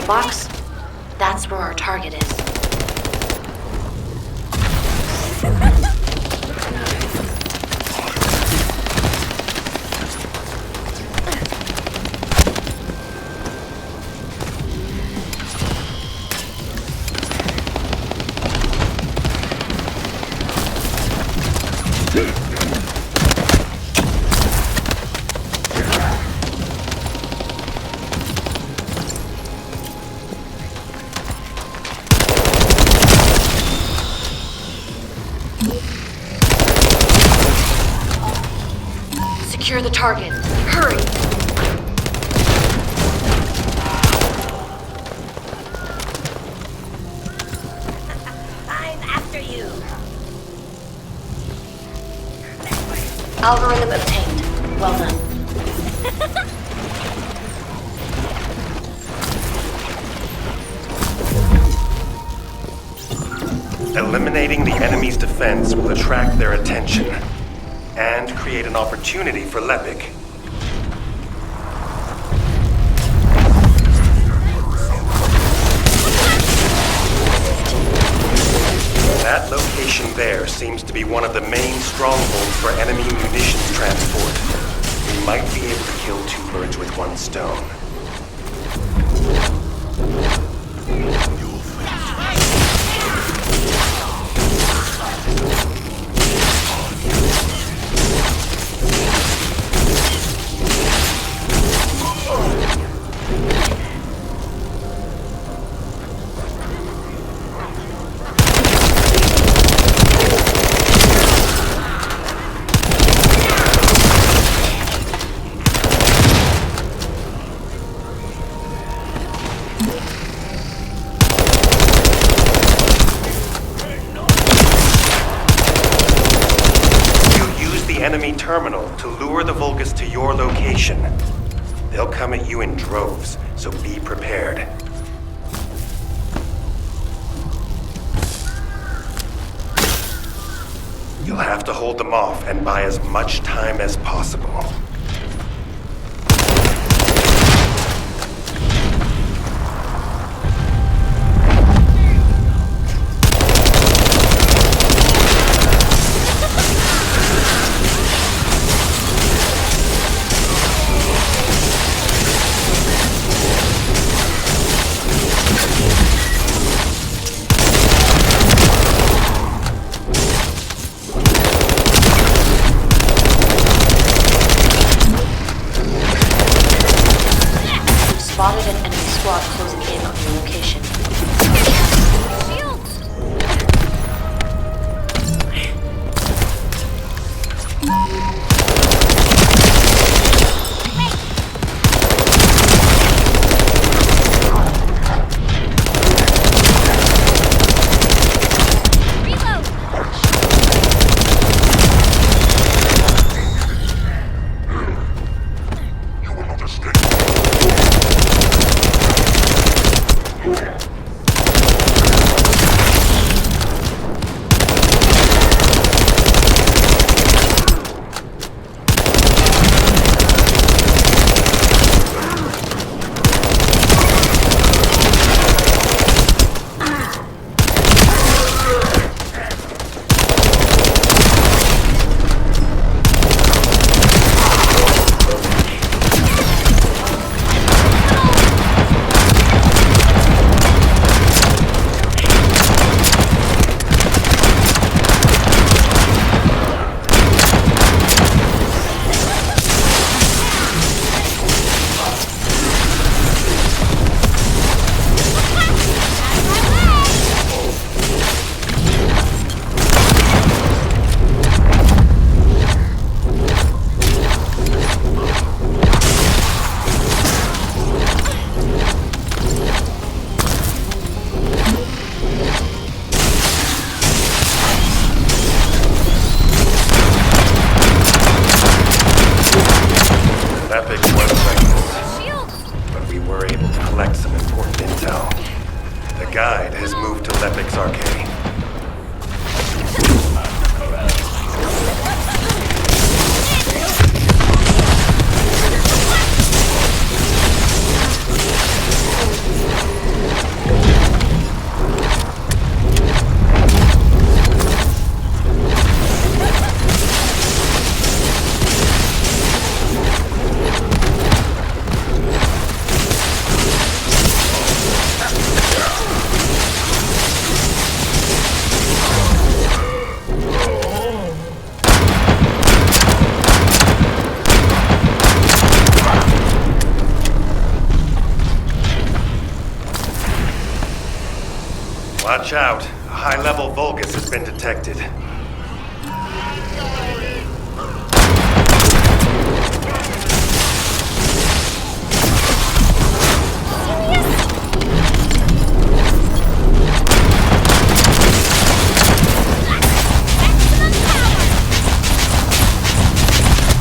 S6: box? That's where our target is. Secure the target. Hurry!
S20: I'm after you.
S6: Algorithm obtained. Well done.
S9: Eliminating the enemy's defense will attract their attention and create an opportunity for Lepic. That location there seems to be one of the main strongholds for enemy munitions transport. We might be able to kill two birds with one stone. Enemy terminal to lure the Vulgus to your location. They'll come at you in droves, so be prepared. You'll have to hold them off and buy as much time as possible.
S6: Spotted an enemy squad closing in on your location. Guide has moved to Lepic's Arcade.
S9: Watch out. A high-level Vulgus has been detected.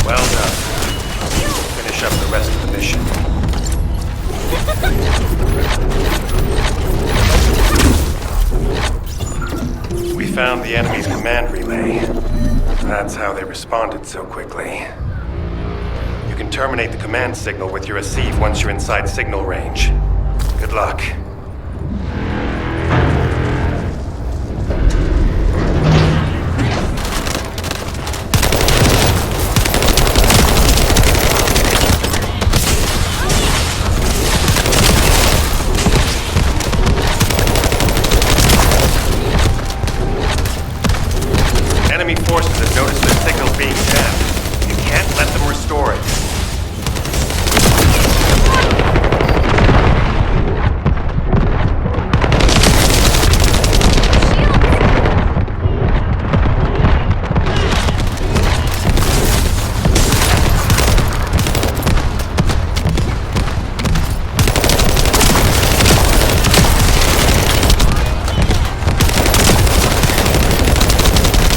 S9: Well done. Finish up the rest of the mission. We found the enemy's command relay. That's how they responded so quickly. You can terminate the command signal with your receive once you're inside signal range. Good luck. Enemy forces have noticed their signal being tapped. You can't let them restore it.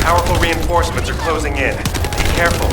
S9: Powerful reinforcements are closing in. Be careful.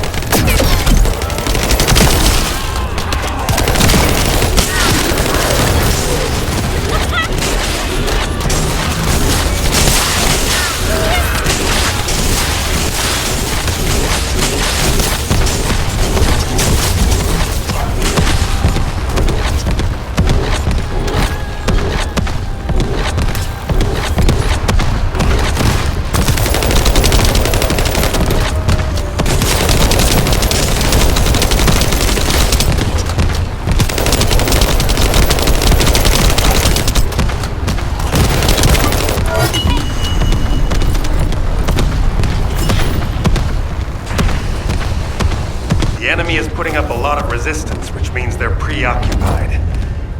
S9: The enemy is putting up a lot of resistance, which means they're preoccupied.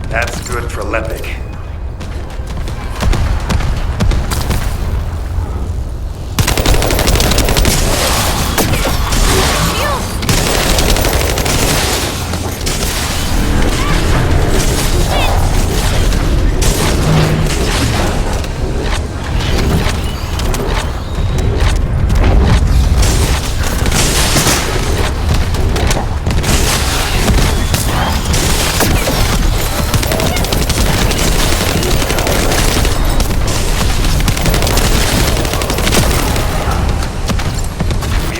S9: That's good for Lepik.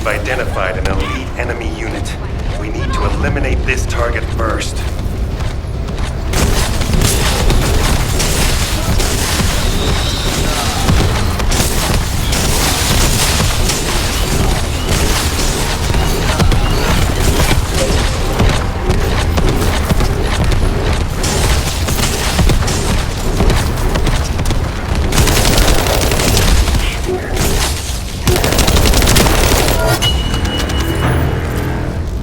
S9: Identified an elite enemy unit. We need to eliminate this target first.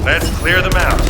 S9: Let's clear them out.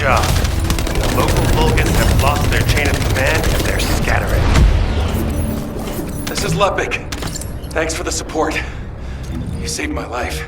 S9: job. The local Vulcans have lost their chain of command and they're scattering.
S14: This is Lepik. Thanks for the support. You saved my life.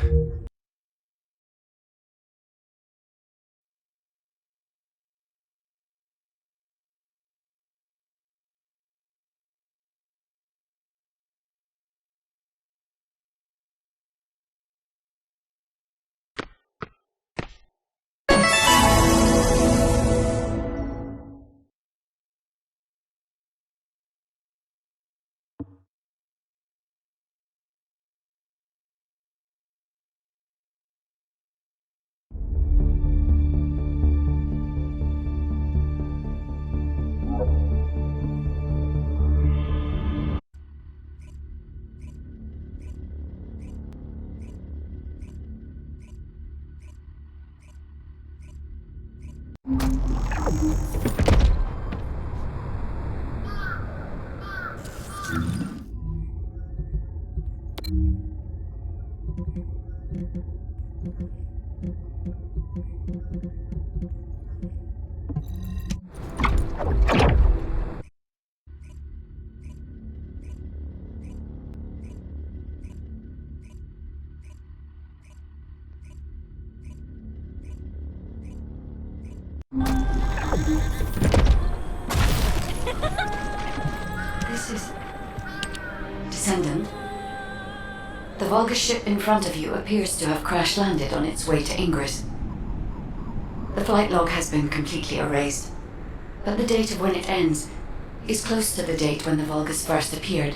S3: This is... Descendant? The Vulgus ship in front of you appears to have crash-landed on its way to Ingress. The flight log has been completely erased, but the date of when it ends is close to the date when the Vulgus first appeared.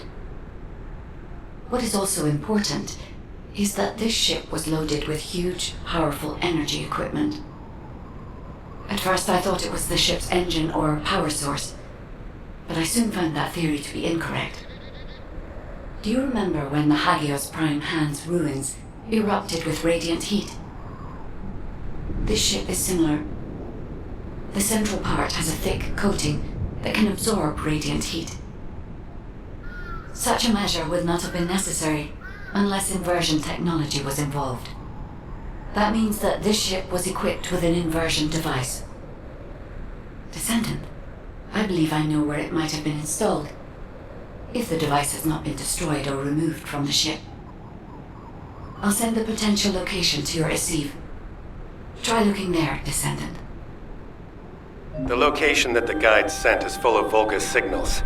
S3: What is also important is that this ship was loaded with huge, powerful energy equipment. At first I thought it was the ship's engine or power source, but I soon found that theory to be incorrect. Do you remember when the Hagios Prime Hand's ruins erupted with radiant heat? This ship is similar. The central part has a thick coating that can absorb radiant heat. Such a measure would not have been necessary unless inversion technology was involved. That means that this ship was equipped with an inversion device. Descendant, I believe I know where it might have been installed, if the device has not been destroyed or removed from the ship. I'll send the potential location to your receive. Try looking there, Descendant.
S9: The location that the guide sent is full of Vulgus signals.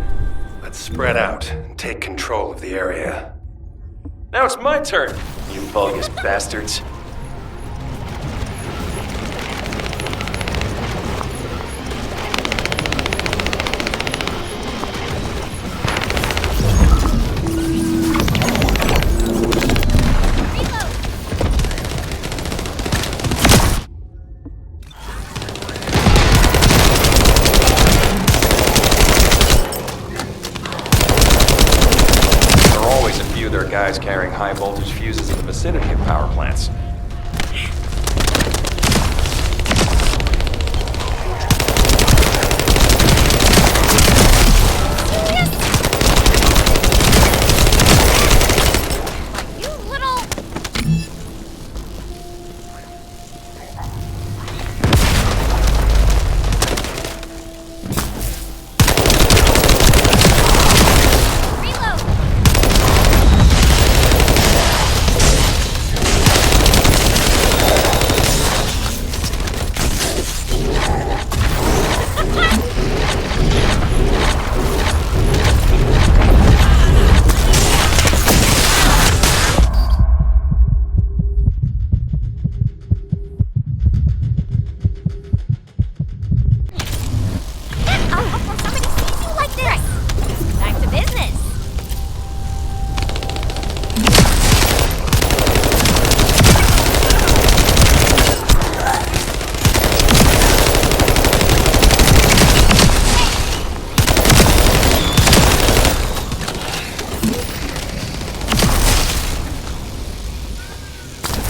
S9: Let's spread out and take control of the area.
S14: Now it's my turn.
S9: You Vulgus bastards.
S13: Guys carrying high voltage fuses in the vicinity of power plants.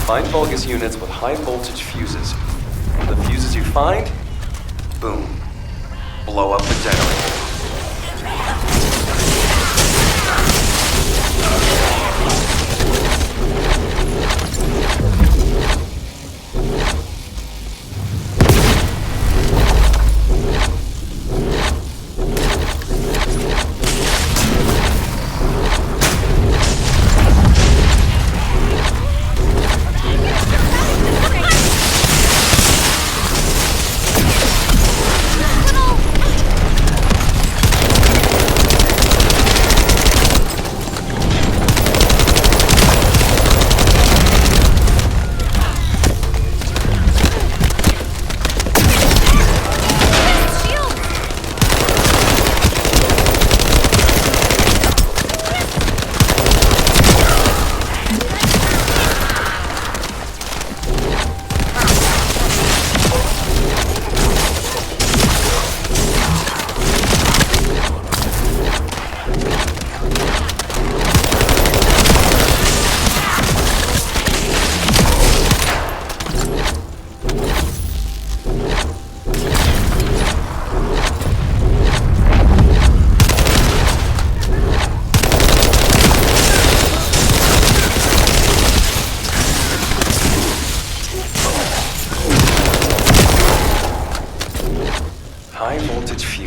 S13: Find Vulgus units with high voltage fuses. The fuses you find, boom, blow up the generator.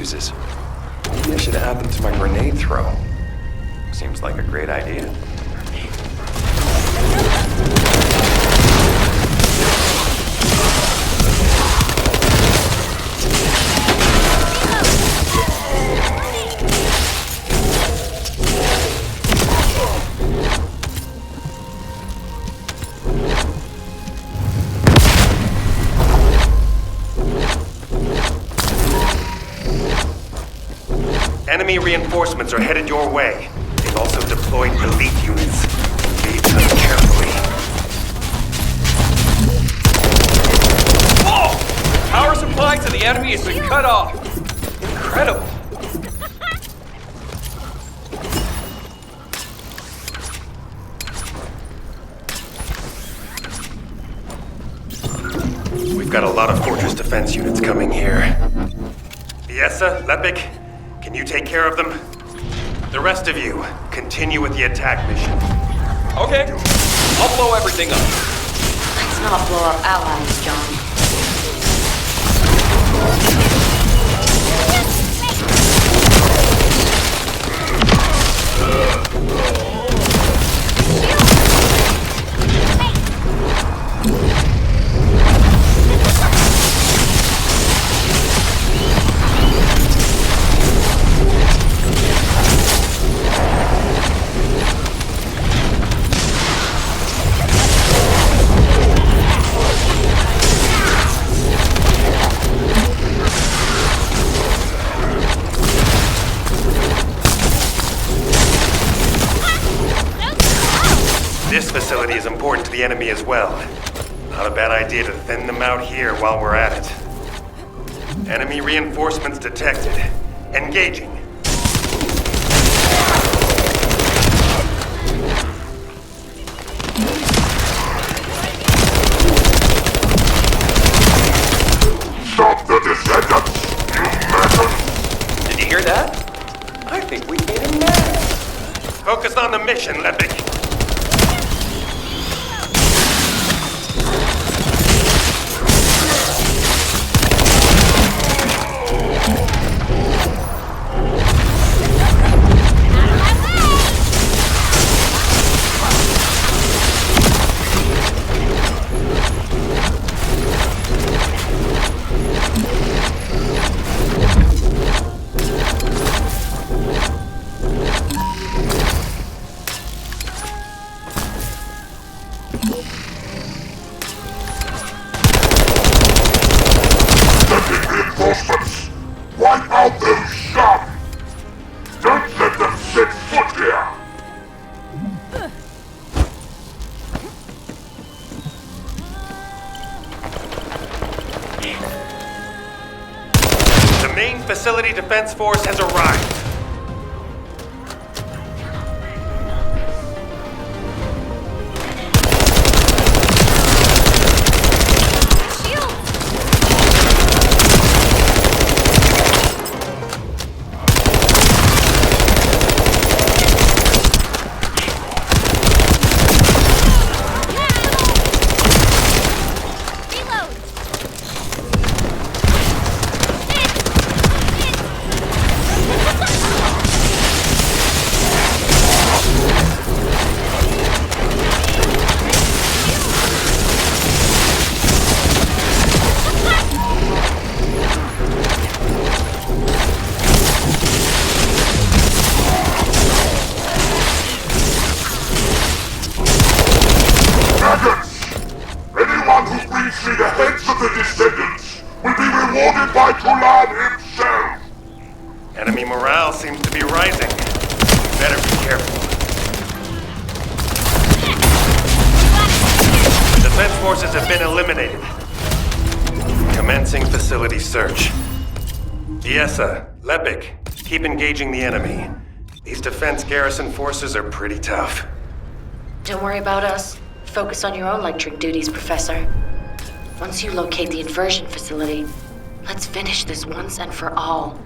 S13: fuses. Maybe I should add them to my grenade throw. Seems like a great idea.
S9: Enemy reinforcements are headed your way. They've also deployed elite units. Engage them carefully.
S14: Whoa! Power supply to the enemy has been cut off. Incredible.
S9: We've got a lot of fortress defense units coming here. Biessa, Lepik, can you take care of them? The rest of you, continue with the attack mission.
S14: Okay. I'll blow everything up.
S6: Let's not blow up allies, John.
S9: This facility is important to the enemy as well. Not a bad idea to thin them out here while we're at it. Enemy reinforcements detected. Engaging.
S11: Stop the descendants, you madman!
S9: Did you hear that? I think we made him mad. Focus on the mission, Lepik.
S11: Reinforcements! Wipe out those scum! Don't let them set foot here!
S9: The main facility defense force has arrived.
S11: Anyone who brings me the heads of the descendants will be rewarded by Tulan himself!
S9: Enemy morale seems to be rising. Better be careful. The defense forces have been eliminated. Commencing facility search. Biessa, Lepik, keep engaging the enemy. These defense garrison forces are pretty tough.
S6: Don't worry about us. Focus on your own lecturing duties, Professor. Once you locate the inversion facility, let's finish this once and for all.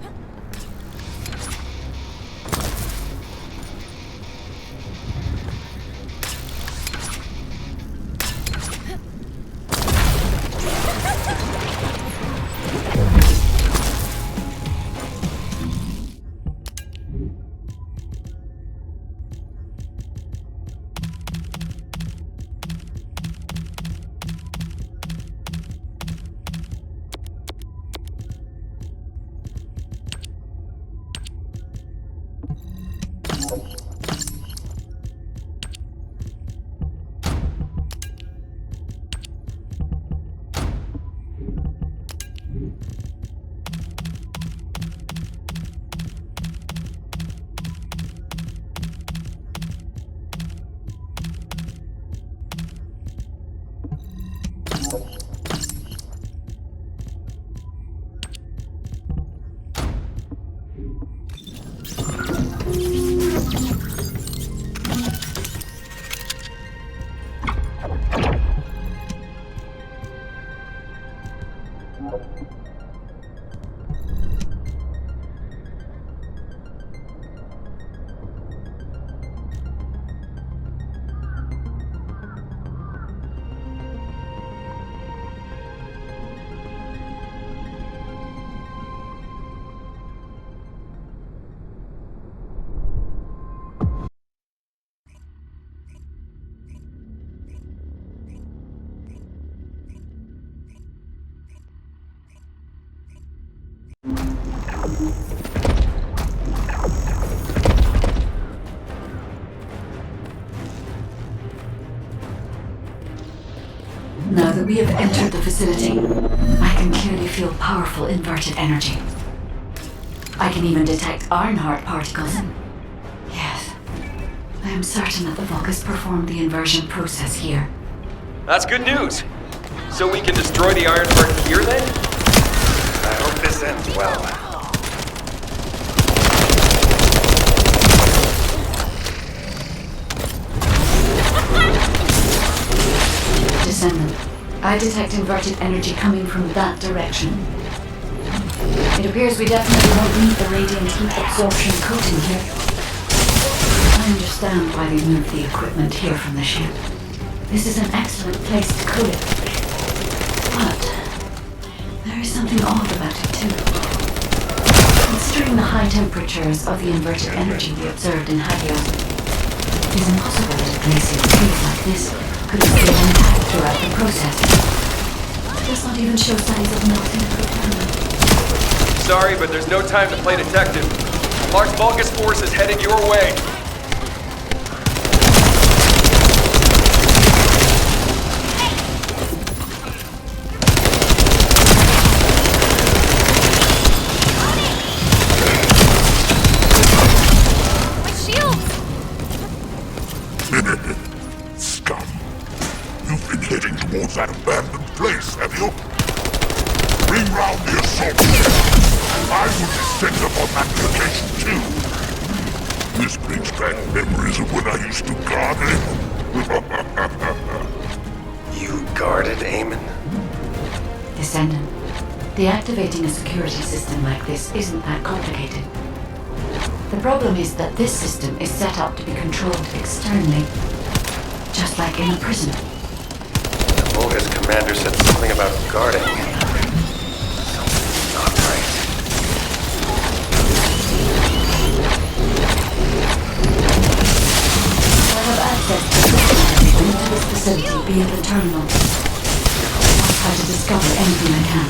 S3: Now that we have entered the facility, I can clearly feel powerful inverted energy. I can even detect Ironheart particles. Yes, I am certain that the Vulgus performed the inversion process here.
S14: That's good news. So we can destroy the Ironheart here then?
S9: I hope this ends well.
S3: Descendant, I detect inverted energy coming from that direction. It appears we definitely won't need the radiant heat absorption coating here. I understand why they moved the equipment here from the ship. This is an excellent place to coat it. But there is something odd about it too. Considering the high temperatures of the inverted energy we observed in Hagios, it is impossible that a glacial cave like this could have stayed intact throughout the process. It does not even show signs of melting or damage.
S14: Sorry, but there's no time to play detective. Mars Vulgus force is headed your way.
S11: Scum. You've been heading towards that abandoned place, have you? Bring round the assault ship. I will descend upon that location too. This brings back memories of when I used to guard him.
S9: You guarded Eamon?
S3: Descendant, deactivating a security system like this isn't that complicated. The problem is that this system is set up to be controlled externally, just like in a prison.
S9: The Vulgus commander said something about guarding. Something's not right.
S3: I have access to this facility via the terminal. I'll try to discover anything I can.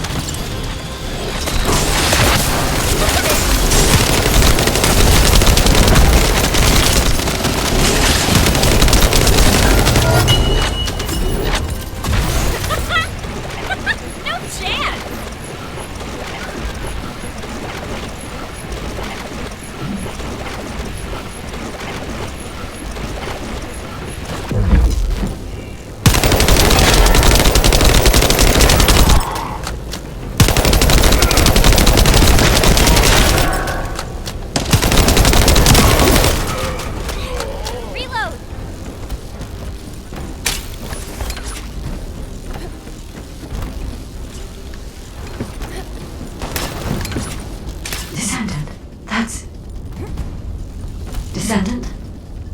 S3: Descendant,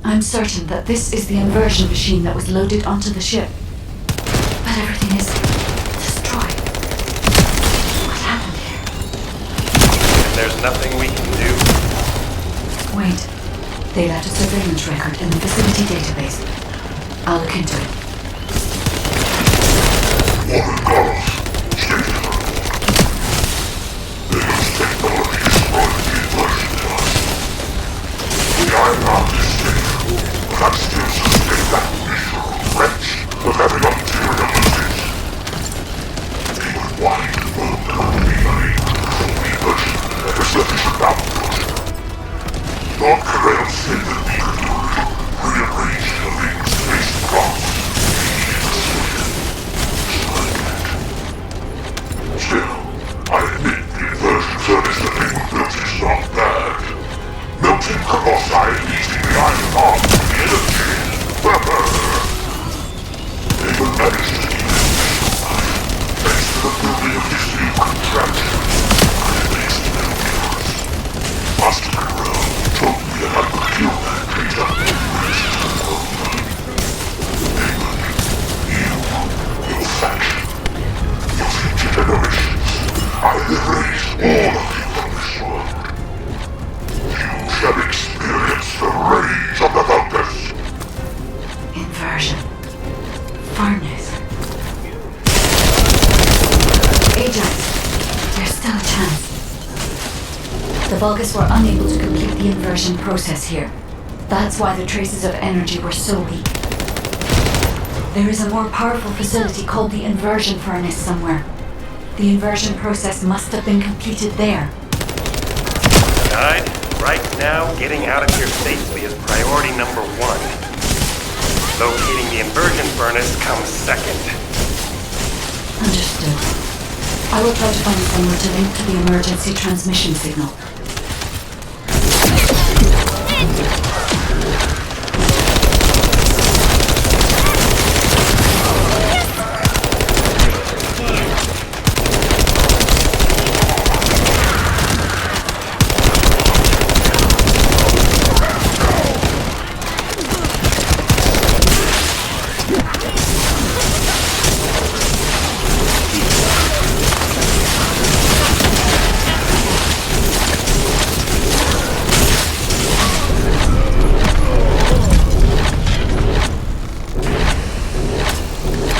S3: I'm certain that this is the inversion machine that was loaded onto the ship. But everything is destroyed. What happened here?
S9: There's nothing we can do.
S3: Wait. They left a surveillance record in the facility database. I'll look into it. furnace. Ajax, there's still a chance. The Vulgus were unable to complete the inversion process here. That's why the traces of energy were so weak. There is a more powerful facility called the inversion furnace somewhere. The inversion process must have been completed there.
S9: Guide, right now, getting out of here safely is priority number 1. Locating the inversion furnace comes second.
S3: Understood. I will try to find somewhere to link to the emergency transmission signal.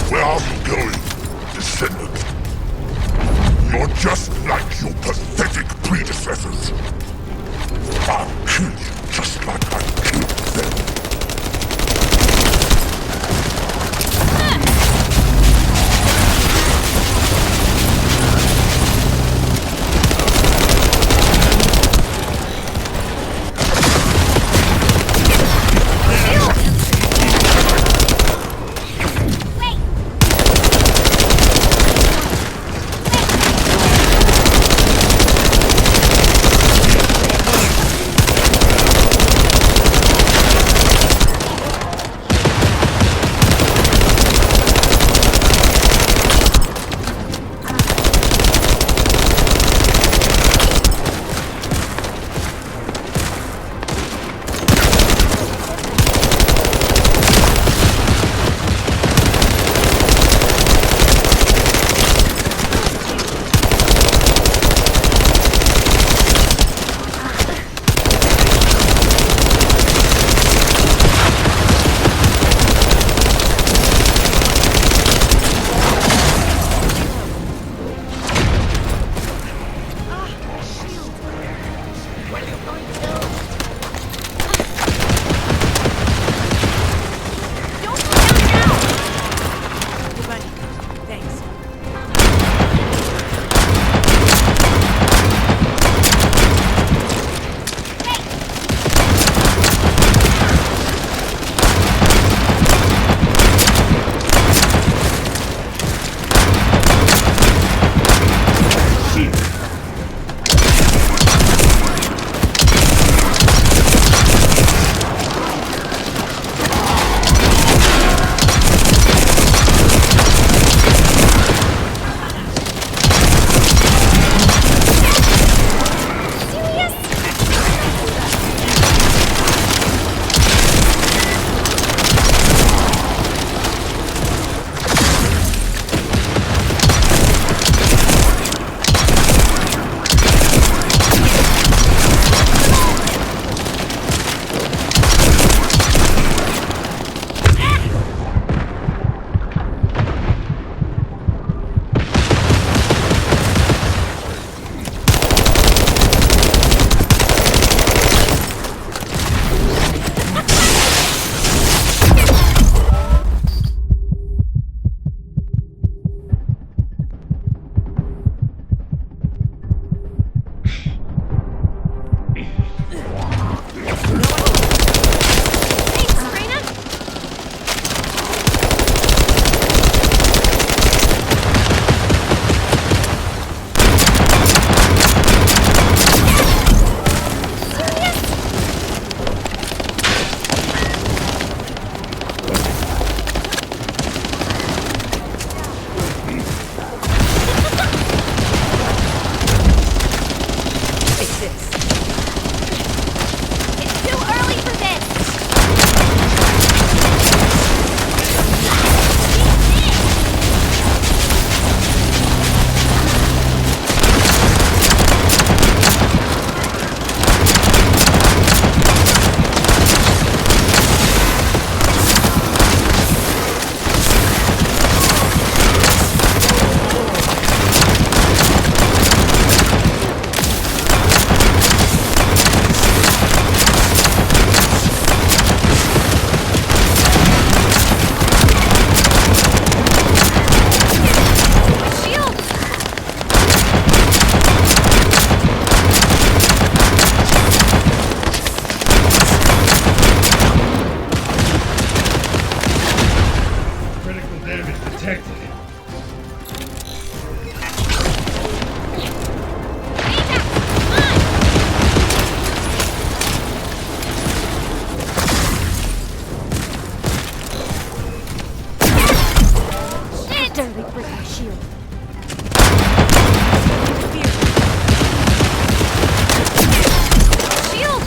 S11: Where are you going, descendant? You're just like your pathetic predecessors. I'll kill you just like I killed them. detected.
S19: Barely break my shield. Shield!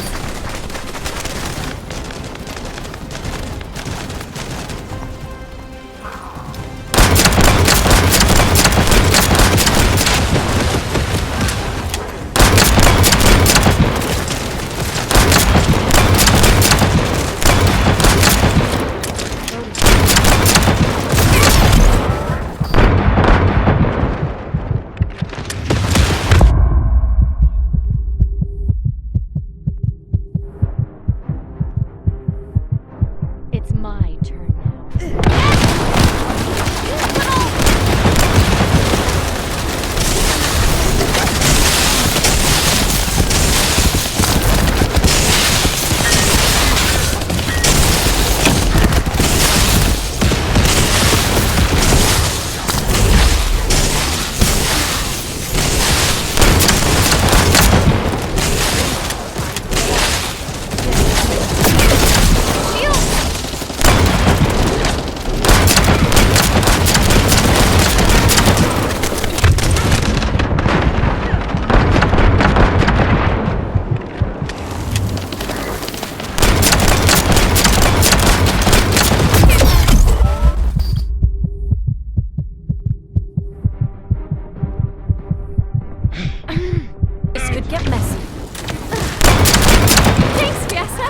S19: It's my turn now. This could get messy. Thanks, Fiesta!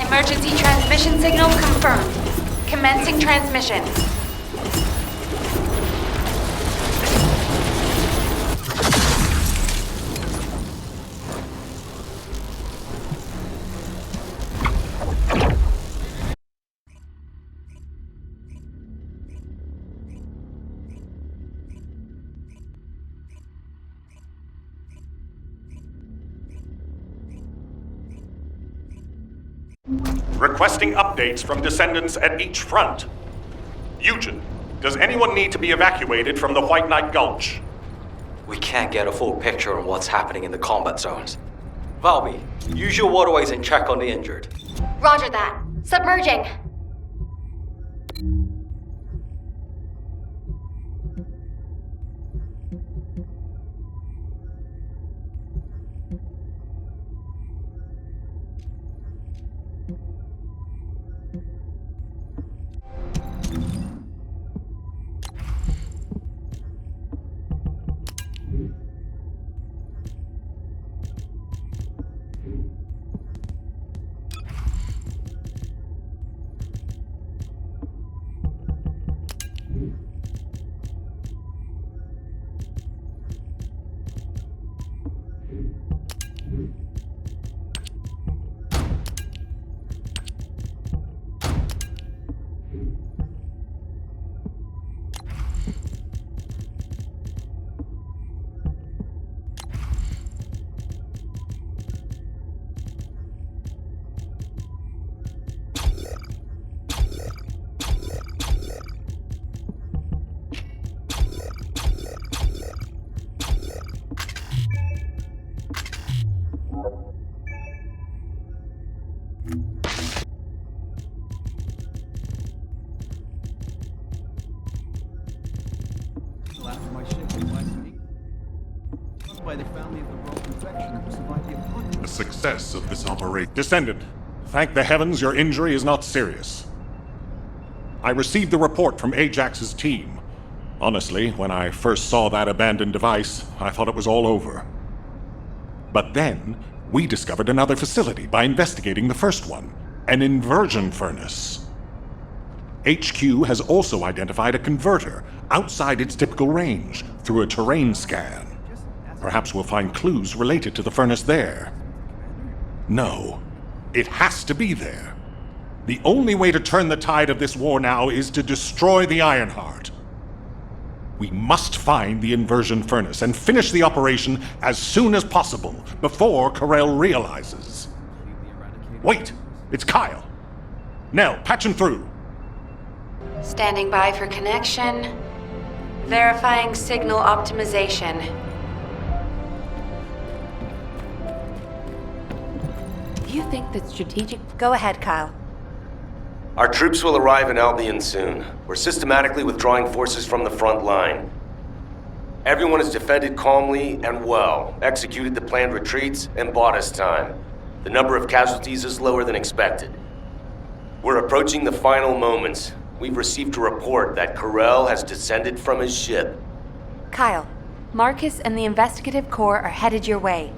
S1: Emergency transmission signal confirmed. Commencing transmission.
S2: Requesting updates from descendants at each front. Eugen, does anyone need to be evacuated from the White Knight Gulch?
S13: We can't get a full picture on what's happening in the combat zones. Valby, use your waterways and check on the injured.
S6: Roger that. Submerging.
S20: After my ship was last week, by the family of the Rogue infection that survived the apocalypse.
S2: The success of this operation. Descendant, thank the heavens your injury is not serious. I received the report from Ajax's team. Honestly, when I first saw that abandoned device, I thought it was all over. But then, we discovered another facility by investigating the first one, an inversion furnace. HQ has also identified a converter outside its typical range through a terrain scan. Perhaps we'll find clues related to the furnace there. No, it has to be there. The only way to turn the tide of this war now is to destroy the Ironheart. We must find the inversion furnace and finish the operation as soon as possible, before Karel realizes. Wait, it's Kyle. Nell, patch him through.
S1: Standing by for connection. Verifying signal optimization. You think that strategic... Go ahead, Kyle.
S9: Our troops will arrive in Albion soon. We're systematically withdrawing forces from the front line. Everyone has defended calmly and well, executed the planned retreats, and bought us time. The number of casualties is lower than expected. We're approaching the final moments. We've received a report that Karel has descended from his ship.
S1: Kyle, Marcus and the Investigative Corps are headed your way.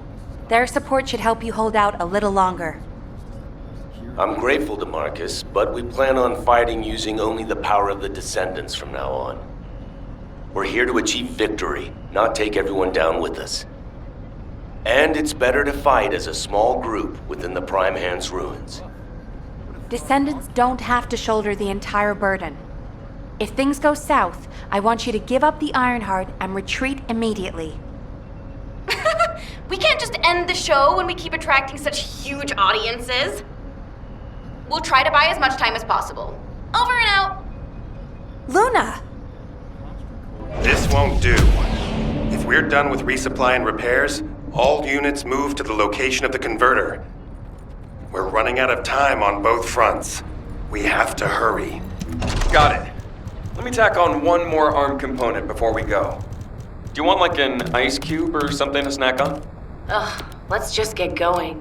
S1: Their support should help you hold out a little longer.
S9: I'm grateful to Marcus, but we plan on fighting using only the power of the Descendants from now on. We're here to achieve victory, not take everyone down with us. And it's better to fight as a small group within the Prime Hand's ruins.
S1: Descendants don't have to shoulder the entire burden. If things go south, I want you to give up the Ironheart and retreat immediately.
S21: We can't just end the show when we keep attracting such huge audiences. We'll try to buy as much time as possible. Over and out.
S1: Luna!
S9: This won't do. If we're done with resupply and repairs, all units move to the location of the converter. We're running out of time on both fronts. We have to hurry.
S13: Got it. Let me tack on one more arm component before we go. Do you want like an ice cube or something to snack on?
S6: Ugh, let's just get going.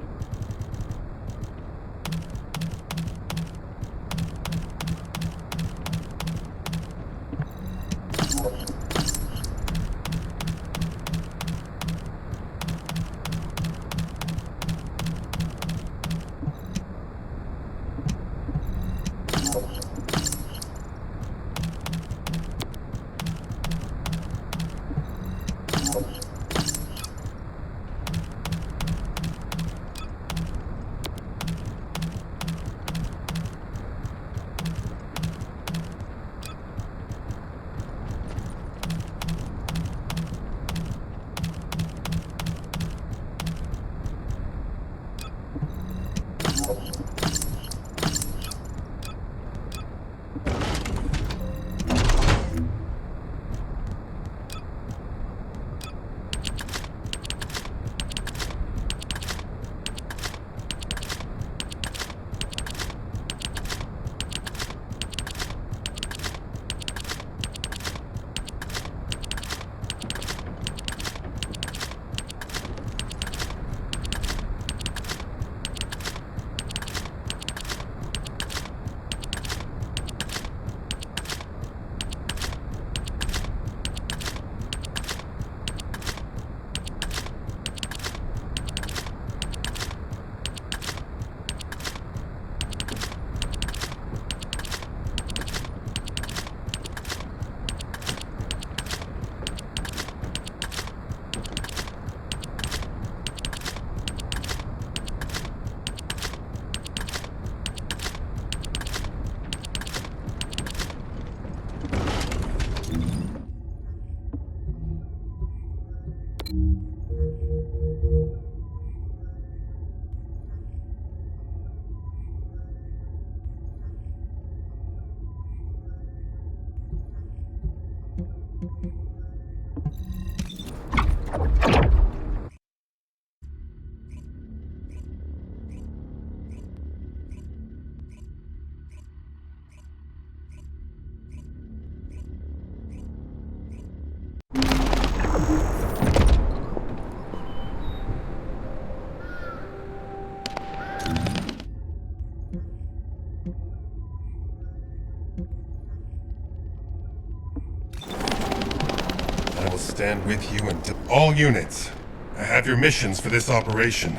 S18: stand with you until... All units, I have your missions for this operation.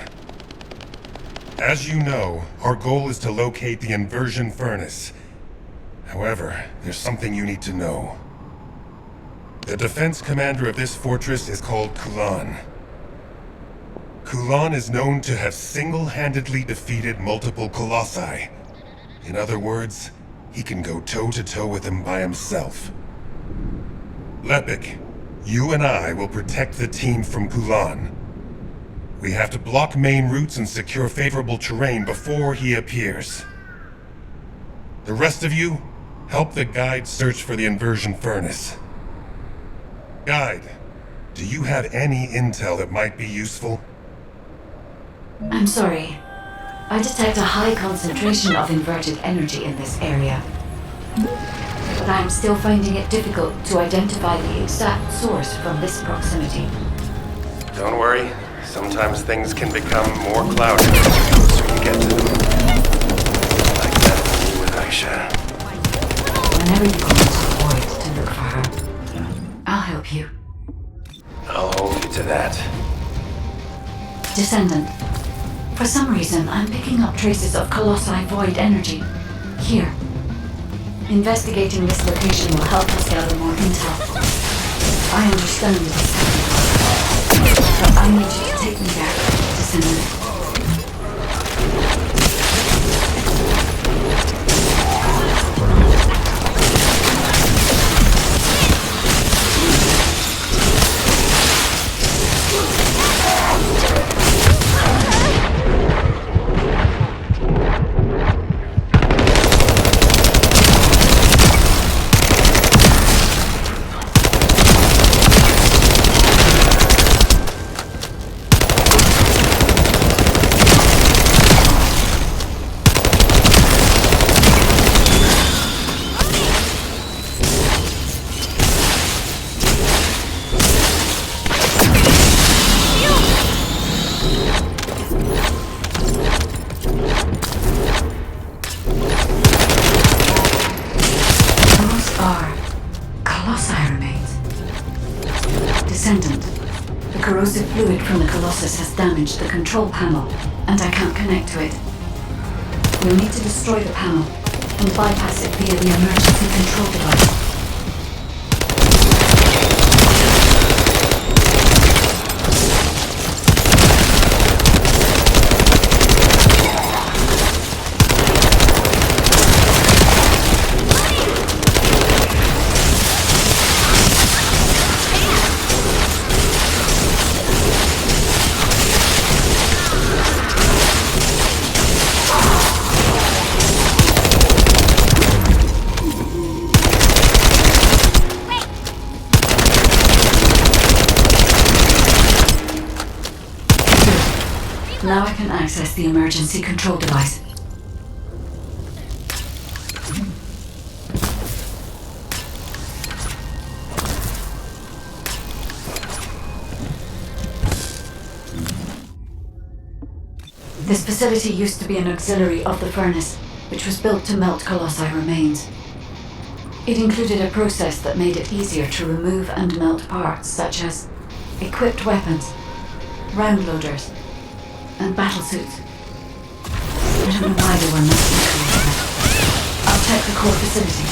S18: As you know, our goal is to locate the inversion furnace. However, there's something you need to know. The defense commander of this fortress is called Kulan. Kulan is known to have single-handedly defeated multiple Colossi. In other words, he can go toe-to-toe with them by himself. Lepik, you and I will protect the team from Kulan. We have to block main routes and secure favorable terrain before he appears. The rest of you, help the guide search for the inversion furnace. Guide, do you have any intel that might be useful?
S3: I'm sorry. I detect a high concentration of inverted energy in this area. But I'm still finding it difficult to identify the exact source from this proximity.
S9: Don't worry. Sometimes things can become more cloudy the closer you get to them. Like that for me with Aisha.
S3: Whenever you go into the void to look for her, I'll help you.
S9: I'll hold you to that.
S3: Descendant. For some reason, I'm picking up traces of Colossi void energy. Here. Investigating this location will help us gather more intel. I understand it is technical, but I need you to take me there, Descendant. Has damaged the control panel, and I can't connect to it. We'll need to destroy the panel and bypass it via the emergency control device. Now I can access the emergency control device. This facility used to be an auxiliary of the furnace, which was built to melt Colossi remains. It included a process that made it easier to remove and melt parts such as equipped weapons, round loaders, and battlesuits. I don't know why they were not included. I'll check the core facility.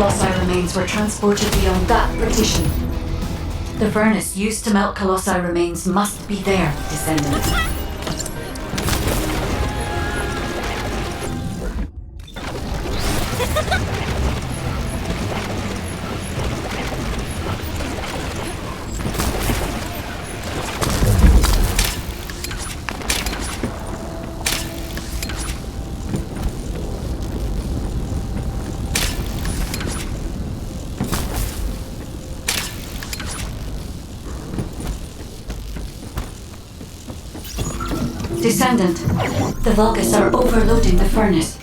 S3: Colossi remains were transported beyond that partition. The furnace used to melt Colossi remains must be there, Descendant. Descendant, the Vulgus are overloading the furnace.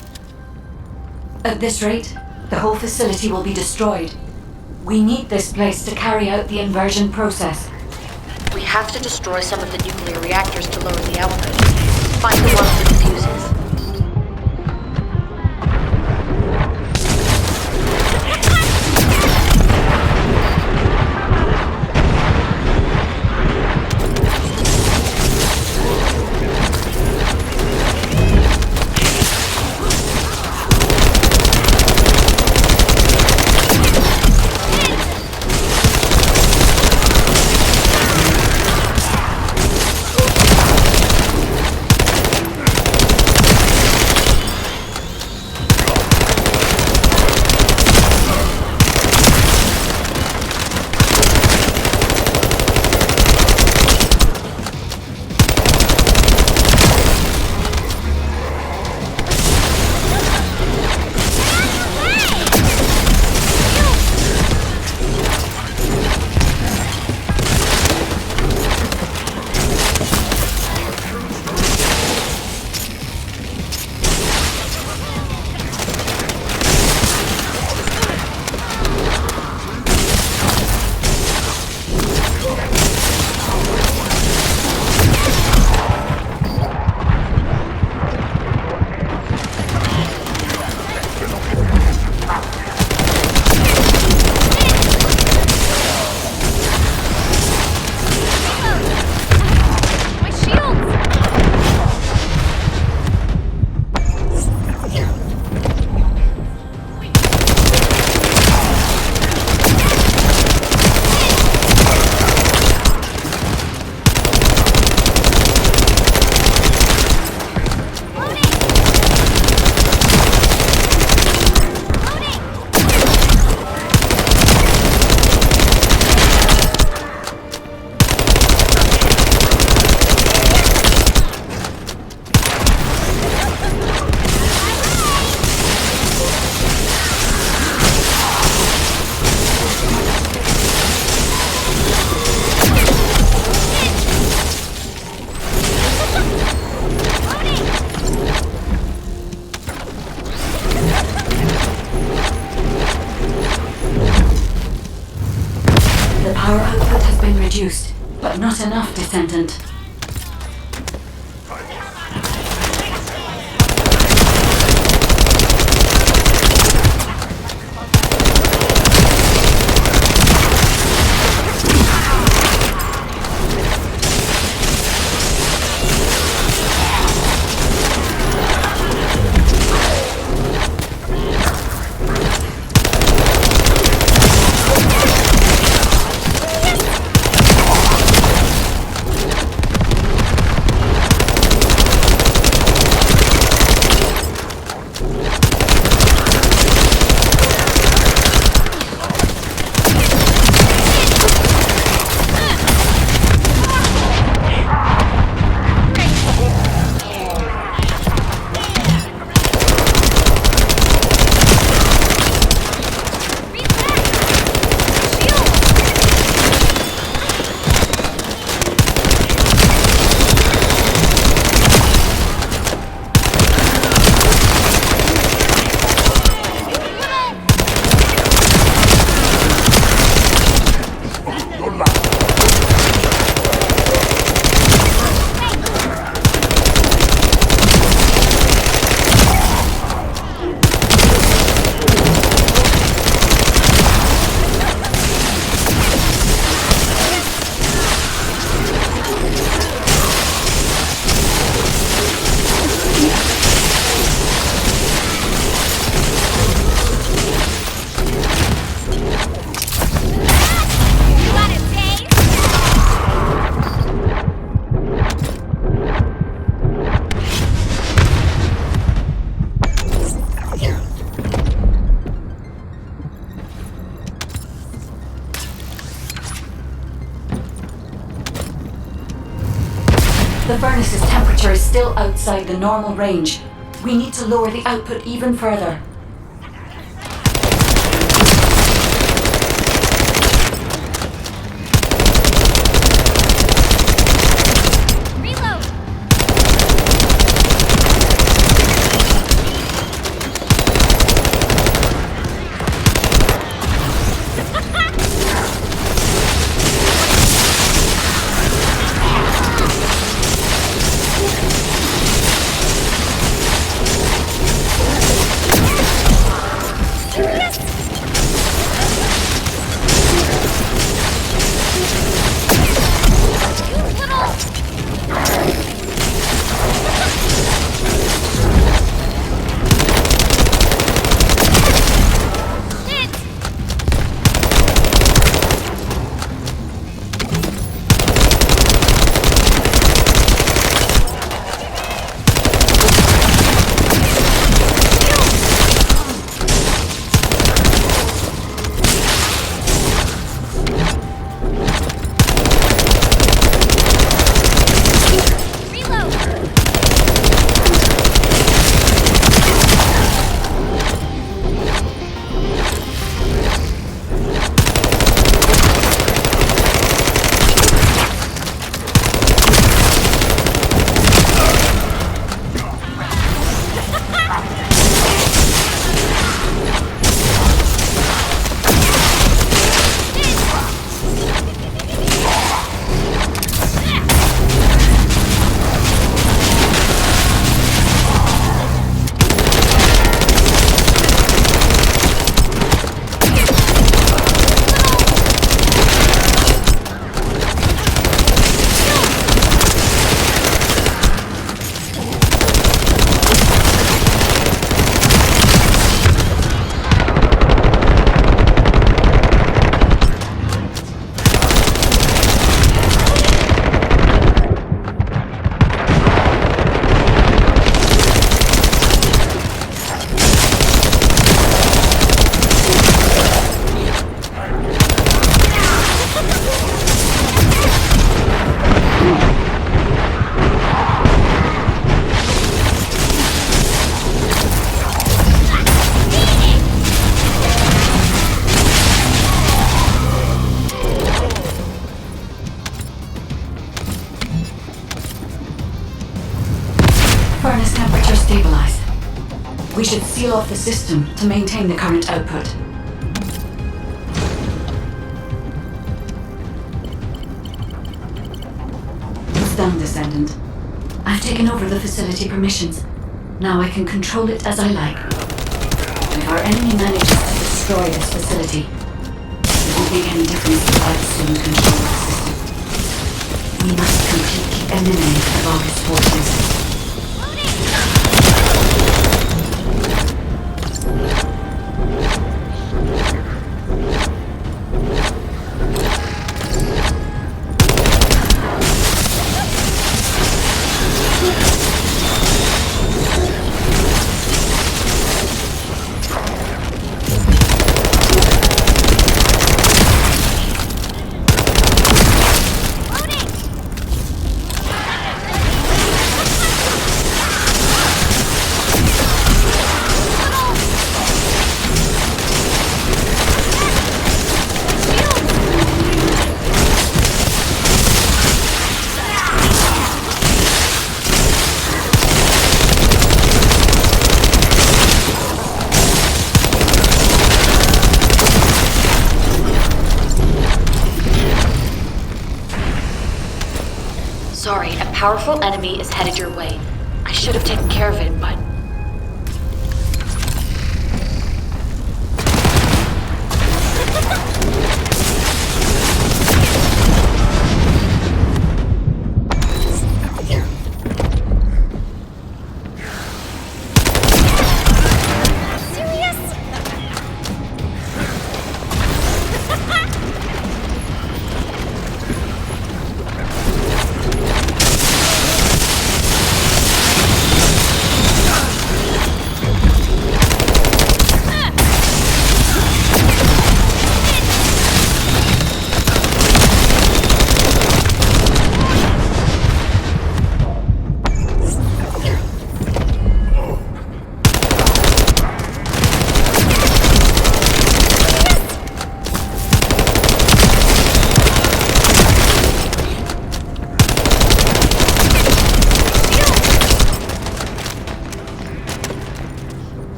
S3: At this rate, the whole facility will be destroyed. We need this place to carry out the inversion process.
S6: We have to destroy some of the nuclear reactors to lower the output. Find the ones with the fuses.
S3: Power output has been reduced, but not enough, Descendant. furnace's temperature is still outside the normal range. We need to lower the output even further. Furnace temperature stabilized. We should seal off the system to maintain the current output. It's done, Descendant. I've taken over the facility permissions. Now I can control it as I like. If our enemy manages to destroy this facility, it won't make any difference if I assume control of the system. We must completely eliminate the Vulgus forces.
S6: Sorry, a powerful enemy is headed your way. I should have taken care of it, but